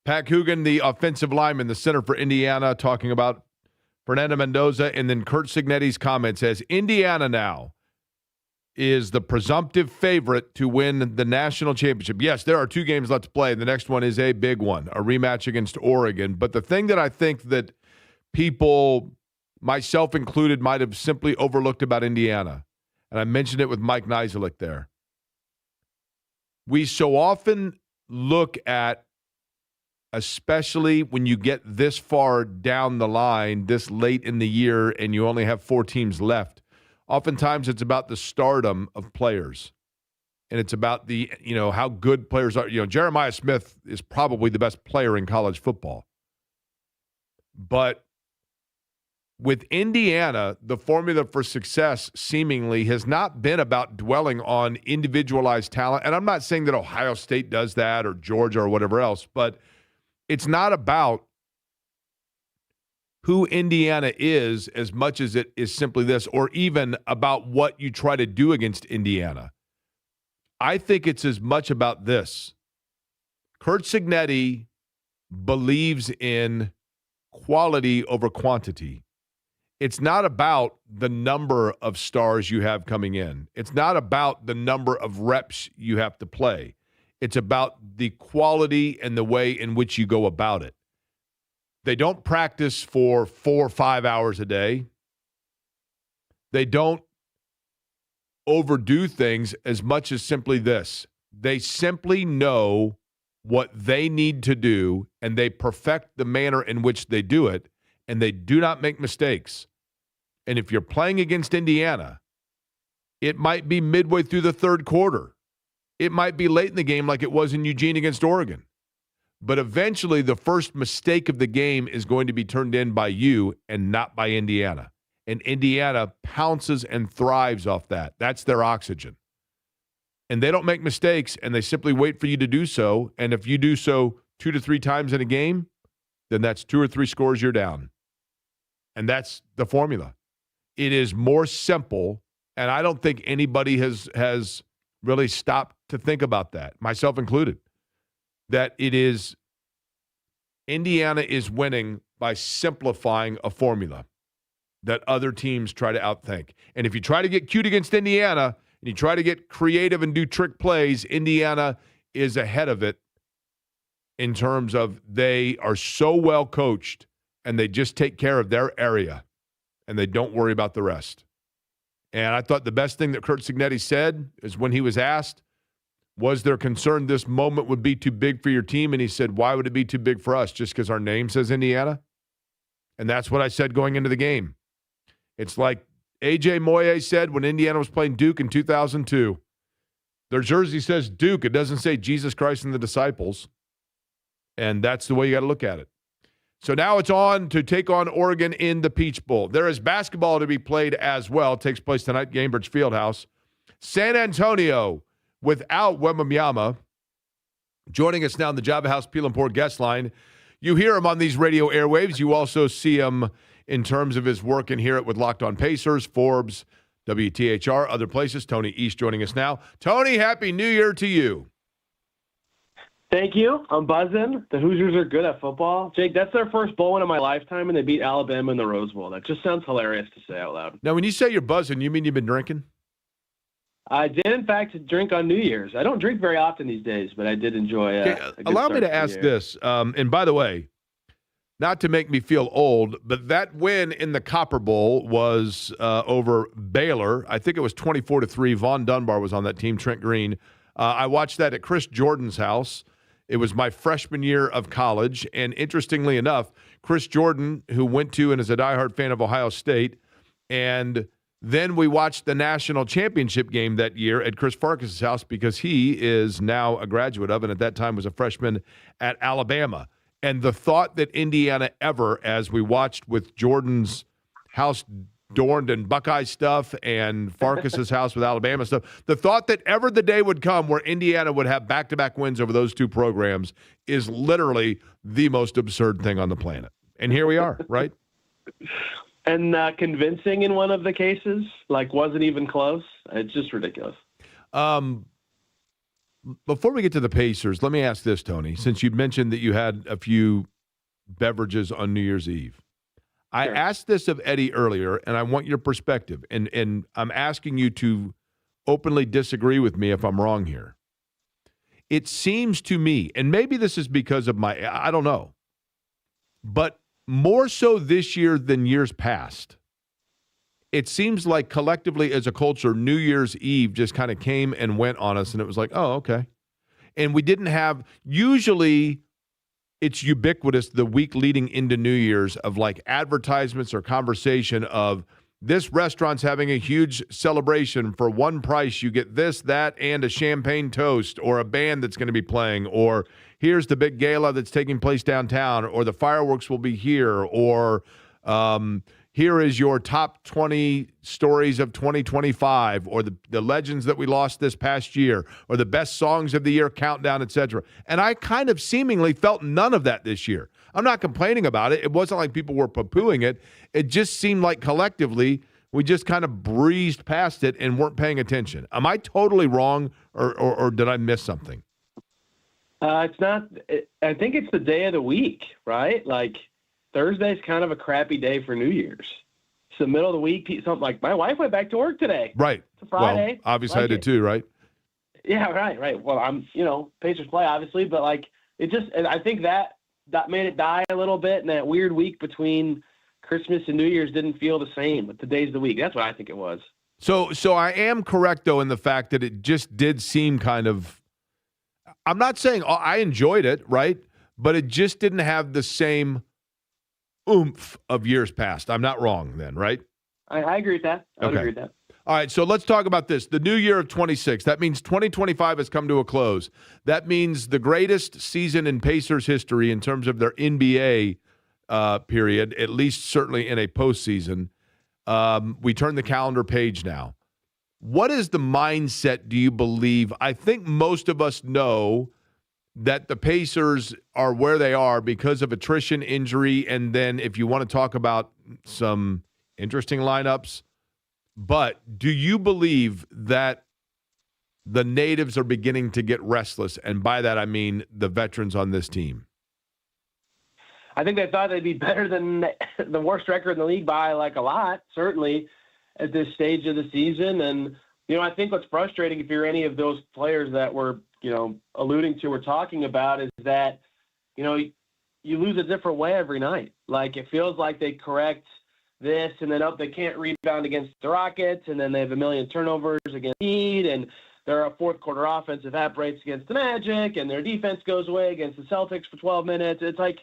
Pat Coogan, the offensive lineman, the center for Indiana, talking about Fernando Mendoza, and then Curt Cignetti's comment says, Indiana now is the presumptive favorite to win the national championship. Yes, there are 2 games left to play. The next one is a big one, a rematch against Oregon. But the thing that I think that people, myself included, might have simply overlooked about Indiana, and I mentioned it with Mike Nizilik there, we so often look at, especially when you get this far down the line, this late in the year, and you only have 4 teams left, oftentimes it's about the stardom of players. And it's about the, how good players are. Jeremiah Smith is probably the best player in college football. But with Indiana, the formula for success seemingly has not been about dwelling on individualized talent. And I'm not saying that Ohio State does that or Georgia or whatever else, but it's not about who Indiana is as much as it is simply this, or even about what you try to do against Indiana. I think it's as much about this. Curt Cignetti believes in quality over quantity. It's not about the number of stars you have coming in. It's not about the number of reps you have to play. It's about the quality and the way in which you go about it. They don't practice for 4 or 5 hours a day. They don't overdo things as much as simply this. They simply know what they need to do, and they perfect the manner in which they do it, and they do not make mistakes. And if you're playing against Indiana, it might be midway through the third quarter. It might be late in the game like it was in Eugene against Oregon. But eventually, the first mistake of the game is going to be turned in by you and not by Indiana. And Indiana pounces and thrives off that. That's their oxygen. And they don't make mistakes, and they simply wait for you to do so. And if you do so 2 to 3 times in a game, then that's 2 or 3 scores you're down. And that's the formula. It is more simple, and I don't think anybody has really stopped to think about that, myself included, that it is Indiana is winning by simplifying a formula that other teams try to outthink. And if you try to get cute against Indiana and you try to get creative and do trick plays, Indiana is ahead of it in terms of they are so well coached and they just take care of their area and they don't worry about the rest. And I thought the best thing that Curt Cignetti said is when he was asked, was there concern this moment would be too big for your team? And he said, why would it be too big for us? Just because our name says Indiana? And that's what I said going into the game. It's like A.J. Moye said when Indiana was playing Duke in 2002. Their jersey says Duke. It doesn't say Jesus Christ and the disciples. And that's the way you got to look at it. So now it's on to take on Oregon in the Peach Bowl. There is basketball to be played as well. It takes place tonight, Gainbridge Fieldhouse. San Antonio without Wembanyama. Joining us now in the Java House Peel and Pour guest line. You hear him on these radio airwaves. You also see him in terms of his work and hear it with Locked On Pacers, Forbes, WTHR, other places. Tony East joining us now. Tony, Happy New Year to you. Thank you. I'm buzzing. The Hoosiers are good at football. Jake, that's their first bowl win of my lifetime, and they beat Alabama in the Rose Bowl. That just sounds hilarious to say out loud. Now, when you say you're buzzing, you mean you've been drinking? I did, in fact, drink on New Year's. I don't drink very often these days, but I did enjoy a good allow me start to ask the this. And by the way, not to make me feel old, but that win in the Copper Bowl was over Baylor. I think it was 24-3. Vaughn Dunbar was on that team, Trent Green. I watched that at Chris Jordan's house. It was my freshman year of college. And interestingly enough, Chris Jordan, who went to and is a diehard fan of Ohio State, and then we watched the national championship game that year at Chris Farkas' house because he is now a graduate of, and at that time was a freshman at Alabama. And the thought that Indiana ever, as we watched with Jordan's house adorned in Buckeye stuff and Farkas' house with Alabama stuff, the thought that ever the day would come where Indiana would have back-to-back wins over those two programs is literally the most absurd thing on the planet. And here we are, right? And convincing in one of the cases, like wasn't even close. It's just ridiculous. Before we get to the Pacers, let me ask this, Tony, since you mentioned that you had a few beverages on New Year's Eve. I asked this of Eddie earlier, and I want your perspective. And I'm asking you to openly disagree with me if I'm wrong here. It seems to me, and maybe this is because of I don't know, but more so this year than years past, it seems like collectively as a culture, New Year's Eve just kind of came and went on us, and it was like, oh, okay. And we didn't have, usually it's ubiquitous the week leading into New Year's of like advertisements or conversation of this restaurant's having a huge celebration for one price. You get this, that, and a champagne toast or a band that's going to be playing, or here's the big gala that's taking place downtown, or the fireworks will be here, or here is your top 20 stories of 2025, or the legends that we lost this past year, or the best songs of the year countdown, etc. And I kind of seemingly felt none of that this year. I'm not complaining about it. It wasn't like people were poo-pooing it. It just seemed like collectively we just kind of breezed past it and weren't paying attention. Am I totally wrong, or did I miss something? It's not. I think it's the day of the week, right? Like Thursday's kind of a crappy day for New Year's. It's the middle of the week. Something like my wife went back to work today. Right. It's a Friday. Well, obviously I did too, right? Yeah, right. Well, Pacers play obviously, but like I think that made it die a little bit, and that weird week between Christmas and New Year's didn't feel the same with the days of the week. That's what I think it was. So I am correct though in the fact that it just did seem kind of. I'm not saying I enjoyed it, right? But it just didn't have the same oomph of years past. I'm not wrong then, right? I agree with that. I would agree with that. All right, so let's talk about this. The new year of 26. That means 2025 has come to a close. That means the greatest season in Pacers history in terms of their NBA period, at least certainly in a postseason. We turn the calendar page now. What is the mindset, do you believe? I think most of us know that the Pacers are where they are because of attrition, injury, and then if you want to talk about some interesting lineups. But do you believe that the natives are beginning to get restless? And by that, I mean the veterans on this team. I think they thought they'd be better than the worst record in the league by like a lot, certainly at this stage of the season. And, I think what's frustrating if you're any of those players that we're, alluding to or talking about is that, you lose a different way every night. Like it feels like they correct this and then they can't rebound against the Rockets, and then they have a million turnovers against Heat, and their fourth quarter offense evaporates against the Magic, and their defense goes away against the Celtics for 12 minutes. It's like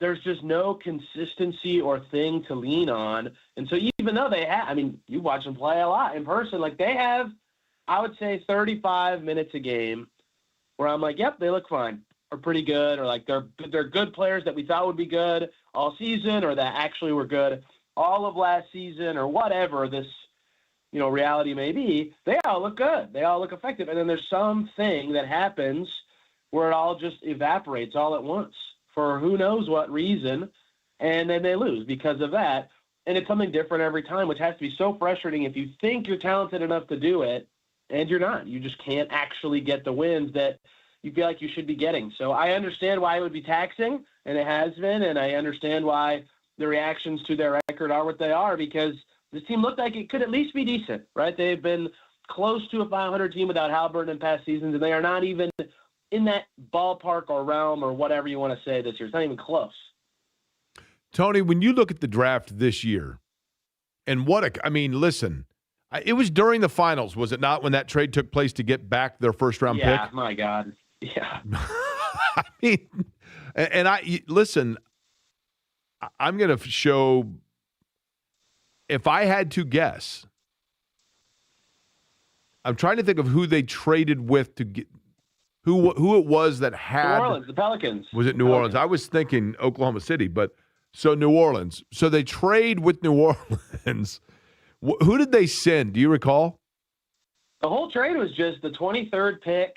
there's just no consistency or thing to lean on. And so even though they have, you watch them play a lot in person, like they have, I would say 35 minutes a game where I'm like, yep, they look fine or pretty good, or like they're good players that we thought would be good all season or that actually were good all of last season or whatever this, reality may be. They all look good. They all look effective. And then there's something that happens where it all just evaporates all at once for who knows what reason, and then they lose because of that. And it's something different every time, which has to be so frustrating if you think you're talented enough to do it and you're not. You just can't actually get the wins that you feel like you should be getting. So I understand why it would be taxing, and it has been, and I understand why the reactions to their record are what they are, because this team looked like it could at least be decent, right? They've been close to a 500 team without Halliburton in past seasons, and they are not even in that ballpark or realm or whatever you want to say this year. It's not even close. Tony, when you look at the draft this year, and listen, it was during the finals, was it not, when that trade took place to get back their first-round pick? Yeah, my God. Yeah. Listen, I'm going to show, if I had to guess, I'm trying to think of who they traded with to get, who it was that had. New Orleans, the Pelicans. Was it New Orleans? I was thinking Oklahoma City, but so New Orleans. So they trade with New Orleans. Who did they send? Do you recall? The whole trade was just the 23rd pick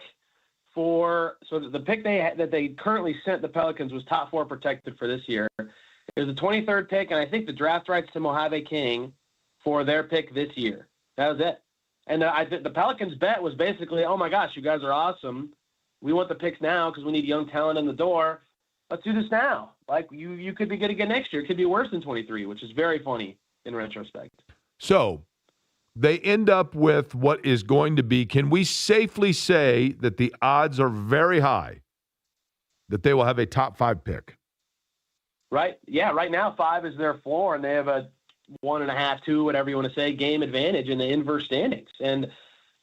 the pick that they currently sent the Pelicans was top 4 protected for this year. It was the 23rd pick, and I think the draft rights to Mojave King for their pick this year. That was it. And the Pelicans bet was basically, oh my gosh, you guys are awesome. We want the picks now because we need young talent in the door. Let's do this now. Like you could be good again next year. It could be worse than 23, which is very funny in retrospect. So they end up with what is going to be, can we safely say that the odds are very high that they will have a top 5 pick? Right. Yeah. Right now, 5 is their floor, and they have a 1.5, 2, whatever you want to say, game advantage in the inverse standings. And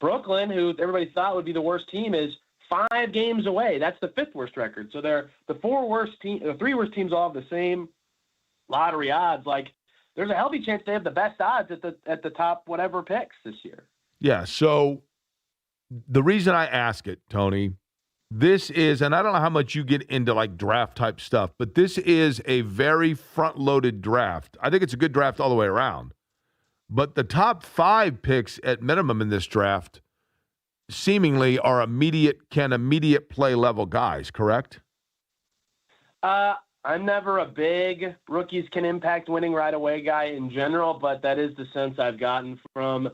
Brooklyn, who everybody thought would be the worst team, is 5 games away. That's the 5th worst record. So they're the 3 worst teams all have the same lottery odds. Like, there's a healthy chance they have the best odds at the top whatever picks this year. Yeah. So the reason I ask it, Tony, this is, and I don't know how much you get into like draft type stuff, but this is a very front loaded draft. I think it's a good draft all the way around. But the top 5 picks at minimum in this draft seemingly are immediate play level guys, correct? I'm never a big rookies can impact winning right away guy in general, but that is the sense I've gotten from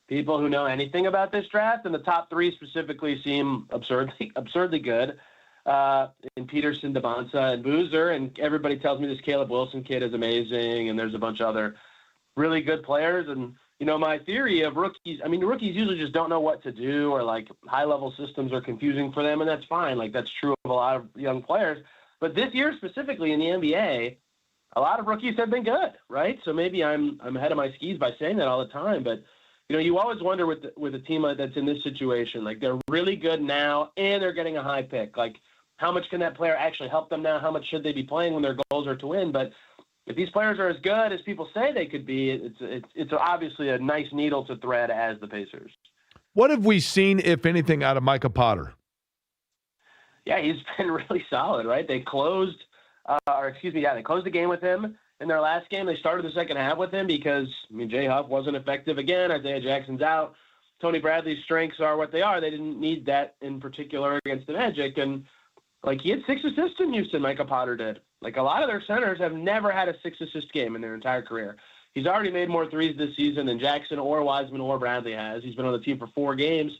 people who know anything about this draft. And the top 3 specifically seem absurdly good. In Peterson, DeBonsa, and Boozer. And everybody tells me this Caleb Wilson kid is amazing. And there's a bunch of other really good players. And my theory of rookies, rookies usually just don't know what to do, or like high-level systems are confusing for them, and that's fine. Like, that's true of a lot of young players. But this year specifically in the NBA, a lot of rookies have been good, right? So maybe I'm ahead of my skis by saying that all the time, but you always wonder with a team that's in this situation, like they're really good now and they're getting a high pick. Like, how much can that player actually help them now? How much should they be playing when their goals are to win? But if these players are as good as people say they could be, it's obviously a nice needle to thread as the Pacers. What have we seen, if anything, out of Micah Potter? Yeah, he's been really solid, right? They closed the game with him in their last game. They started the second half with him because, Jay Huff wasn't effective again. Isaiah Jackson's out. Tony Bradley's strengths are what they are. They didn't need that in particular against the Magic. And, he had 6 assists in Houston, Micah Potter did. Like, a lot of their centers have never had a 6-assist game in their entire career. He's already made more threes this season than Jackson or Wiseman or Bradley has. He's been on the team for 4 games.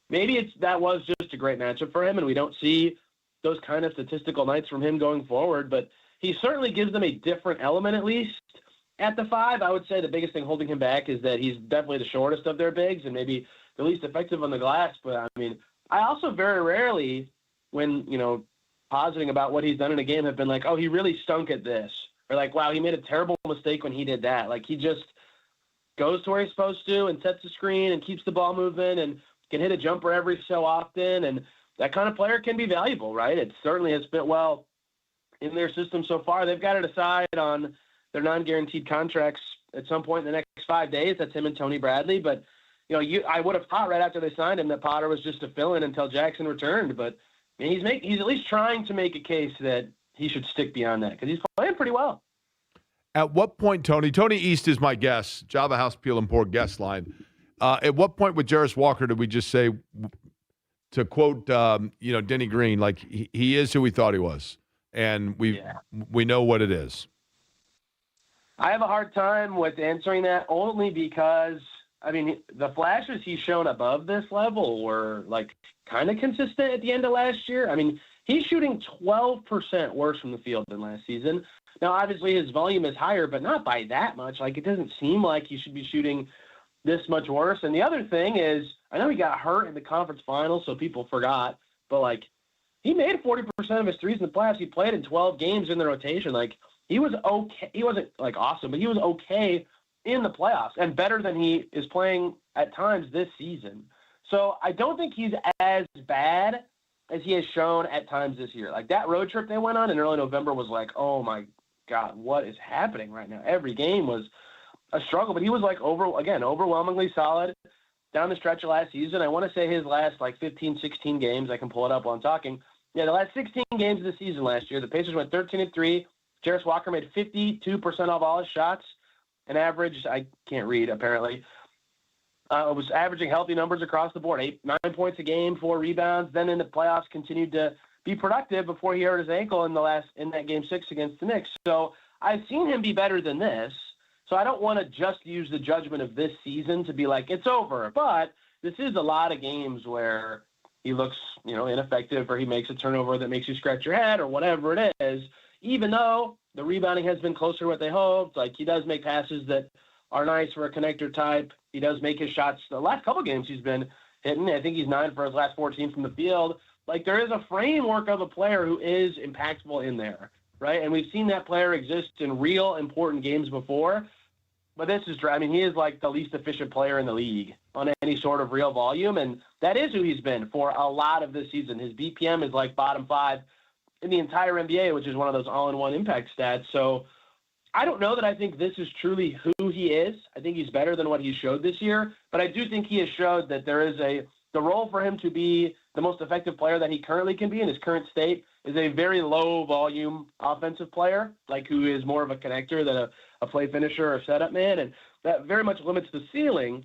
Maybe that was just a great matchup for him, and we don't see those kind of statistical nights from him going forward. But he certainly gives them a different element, at least. At the 5, I would say the biggest thing holding him back is that he's definitely the shortest of their bigs and maybe the least effective on the glass. But, I also very rarely, when, positing about what he's done in a game, have been like, oh, he really stunk at this. Or like, wow, he made a terrible mistake when he did that. Like, he just goes to where he's supposed to and sets the screen and keeps the ball moving and can hit a jumper every so often. And that kind of player can be valuable, right? It certainly has fit well in their system so far. They've got to decide on their non-guaranteed contracts at some point in the next 5 days. That's him and Tony Bradley. But, I would have thought right after they signed him that Potter was just a fill-in until Jackson returned. But he's at least trying to make a case that he should stick beyond that because he's playing pretty well. At what point, Tony East is my guest, Java House Peel and Pour guest line. At what point with Jarris Walker did we just say, to quote, Denny Green, like he is who we thought he was, and we know what it is? I have a hard time with answering that only because, the flashes he's shown above this level were like kind of consistent at the end of last year. He's shooting 12% worse from the field than last season. Now, obviously, his volume is higher, but not by that much. Like, it doesn't seem like he should be shooting this much worse. And the other thing is, I know he got hurt in the conference finals, so people forgot, but like, he made 40% of his threes in the playoffs. He played in 12 games in the rotation. Like, he was okay. He wasn't like awesome, but he was okay in the playoffs and better than he is playing at times this season. So I don't think he's as bad as he has shown at times this year. Like, that road trip they went on in early November was like, oh my God, what is happening right now? Every game was a struggle, but he was like overwhelmingly solid down the stretch of last season. I want to say his last 15, 16 games, I can pull it up while I'm talking. Yeah, the last 16 games of the season last year, the Pacers went 13-3. Jarris Walker made 52% of all his shots, an average, I can't read apparently. It was averaging healthy numbers across the board, 9 points a game, 4 rebounds. Then in the playoffs, continued to be productive before he hurt his ankle in that game 6 against the Knicks. So I've seen him be better than this. So I don't want to just use the judgment of this season to be like, it's over. But this is a lot of games where he looks, ineffective, or he makes a turnover that makes you scratch your head or whatever it is, even though the rebounding has been closer to what they hoped. Like, he does make passes that are nice for a connector type. He does make his shots. The last couple games he's been hitting. I think he's 9 for his last 14 from the field. Like, there is a framework of a player who is impactful in there, right? And we've seen that player exist in real important games before. But this is, he is like the least efficient player in the league on any sort of real volume. And that is who he's been for a lot of this season. His BPM is like bottom 5 in the entire NBA, which is one of those all-in-one impact stats. So I don't know that I think this is truly who he is. I think he's better than what he showed this year. But I do think he has showed that there is the role for him to be the most effective player that he currently can be in his current state is a very low-volume offensive player, like who is more of a connector than a play finisher or setup man. And that very much limits the ceiling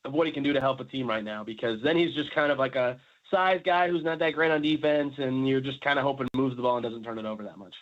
of what he can do to help a team right now, because then he's just kind of like a size guy who's not that great on defense, and you're just kind of hoping moves the ball and doesn't turn it over that much.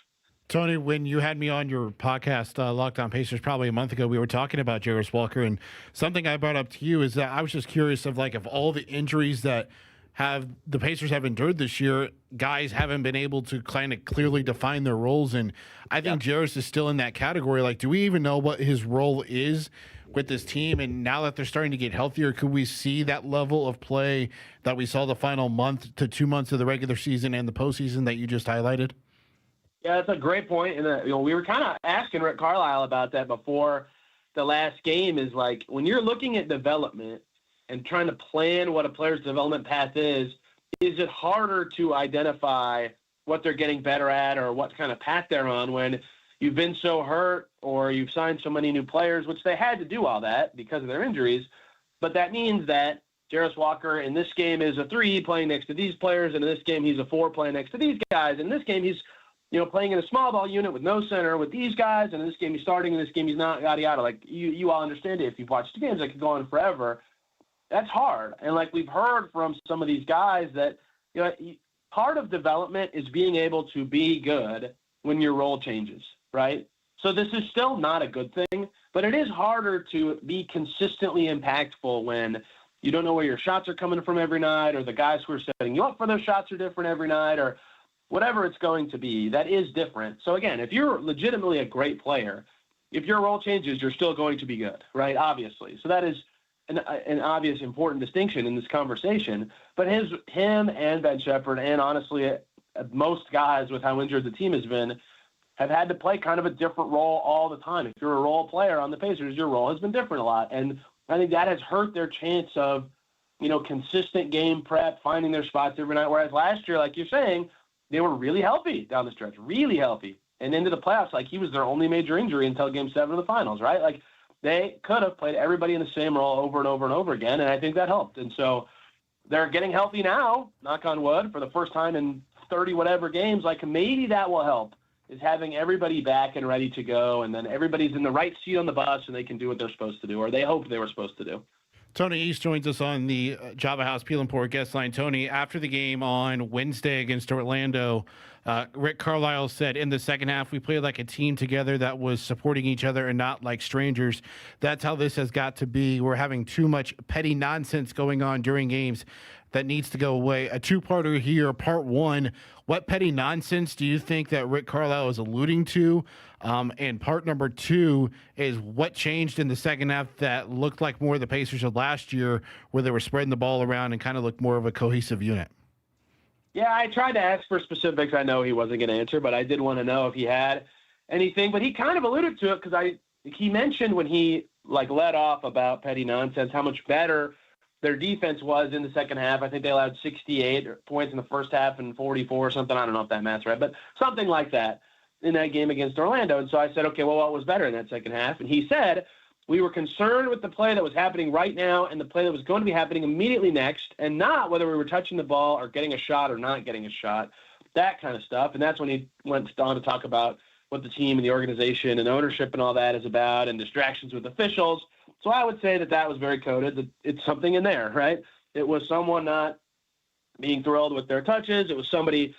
Tony, when you had me on your podcast, Locked On Pacers, probably a month ago, we were talking about Jarris Walker, and something I brought up to you is that I was just curious of all the injuries that the Pacers have endured this year, guys haven't been able to kind of clearly define their roles, and I think Jarris is still in that category. Like, do we even know what his role is with this team. And now that they're starting to get healthier, could we see that level of play that we saw the final month to 2 months of the regular season and the postseason that you just highlighted? Yeah, that's a great point. And we were kind of asking Rick Carlisle about that before the last game. Is like when you're looking at development and trying to plan what a player's development path is it harder to identify what they're getting better at or what kind of path they're on when you've been so hurt or you've signed so many new players, which they had to do all that because of their injuries. But that means that Jarris Walker in this game is a 3 playing next to these players, and in this game he's a 4 playing next to these guys. In this game he's playing in a small ball unit with no center with these guys, and in this game he's starting, in this game he's not, yada, yada. Like, you all understand it if you've watched the games. That could go on forever. That's hard. And, like, we've heard from some of these guys that, part of development is being able to be good when your role changes, right? So this is still not a good thing, but it is harder to be consistently impactful when you don't know where your shots are coming from every night, or the guys who are setting you up for those shots are different every night, or whatever it's going to be. That is different. So, again, if you're legitimately a great player, if your role changes, you're still going to be good, right? Obviously. So that is an obvious important distinction in this conversation. But him and Ben Shepherd, and honestly most guys with how injured the team has been, have had to play kind of a different role all the time. If you're a role player on the Pacers, your role has been different a lot. And I think that has hurt their chance of, consistent game prep, finding their spots every night. Whereas last year, like you're saying, they were really healthy down the stretch, really healthy. And into the playoffs, like, he was their only major injury until Game 7 of the finals, right? Like, they could have played everybody in the same role over and over and over again, and I think that helped. And so they're getting healthy now, knock on wood, for the first time in 30-whatever games. Like, maybe that will help, is having everybody back and ready to go, and then everybody's in the right seat on the bus and they can do what they're supposed to do, or they hope they were supposed to do. Tony East joins us on the Java House Peel and Pour guest line. Tony, after the game on Wednesday against Orlando, Rick Carlisle said, in the second half, we played like a team together that was supporting each other and not like strangers. That's how this has got to be. We're having too much petty nonsense going on during games that needs to go away. A two-parter here. Part one, what petty nonsense do you think that Rick Carlisle is alluding to? And part number two is what changed in the second half that looked like more of the Pacers of last year, where they were spreading the ball around and kind of looked more of a cohesive unit? Yeah, I tried to ask for specifics. I know he wasn't going to answer, but I did want to know if he had anything. But he kind of alluded to it because he mentioned when he led off about petty nonsense how much better their defense was in the second half. I think they allowed 68 points in the first half and 44 or something. I don't know if that math's right, but something like that in that game against Orlando. And so I said, okay, well, what was better in that second half? And he said, we were concerned with the play that was happening right now and the play that was going to be happening immediately next, and not whether we were touching the ball or getting a shot or not getting a shot, that kind of stuff. And that's when he went on to talk about what the team and the organization and ownership and all that is about, and distractions with officials. So I would say that was very coded, that it's something in there, right? It was someone not being thrilled with their touches. It was somebody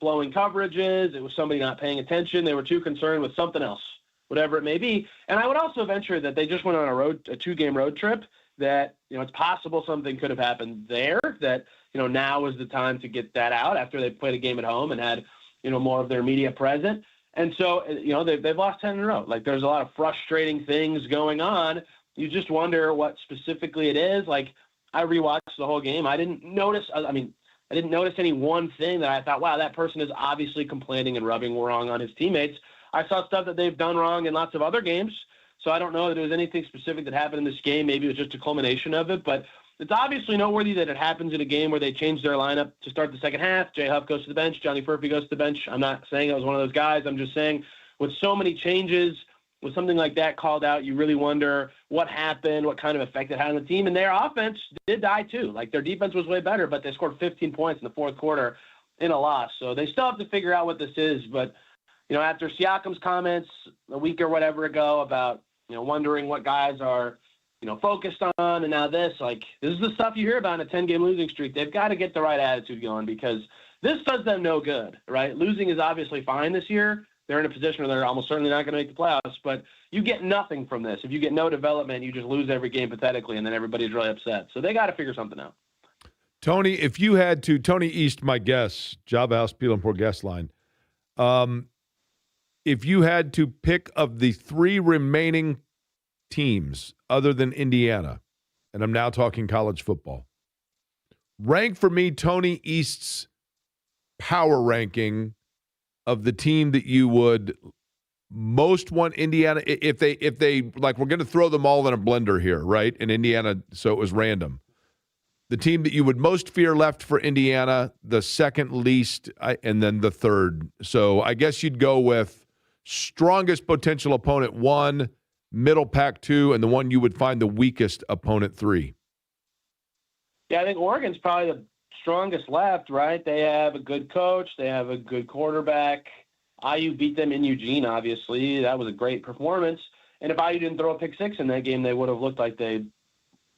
blowing coverages. It was somebody not paying attention. They were too concerned with something else, whatever it may be. And I would also venture that they just went on a 2-game road trip, that, it's possible something could have happened there, that, now is the time to get that out after they played a game at home and had, more of their media present. And so, they've lost 10 in a row. Like, there's a lot of frustrating things going on. You just wonder what specifically it is. Like, I rewatched the whole game. I didn't notice any one thing that I thought, wow, that person is obviously complaining and rubbing wrong on his teammates. I saw stuff that they've done wrong in lots of other games. So I don't know that there was anything specific that happened in this game. Maybe it was just a culmination of it. But it's obviously noteworthy that it happens in a game where they change their lineup to start the second half. Jay Huff goes to the bench. Johnny Furphy goes to the bench. I'm not saying I was one of those guys. I'm just saying with so many changes, with something like that called out, you really wonder what happened, what kind of effect it had on the team. And their offense did die too. Like, their defense was way better, but they scored 15 points in the fourth quarter in a loss. So they still have to figure out what this is. But, after Siakam's comments a week or whatever ago about, wondering what guys are, focused on, and now this is the stuff you hear about in a 10-game losing streak. They've got to get the right attitude going, because this does them no good, right? Losing is obviously fine this year. They're in a position where they're almost certainly not going to make the playoffs, but you get nothing from this. If you get no development, you just lose every game pathetically, and then everybody's really upset. So they got to figure something out. Tony, if you had to, Tony East, my guest, Job House, Peel and Pour guest line, if you had to pick of the 3 remaining teams other than Indiana, and I'm now talking college football, rank for me Tony East's power ranking of the team that you would most want Indiana, if they like, we're going to throw them all in a blender here, right? In Indiana, so it was random. The team that you would most fear left for Indiana, the second least, and then the third. So I guess you'd go with strongest potential opponent 1, middle pack 2, and the one you would find the weakest opponent 3. Yeah, I think Oregon's probably the strongest left, right? They have a good coach. They have a good quarterback. IU beat them in Eugene, obviously. That was a great performance. And if IU didn't throw a pick 6 in that game, they would have looked like they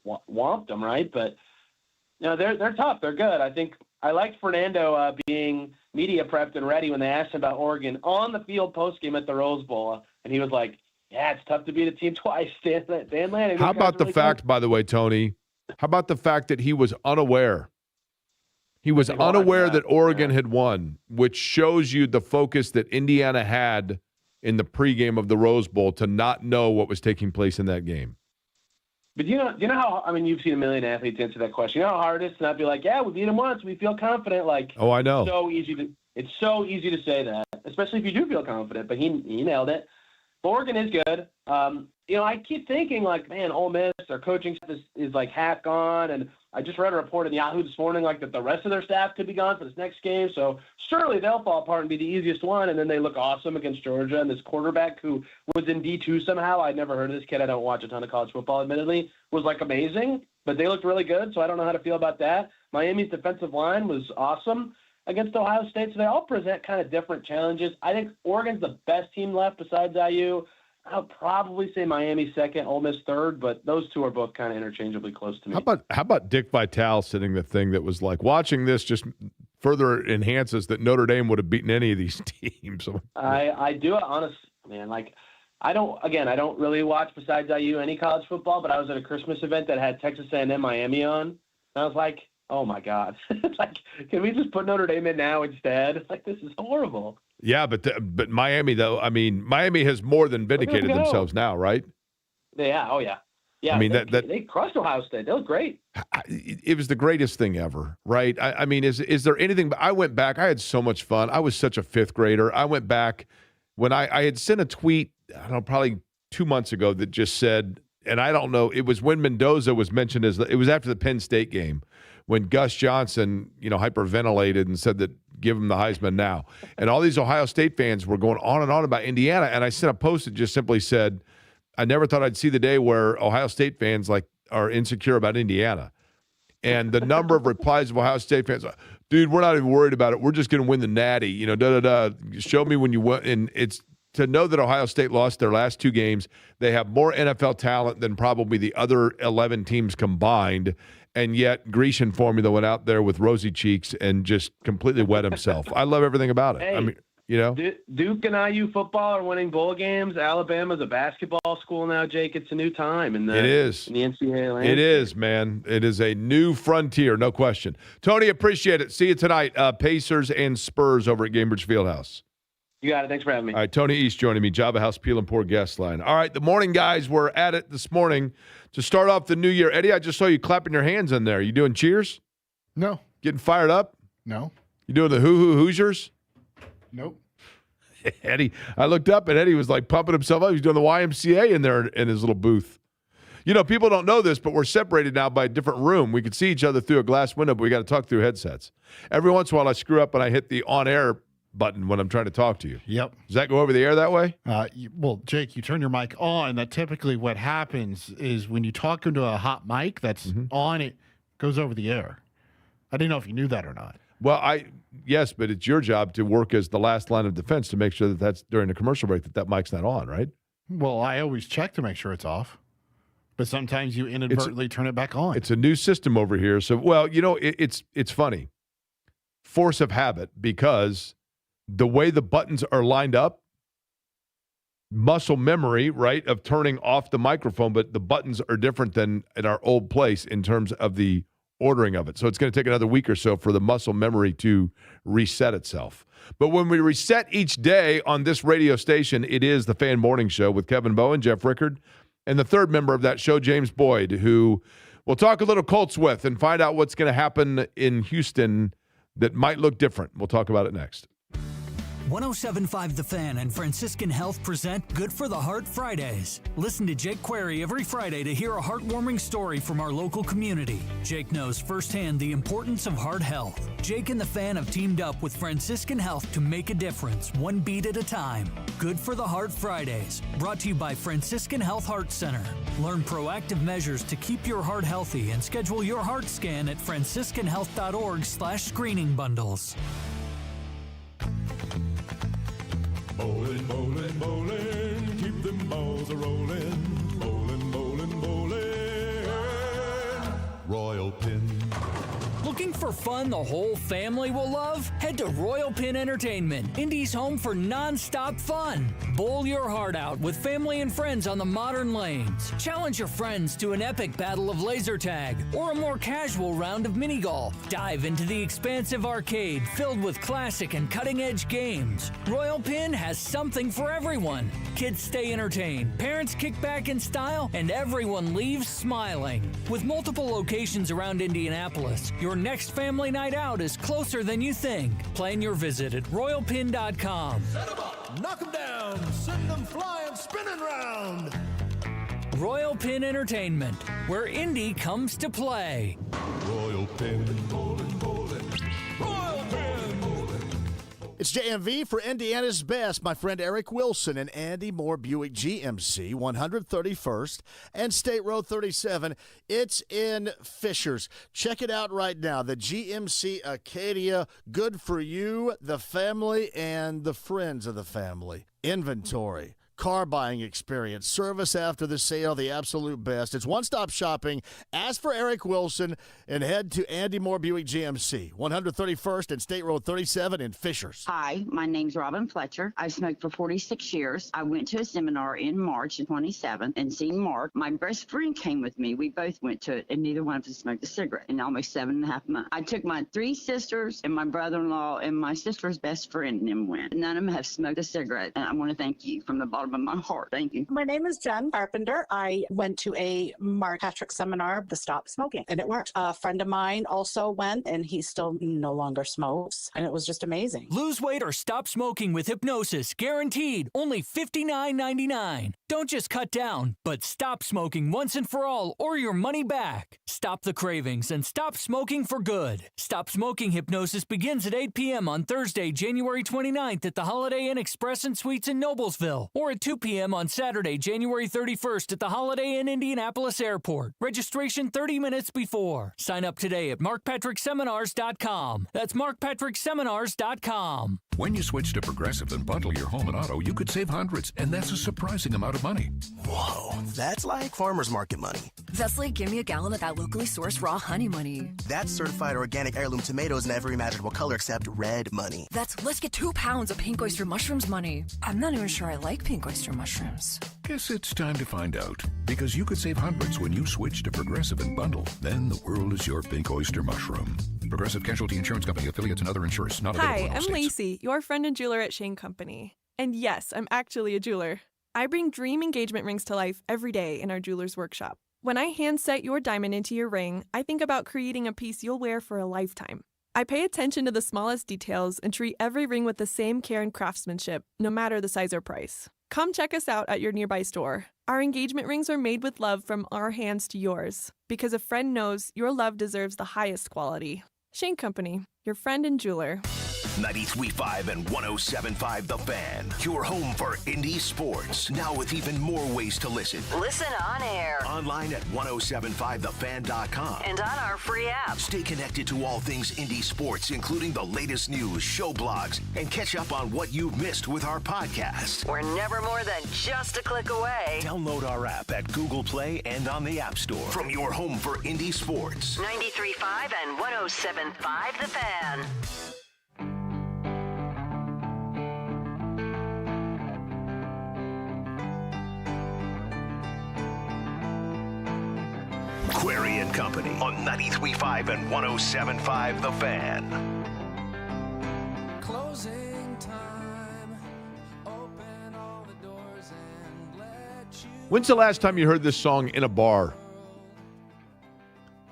whomped them, right? But, you know, they're tough. They're good. I think I liked Fernando being media prepped and ready when they asked him about Oregon on the field postgame at the Rose Bowl. And he was like, yeah, it's tough to beat a team twice. Dan Lanning. How about the fact, by the way, Tony, how about the fact that he was unaware? He was unaware that Oregon had won, which shows you the focus that Indiana had in the pregame of the Rose Bowl to not know what was taking place in that game. But you know how, I mean, you've seen a million athletes answer that question. You know how hard it is to not be like, yeah, we beat them once. We feel confident. Like, oh, I know. It's so easy to say that, especially if you do feel confident. But he nailed it. Oregon is good. You know, I keep thinking, like, man, Ole Miss, their coaching staff is like half gone. And I just read a report in Yahoo this morning, like, that the rest of their staff could be gone for this next game. So surely they'll fall apart and be the easiest one. And then they look awesome against Georgia. And this quarterback who was in D2 somehow, I'd never heard of this kid. I don't watch a ton of college football, admittedly, was, like, amazing. But they looked really good, so I don't know how to feel about that. Miami's defensive line was awesome against Ohio State. So they all present kind of different challenges. I think Oregon's the best team left besides IU. I would probably say Miami second, Ole Miss third, but those two are both kind of interchangeably close to me. How about Dick Vitale sitting the thing that was like, watching this just further enhances that Notre Dame would have beaten any of these teams. I do, honest man. Like, I don't really watch besides IU any college football, but I was at a Christmas event that had Texas A&M Miami on, and I was like, oh my God, it's like, can we just put Notre Dame in now instead? It's like, this is horrible. Yeah, but Miami, though, I mean, Miami has more than vindicated themselves now, right? Yeah, oh yeah. Yeah, I mean, they crushed Ohio State. That was great. It was the greatest thing ever, right? I mean, is there anything? I went back. I had so much fun. I was such a fifth grader. I went back when I had sent a tweet, I don't know, probably 2 months ago that just said, and I don't know, it was when Mendoza was mentioned it was after the Penn State game when Gus Johnson, hyperventilated and said that give him the Heisman now. And all these Ohio State fans were going on and on about Indiana. And I sent a post that just simply said, I never thought I'd see the day where Ohio State fans are insecure about Indiana. And the number of replies of Ohio State fans, dude, we're not even worried about it. We're just going to win the Natty. Show me when you win. And it's to know that Ohio State lost their last 2 games. They have more NFL talent than probably the other 11 teams combined. And yet Grecian Formula went out there with rosy cheeks and just completely wet himself. I love everything about it. Hey, I mean, Duke and IU football are winning bowl games. Alabama's a basketball school now, Jake. It's a new time in the NCAA landscape. It is, man. It is a new frontier, no question. Tony, appreciate it. See you tonight. Pacers and Spurs over at Gainbridge Fieldhouse. You got it. Thanks for having me. All right, Tony East joining me, Java House Peel and Pour guest line. All right, the morning guys were at it this morning to start off the new year. Eddie, I just saw you clapping your hands in there. You doing cheers? No. Getting fired up? No. You doing the Hoosiers? Nope. Eddie, I looked up and Eddie was like pumping himself up. He's doing the YMCA in there in his little booth. People don't know this, but we're separated now by a different room. We can see each other through a glass window, but we got to talk through headsets. Every once in a while I screw up and I hit the on-air button when I'm trying to talk to you. Yep. Does that go over the air that way? Well, Jake, you turn your mic on. That typically what happens is when you talk into a hot mic that's on, it goes over the air. I didn't know if you knew that or not. Well, yes, but it's your job to work as the last line of defense to make sure that that's during the commercial break that mic's not on, right? Well, I always check to make sure it's off. But sometimes you inadvertently turn it back on. It's a new system over here. So, well, it's funny. Force of habit, because the way the buttons are lined up, muscle memory, right, of turning off the microphone, but the buttons are different than in our old place in terms of the ordering of it. So it's going to take another week or so for the muscle memory to reset itself. But when we reset each day on this radio station, it is the Fan Morning Show with Kevin Bowen, Jeff Rickard, And the third member of that show, James Boyd, who we'll talk a little Colts with and find out what's going to happen in Houston that might look different. We'll talk about it next. 107.5 The Fan and Franciscan Health present Good for the Heart Fridays. Listen to Jake Query every Friday to hear a heartwarming story from our local community. Jake knows firsthand the importance of heart health. Jake and The Fan have teamed up with Franciscan Health to make a difference, one beat at a time. Good for the Heart Fridays, brought to you by Franciscan Health Heart Center. Learn proactive measures to keep your heart healthy and schedule your heart scan at franciscanhealth.org/screening bundles. Bowling, bowling, bowling, keep them balls a-rolling. Bowling, bowling, bowling, Royal Pin. Looking for fun the whole family will love? Head to Royal Pin Entertainment, Indy's home for non-stop fun. Bowl your heart out with family and friends on the modern lanes. Challenge your friends to an epic battle of laser tag or a more casual round of mini golf. Dive into the expansive arcade filled with classic and cutting-edge games. Royal Pin has something for everyone. Kids stay entertained, parents kick back in style, and everyone leaves smiling. With multiple locations around Indianapolis, your next family night out is closer than you think. Plan your visit at royalpin.com. Set 'em up, knock 'em down, send them flying, spinning round. Royal Pin Entertainment, where Indy comes to play. Royal Pin, bowling, bowling, Royal Pin, bowling. It's JMV for Indiana's Best. My friend Eric Wilson and Andy Moore Buick GMC, 131st and State Road 37. It's in Fishers. Check it out right now. The GMC Acadia, good for you, the family, and the friends of the family. Inventory, car buying experience, service after the sale, the absolute best. It's one-stop shopping. Ask for Eric Wilson and head to Andy Moore Buick GMC, 131st and State Road 37 in Fishers. Hi, my name's Robin Fletcher. I've smoked for 46 years. I went to a seminar in March of 27 and seen Mark. My best friend came with me. We both went to it, and neither one of us smoked a cigarette in almost 7.5 months. I took my 3 sisters and my brother-in-law and my sister's best friend and them went. None of them have smoked a cigarette, and I want to thank you from the bottom of my heart. Thank you. My name is Jen Carpenter. I went to a Mark Patrick seminar, the Stop Smoking, and it worked. A friend of mine also went, and he still no longer smokes, and it was just amazing. Lose weight or stop smoking with hypnosis, guaranteed. Only $59.99. Don't just cut down, but stop smoking once and for all, or your money back. Stop the cravings and stop smoking for good. Stop Smoking Hypnosis begins at 8 p.m. on Thursday, January 29th at the Holiday Inn Express and Suites in Noblesville, or at 2 p.m. on Saturday, January 31st at the Holiday Inn Indianapolis Airport. Registration 30 minutes before. Sign up today at markpatrickseminars.com. That's markpatrickseminars.com. When you switch to Progressive and bundle your home and auto, you could save hundreds, and that's a surprising amount of money. Whoa, that's like farmer's market money. That's like give me a gallon of that locally sourced raw honey money. That's certified organic heirloom tomatoes in every imaginable color except red money. That's let's get 2 pounds of pink oyster mushrooms money. I'm not even sure I like pink oyster mushrooms. Guess it's time to find out. Because you could save hundreds when you switch to Progressive and bundle. Then the world is your pink oyster mushroom. Progressive Casualty Insurance Company, affiliates, and other insurers. Not available in all Hi, I'm states. Lacey, your friend and jeweler at Shane Company. And yes, I'm actually a jeweler. I bring dream engagement rings to life every day in our jeweler's workshop. When I hand set your diamond into your ring, I think about creating a piece you'll wear for a lifetime. I pay attention to the smallest details and treat every ring with the same care and craftsmanship, no matter the size or price. Come check us out at your nearby store. Our engagement rings are made with love from our hands to yours, because a friend knows your love deserves the highest quality. Shane Company, your friend and jeweler. 93.5 and 107.5 The Fan. Your home for indie sports. Now with even more ways to listen. Listen on air. Online at 1075thefan.com. And on our free app. Stay connected to all things indie sports, including the latest news, show blogs, and catch up on what you've missed with our podcast. We're never more than just a click away. Download our app at Google Play and on the App Store. From your home for indie sports. 93.5 and 107.5 The Fan. Query and Company on 93.5 and 107.5 The Fan. Closing time. Open all the doors and let you When's the last time you heard this song in a bar?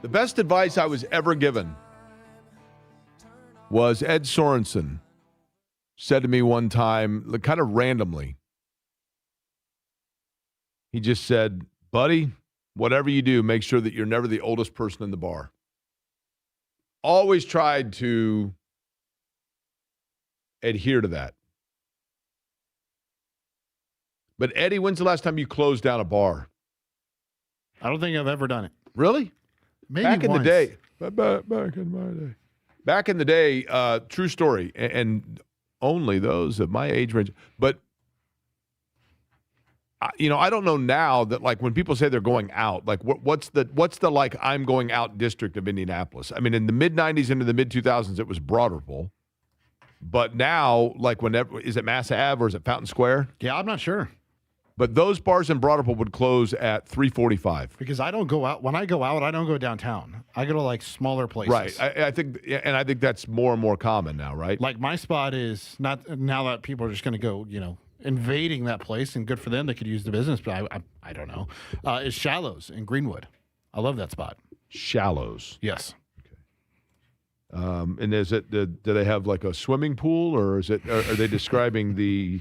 The best advice I was ever given was Ed Sorensen said to me one time, kind of randomly, he just said, buddy, whatever you do, make sure that you're never the oldest person in the bar. Always tried to adhere to that. But Eddie, when's the last time you closed down a bar? I don't think I've ever done it. Really? Maybe back in once. the day. Back in my day. Back in the day, true story, and only those of my age range. But I don't know now that, like, when people say they're going out, like what's the like I'm going out district of Indianapolis? I mean, in the mid '90s into the mid 2000s, it was Broderville. But now, like, whenever, is it Mass Ave or is it Fountain Square? Yeah, I'm not sure. But those bars in Broderville would close at 3:45. Because I don't go out. When I go out, I don't go downtown. I go to, like, smaller places. Right. I think that's more and more common now, right? Like, my spot is not, now that people are just going to go, invading that place, and good for them, they could use the business, but I don't know. Is Shallows in Greenwood. I love that spot. Shallows. Yes. And is it? Do they have like a swimming pool, or is it? Are they describing the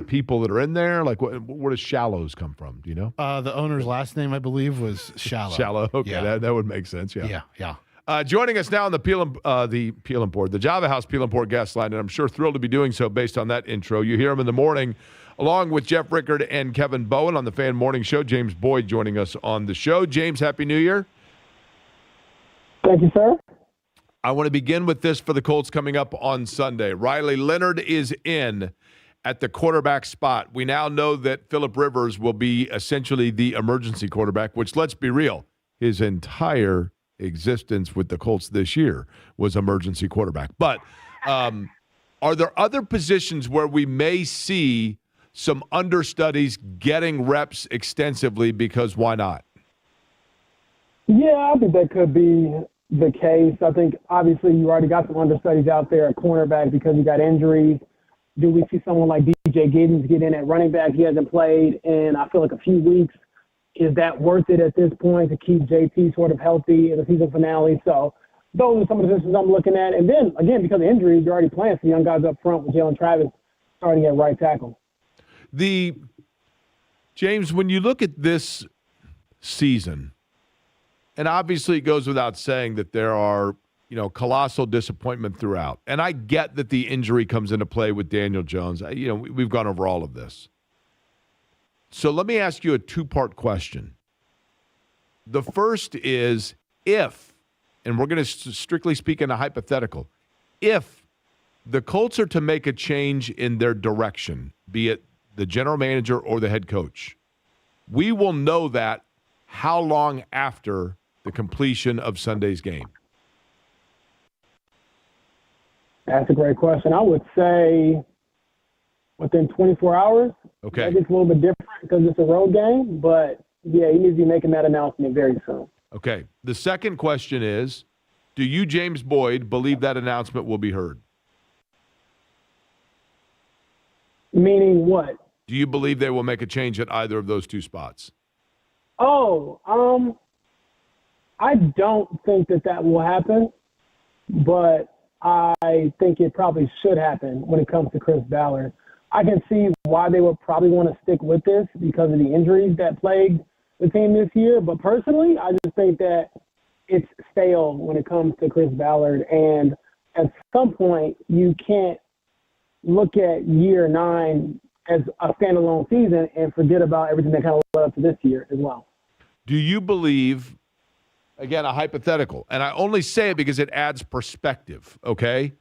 people that are in there? Like, where does Shallows come from? Do you know? The owner's last name, I believe, was Shallow. Shallow. Okay, Yeah. that would make sense. Yeah. Yeah. Joining us now on the the Java House Peel and Pour guest line, and I'm sure thrilled to be doing so based on that intro. You hear him in the morning, along with Jeff Rickard and Kevin Bowen on the Fan Morning Show. James Boyd joining us on the show. James, Happy New Year. Thank you, sir. I want to begin with this for the Colts coming up on Sunday. Riley Leonard is in at the quarterback spot. We now know that Phillip Rivers will be essentially the emergency quarterback, which, let's be real, his entire existence with the Colts this year was emergency quarterback. But are there other positions where we may see some understudies getting reps extensively, because why not? Yeah, I think that could be the case. I think, obviously, you already got some understudies out there at cornerback because you got injuries. Do we see someone like DJ Giddens get in at running back? He hasn't played in, I feel like, a few weeks. Is that worth it at this point to keep JT sort of healthy in the season finale? So those are some of the positions I'm looking at. And then, again, because of injuries, you're already playing some young guys up front with Jalen Travis starting at right tackle. James, when you look at this season, and obviously it goes without saying that there are, colossal disappointment throughout. And I get that the injury comes into play with Daniel Jones. We've gone over all of this. So let me ask you a two-part question. The first is if, and we're going to strictly speak in a hypothetical, if the Colts are to make a change in their direction, be it the general manager or the head coach, we will know that how long after the completion of Sunday's game? That's a great question. I would say within 24 hours. Okay. Maybe it's a little bit different because it's a road game, but, yeah, he needs to be making that announcement very soon. Okay. The second question is, do you, James Boyd, believe that announcement will be heard? Meaning what? Do you believe they will make a change at either of those two spots? I don't think that will happen, but I think it probably should happen when it comes to Chris Ballard. I can see why they would probably want to stick with this because of the injuries that plagued the team this year. But personally, I just think that it's stale when it comes to Chris Ballard. And at some point, you can't look at year 9 as a standalone season and forget about everything that kind of led up to this year as well. Do you believe, again, a hypothetical, and I only say it because it adds perspective, okay?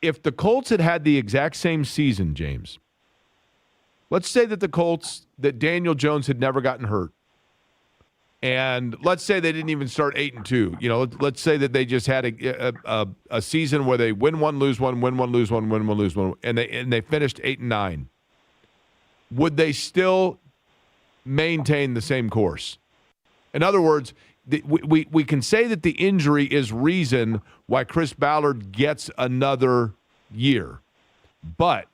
If the Colts had the exact same season, James, let's say that Daniel Jones had never gotten hurt, and let's say they didn't even start 8-2. Let's say that they just had a season where they win one, lose one, win one, lose one, win one, lose one, and they finished 8-9. Would they still maintain the same course? In other words, we can say that the injury is reason why Chris Ballard gets another year. But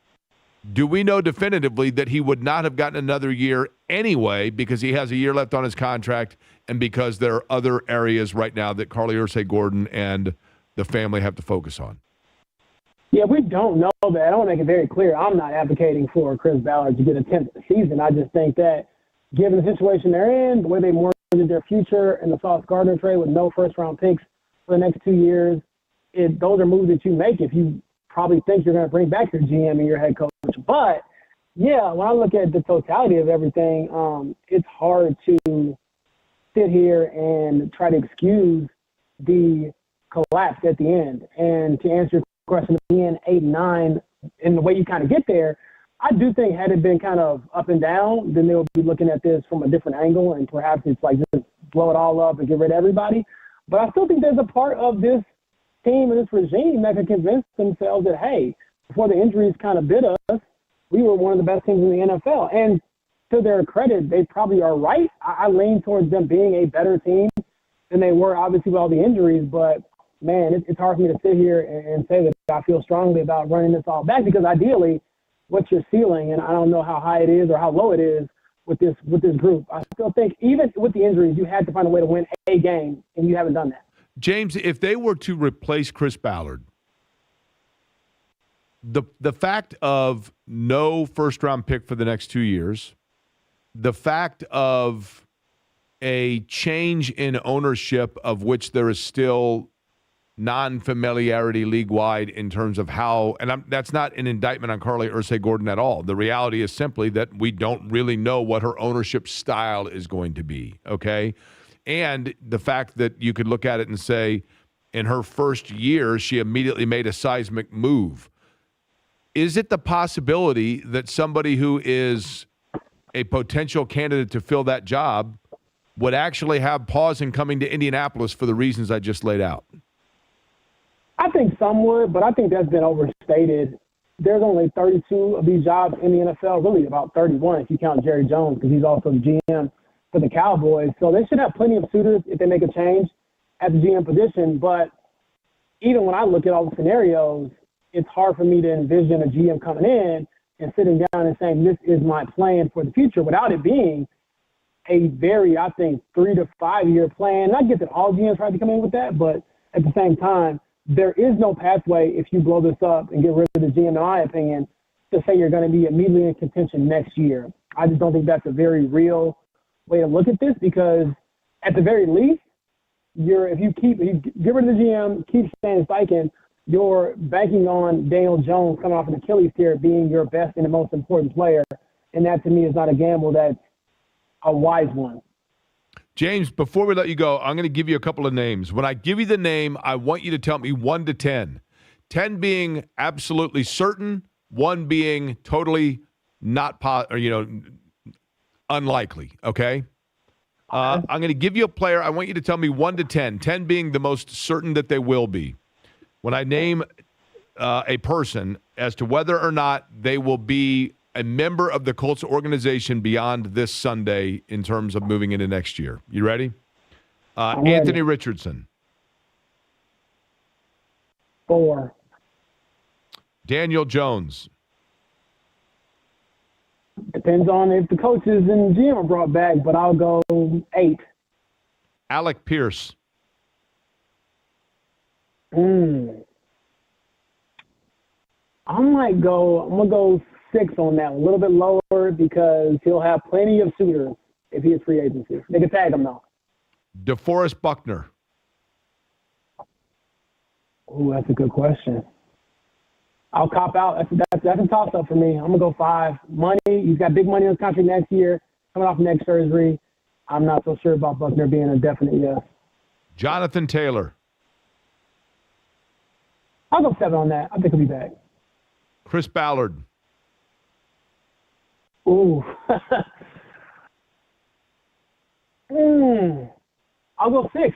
do we know definitively that he would not have gotten another year anyway because he has a year left on his contract and because there are other areas right now that Carly Ursay-Gordon and the family have to focus on? Yeah, we don't know that. I want to make it very clear. I'm not advocating for Chris Ballard to get a 10th season. I just think that given the situation they're in, the way they mortgaged their future and the Sauce Gardner trade with no first-round picks for the next 2 years, those are moves that you make if you probably think you're going to bring back your GM and your head coach. But, yeah, when I look at the totality of everything, it's hard to sit here and try to excuse the collapse at the end. And to answer your question, being 8-9 and the way you kind of get there, I do think had it been kind of up and down, then they would be looking at this from a different angle, and perhaps it's like just blow it all up and get rid of everybody. But I still think there's a part of this team and this regime that could convince themselves that, hey, before the injuries kind of bit us, we were one of the best teams in the NFL. And to their credit, they probably are right. I lean towards them being a better team than they were, obviously, with all the injuries. But, man, it's hard for me to sit here and say that I feel strongly about running this all back because ideally what's your ceiling, and I don't know how high it is or how low it is with this group. I still think even with the injuries, you had to find a way to win a game, and you haven't done that. James, if they were to replace Chris Ballard, the fact of no first-round pick for the next 2 years, the fact of a change in ownership of which there is still non-familiarity league-wide in terms of how, and that's not an indictment on Carly Ursay-Gordon at all. The reality is simply that we don't really know what her ownership style is going to be, okay? And the fact that you could look at it and say, in her first year, she immediately made a seismic move. Is it the possibility that somebody who is a potential candidate to fill that job would actually have pause in coming to Indianapolis for the reasons I just laid out? I think some would, but I think that's been overstated. There's only 32 of these jobs in the NFL, really about 31 if you count Jerry Jones because he's also the GM for the Cowboys. So they should have plenty of suitors if they make a change at the GM position. But even when I look at all the scenarios, it's hard for me to envision a GM coming in and sitting down and saying, this is my plan for the future without it being a very, I think, 3 to 5 year plan. And I get that all GMs try to come in with that, but at the same time, there is no pathway if you blow this up and get rid of the GM, in my opinion, to say you're going to be immediately in contention next year. I just don't think that's a very real way to look at this because at the very least, if you get rid of the GM, keep Shane Steichen, you're banking on Daniel Jones coming off an Achilles tear being your best and the most important player. And that to me is not a gamble that's a wise one. James, before we let you go, I'm going to give you a couple of names. When I give you the name, I want you to tell me 1 to 10. 10 being absolutely certain, 1 being totally not unlikely, okay? I'm going to give you a player. I want you to tell me 1 to 10, 10 being the most certain that they will be. When I name a person as to whether or not they will be a member of the Colts organization beyond this Sunday in terms of moving into next year. You ready? Anthony Richardson. 4. Daniel Jones. Depends on if the coaches and GM are brought back, but I'll go 8. Alec Pierce. I'm going to go 6 on that, a little bit lower because he'll have plenty of suitors if he is free agency. They can tag him though. DeForest Buckner. Ooh, that's a good question. I'll cop out. That's a toss-up for me. I'm going to go 5. Money, he's got big money in his contract next year, coming off neck surgery. I'm not so sure about Buckner being a definite yes. Jonathan Taylor. I'll go 7 on that. I think he'll be back. Chris Ballard. Ooh. I'll go 6.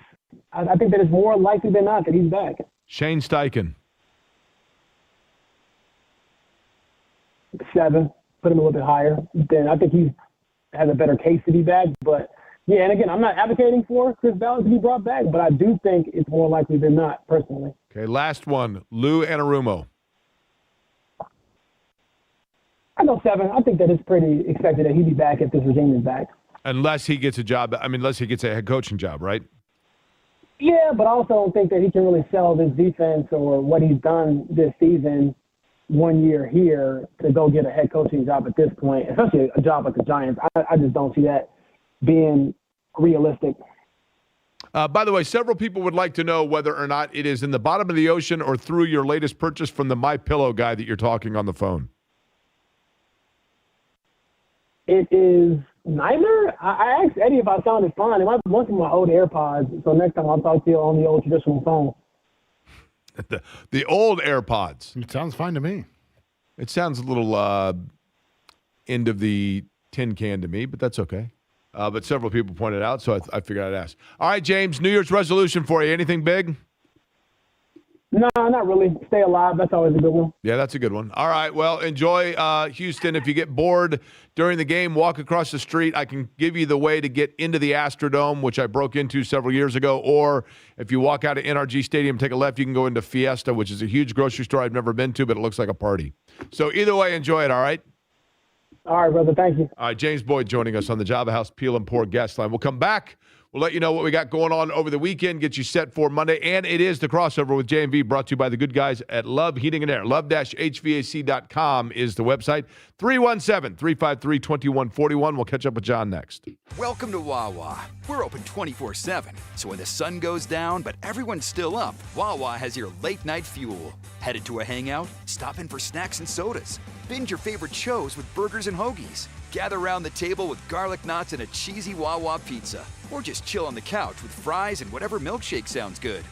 I think that it's more likely than not that he's back. Shane Steichen. 7. Put him a little bit higher. Then I think he has a better case to be back. But, yeah, and again, I'm not advocating for Chris Ballard to be brought back, but I do think it's more likely than not, personally. Okay, last one. Lou Anarumo. I go 7. I think that it's pretty expected that he'd be back if this regime is back. Unless he gets a job. Unless he gets a head coaching job, right? Yeah, but I also don't think that he can really sell this defense or what he's done this season 1 year here to go get a head coaching job at this point, especially a job with the Giants. I just don't see that being realistic. By the way, several people would like to know whether or not it is in the bottom of the ocean or through your latest purchase from the MyPillow guy that you're talking on the phone. It is neither. I asked Eddie if I sounded fine. It might be one of my old AirPods, so next time I'll talk to you on the old traditional phone. The old AirPods. It sounds fine to me. It sounds a little end of the tin can to me, but that's okay. But several people pointed out, so I figured I'd ask. All right, James, New Year's resolution for you. Anything big? No, not really. Stay alive. That's always a good one. Yeah, that's a good one. All right, well, enjoy Houston. If you get bored during the game, walk across the street. I can give you the way to get into the Astrodome, which I broke into several years ago. Or if you walk out of NRG Stadium, take a left, you can go into Fiesta, which is a huge grocery store I've never been to, but it looks like a party. So either way, enjoy it, all right? All right, brother. Thank you. All right, James Boyd joining us on the Java House Peel and Pour guest line. We'll come back. We'll let you know what we got going on over the weekend, get you set for Monday. And it is the crossover with J&V, brought to you by the good guys at Love Heating and Air. Love-HVAC.com is the website. 317-353-2141. We'll catch up with John next. Welcome to Wawa. We're open 24/7. So when the sun goes down, but everyone's still up, Wawa has your late night fuel. Headed to a hangout? Stop in for snacks and sodas. Binge your favorite shows with burgers and hoagies. Gather around the table with garlic knots and a cheesy Wawa pizza. Or just chill on the couch with fries and whatever milkshake sounds good.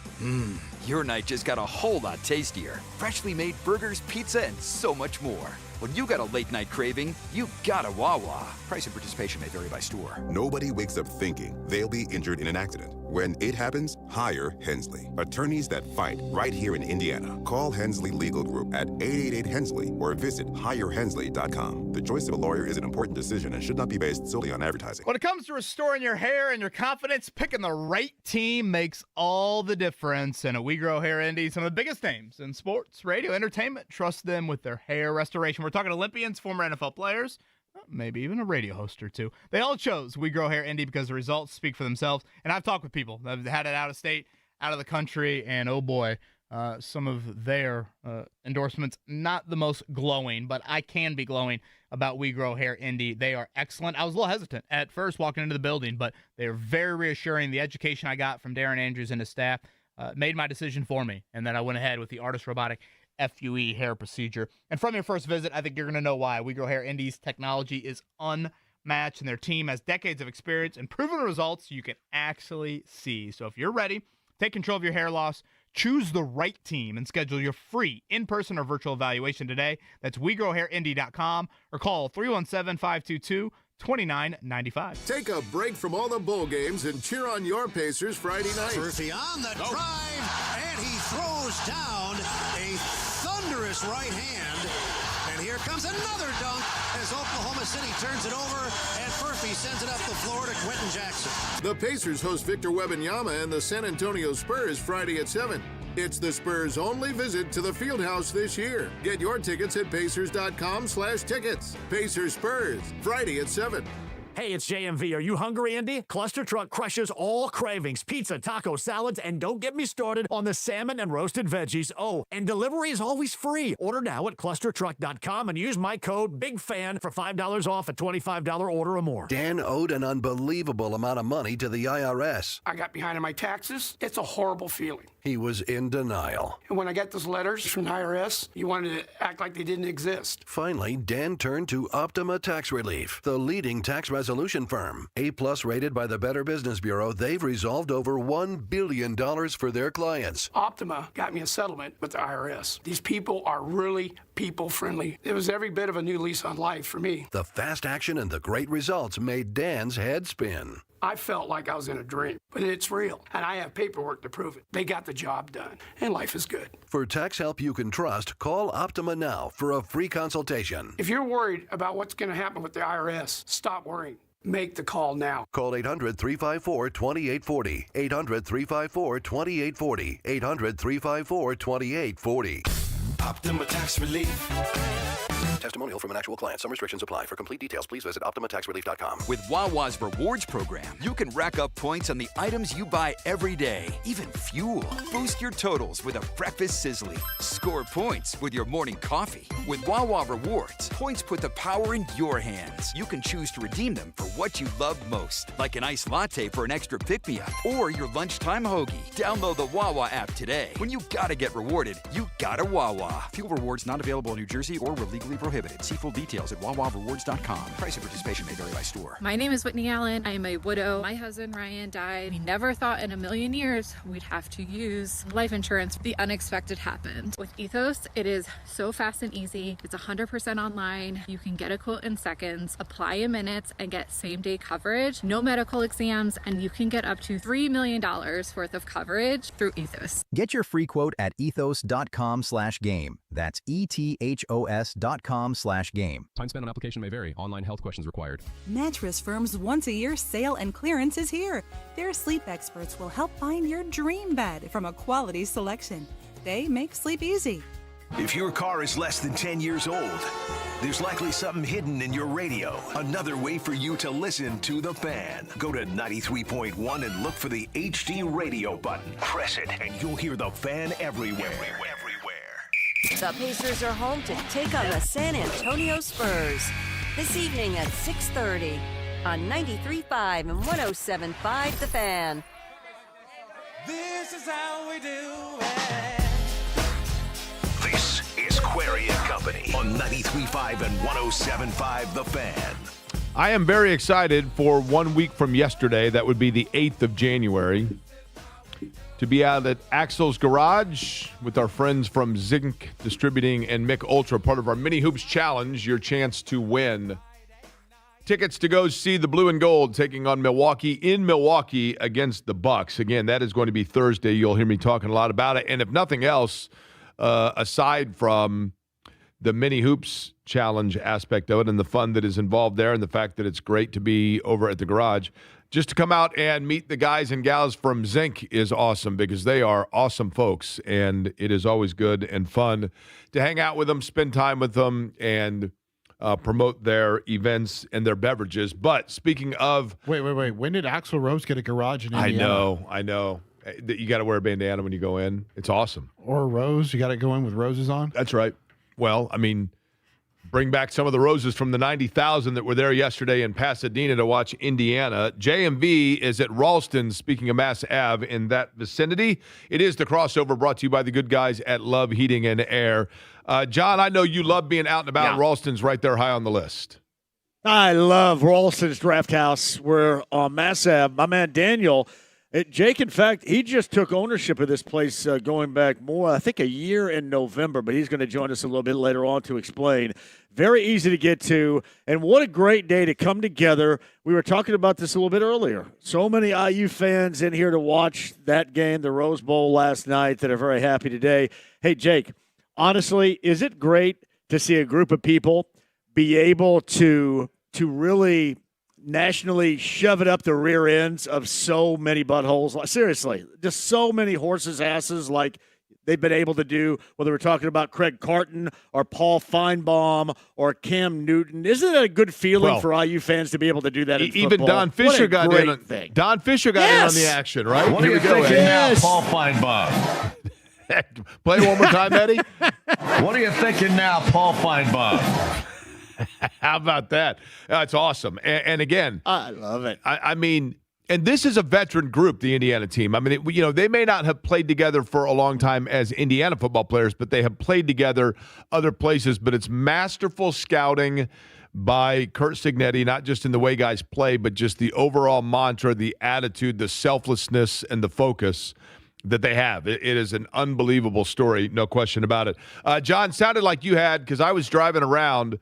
Your night just got a whole lot tastier. Freshly made burgers, pizza, and so much more. When you got a late night craving, you got a Wawa. Price and participation may vary by store. Nobody wakes up thinking they'll be injured in an accident. When it happens, hire Hensley. Attorneys that fight right here in Indiana. Call Hensley Legal Group at 888-HENSLEY or visit hirehensley.com. The choice of a lawyer is an important decision and should not be based solely on advertising. When it comes to restoring your hair and your confidence, picking the right team makes all the difference. And at We Grow Hair Indy, some of the biggest names in sports, radio, entertainment, trust them with their hair restoration. We're talking Olympians, former NFL players, maybe even a radio host or two. They all chose We Grow Hair Indy because the results speak for themselves. And I've talked with people that have had it out of state, out of the country, and oh boy, some of their endorsements, not the most glowing, but I can be glowing about We Grow Hair Indy. They are excellent. I was a little hesitant at first walking into the building, but they are very reassuring. The education I got from Darren Andrews and his staff made my decision for me, and then I went ahead with the Artist Robotic FUE hair procedure. And from your first visit, I think you're going to know why. We Grow Hair Indy's technology is unmatched, and their team has decades of experience and proven results you can actually see. So if you're ready, take control of your hair loss, choose the right team, and schedule your free in-person or virtual evaluation today. That's WeGrowHairIndy.com or call 317-522-2995. Take a break from all the bowl games and cheer on your Pacers Friday night. Murphy on the drive, and he throws down a thunderous right hand. And here comes another dunk as Oklahoma City turns it over, and Murphy sends it up the floor to Quentin Jackson. The Pacers host Victor Wembanyama and the San Antonio Spurs Friday at 7. It's the Spurs' only visit to the Fieldhouse this year. Get your tickets at Pacers.com/tickets. Pacers Spurs, Friday at 7. Hey, it's JMV. Are you hungry, Indy? Cluster Truck crushes all cravings. Pizza, taco, salads, and don't get me started on the salmon and roasted veggies. Oh, and delivery is always free. Order now at clustertruck.com and use my code BIGFAN for $5 off a $25 order or more. Dan owed an unbelievable amount of money to the IRS. I got behind on my taxes. It's a horrible feeling. He was in denial. And when I got those letters from the IRS, you wanted to act like they didn't exist. Finally, Dan turned to Optima Tax Relief, the leading tax resolution firm. A-plus rated by the Better Business Bureau, they've resolved over $1 billion for their clients. Optima got me a settlement with the IRS. These people are really people-friendly. It was every bit of a new lease on life for me. The fast action and the great results made Dan's head spin. I felt like I was in a dream, but it's real, and I have paperwork to prove it. They got the job done, and life is good. For tax help you can trust, call Optima now for a free consultation. If you're worried about what's going to happen with the IRS, stop worrying. Make the call now. Call 800-354-2840. 800-354-2840. 800-354-2840. Optima Tax Relief. Testimonial from an actual client. Some restrictions apply. For complete details, please visit OptimaTaxRelief.com. With Wawa's Rewards program, you can rack up points on the items you buy every day, even fuel. Boost your totals with a breakfast sizzly. Score points with your morning coffee. With Wawa Rewards, points put the power in your hands. You can choose to redeem them for what you love most, like an iced latte for an extra pick-me-up or your lunchtime hoagie. Download the Wawa app today. When you gotta get rewarded, you gotta Wawa. Fuel rewards not available in New Jersey or were legally prohibited. See full details at wawarewards.com. Price and participation may vary by store. My name is Whitney Allen. I am a widow. My husband Ryan died. We never thought in a million years we'd have to use life insurance. The unexpected happened. With Ethos, it is so fast and easy. It's 100% online. You can get a quote in seconds, apply in minutes, and get same-day coverage. No medical exams, and you can get up to $3 million worth of coverage through Ethos. Get your free quote at ethos.com/game. That's ETHOS.com/game. Time spent on application may vary. Online health questions required. Mattress Firm's once-a-year sale and clearance is here. Their sleep experts will help find your dream bed from a quality selection. They make sleep easy. If your car is less than 10 years old, there's likely something hidden in your radio. Another way for you to listen to The Fan. Go to 93.1 and look for the HD radio button. Press it, and you'll hear The Fan everywhere. The Pacers are home to take on the San Antonio Spurs this evening at 6:30 on 93.5 and 107.5 The Fan. This is how we do it. This is Query & Company on 93.5 and 107.5 The Fan. I am very excited for 1 week from yesterday. That would be the 8th of January. To be out at Axel's Garage with our friends from Zinc Distributing and Mick Ultra, part of our Mini Hoops Challenge, your chance to win tickets to go see the Blue and Gold taking on Milwaukee in Milwaukee against the Bucks. Again, that is going to be Thursday. You'll hear me talking a lot about it. And if nothing else, aside from the Mini Hoops Challenge aspect of it and the fun that is involved there and the fact that it's great to be over at the garage, just to come out and meet the guys and gals from Zinc is awesome because they are awesome folks, and it is always good and fun to hang out with them, spend time with them, and promote their events and their beverages. But speaking of... Wait. When did Axl Rose get a garage in Indiana? I know. You got to wear a bandana when you go in. It's awesome. Or a rose. You got to go in with roses on? That's right. Well, I mean... Bring back some of the roses from the 90,000 that were there yesterday in Pasadena to watch Indiana. JMV is at Ralston, speaking of Mass Ave, in that vicinity. It is the crossover brought to you by the good guys at Love Heating and Air. John, I know you love being out and about. Yeah. Ralston's right there high on the list. I love Ralston's Draft House. We're on Mass Ave. My man Daniel, Jake, in fact, he just took ownership of this place going back more, I think, a year in November, but he's going to join us a little bit later on to explain. Very easy to get to, and what a great day to come together. We were talking about this a little bit earlier. So many IU fans in here to watch that game, the Rose Bowl last night, that are very happy today. Hey, Jake, honestly, is it great to see a group of people be able to really – nationally shove it up the rear ends of so many buttholes? Like, seriously, just so many horses' asses like they've been able to do, whether we're talking about Craig Carton or Paul Feinbaum or Cam Newton. Isn't it a good feeling for IU fans to be able to do that in football? Even Don Fisher got in. Don Fisher got in on the action, right? What are you thinking now, Paul Feinbaum? Play one more time, Eddie. What are you thinking now, Paul Feinbaum? How about that? That's awesome. And again, I love it. I mean, and this is a veteran group, the Indiana team. I mean, they may not have played together for a long time as Indiana football players, but they have played together other places. But it's masterful scouting by Kurt Signetti, not just in the way guys play, but just the overall mantra, the attitude, the selflessness, and the focus that they have. It is an unbelievable story, no question about it. John, sounded like you had, because I was driving around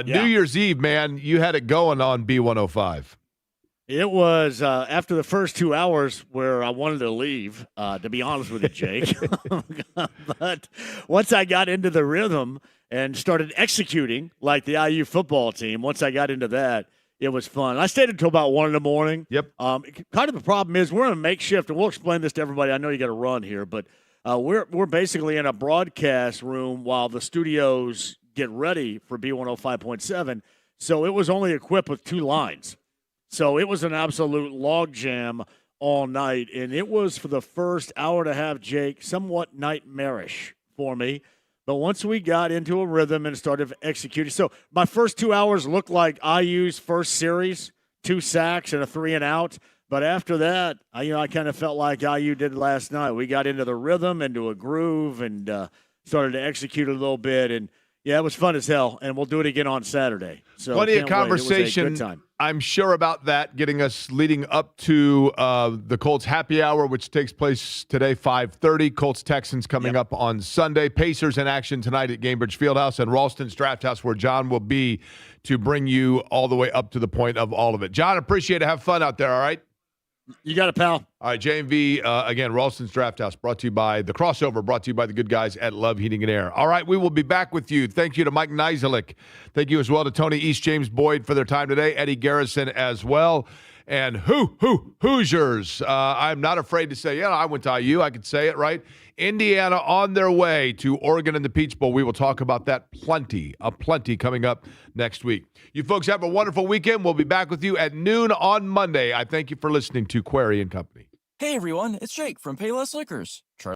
New Year's Eve, man, you had it going on B105. It was after the first 2 hours where I wanted to leave, to be honest with you, Jake. But once I got into the rhythm and started executing like the IU football team, once I got into that, it was fun. I stayed until about 1 in the morning. Yep. Kind of the problem is we're in a makeshift, and we'll explain this to everybody. I know you got to run here, but we're basically in a broadcast room while the studios get ready for B105.7. So it was only equipped with 2 lines. So it was an absolute logjam all night. And it was, for the first hour and a half, Jake, somewhat nightmarish for me. But once we got into a rhythm and started executing. So my first 2 hours looked like IU's first series, 2 sacks and a 3-and-out. But after that, I kind of felt like IU did last night. We got into the rhythm, into a groove, and started to execute a little bit. And, yeah, it was fun as hell, and we'll do it again on Saturday. So plenty of conversation, It was a good time. I'm sure, about that, getting us leading up to the Colts happy hour, which takes place today, 5:30. Colts-Texans coming up on Sunday. Pacers in action tonight at Gainbridge Fieldhouse and Ralston's Draft House, where John will be to bring you all the way up to the point of all of it. John, appreciate it. Have fun out there, all right? You got it, pal. All right, J&V, again, Ralston's Draft House, brought to you by The Crossover, brought to you by the good guys at Love Heating and Air. All right, we will be back with you. Thank you to Mike Nizilik. Thank you as well to Tony East, James Boyd for their time today, Eddie Garrison as well. And Hoosiers. I'm not afraid to say, I went to IU. I could say it, right? Indiana on their way to Oregon and the Peach Bowl. We will talk about that plenty coming up next week. You folks have a wonderful weekend. We'll be back with you at noon on Monday. I thank you for listening to Query and Company. Hey, everyone. It's Jake from Payless Liquors.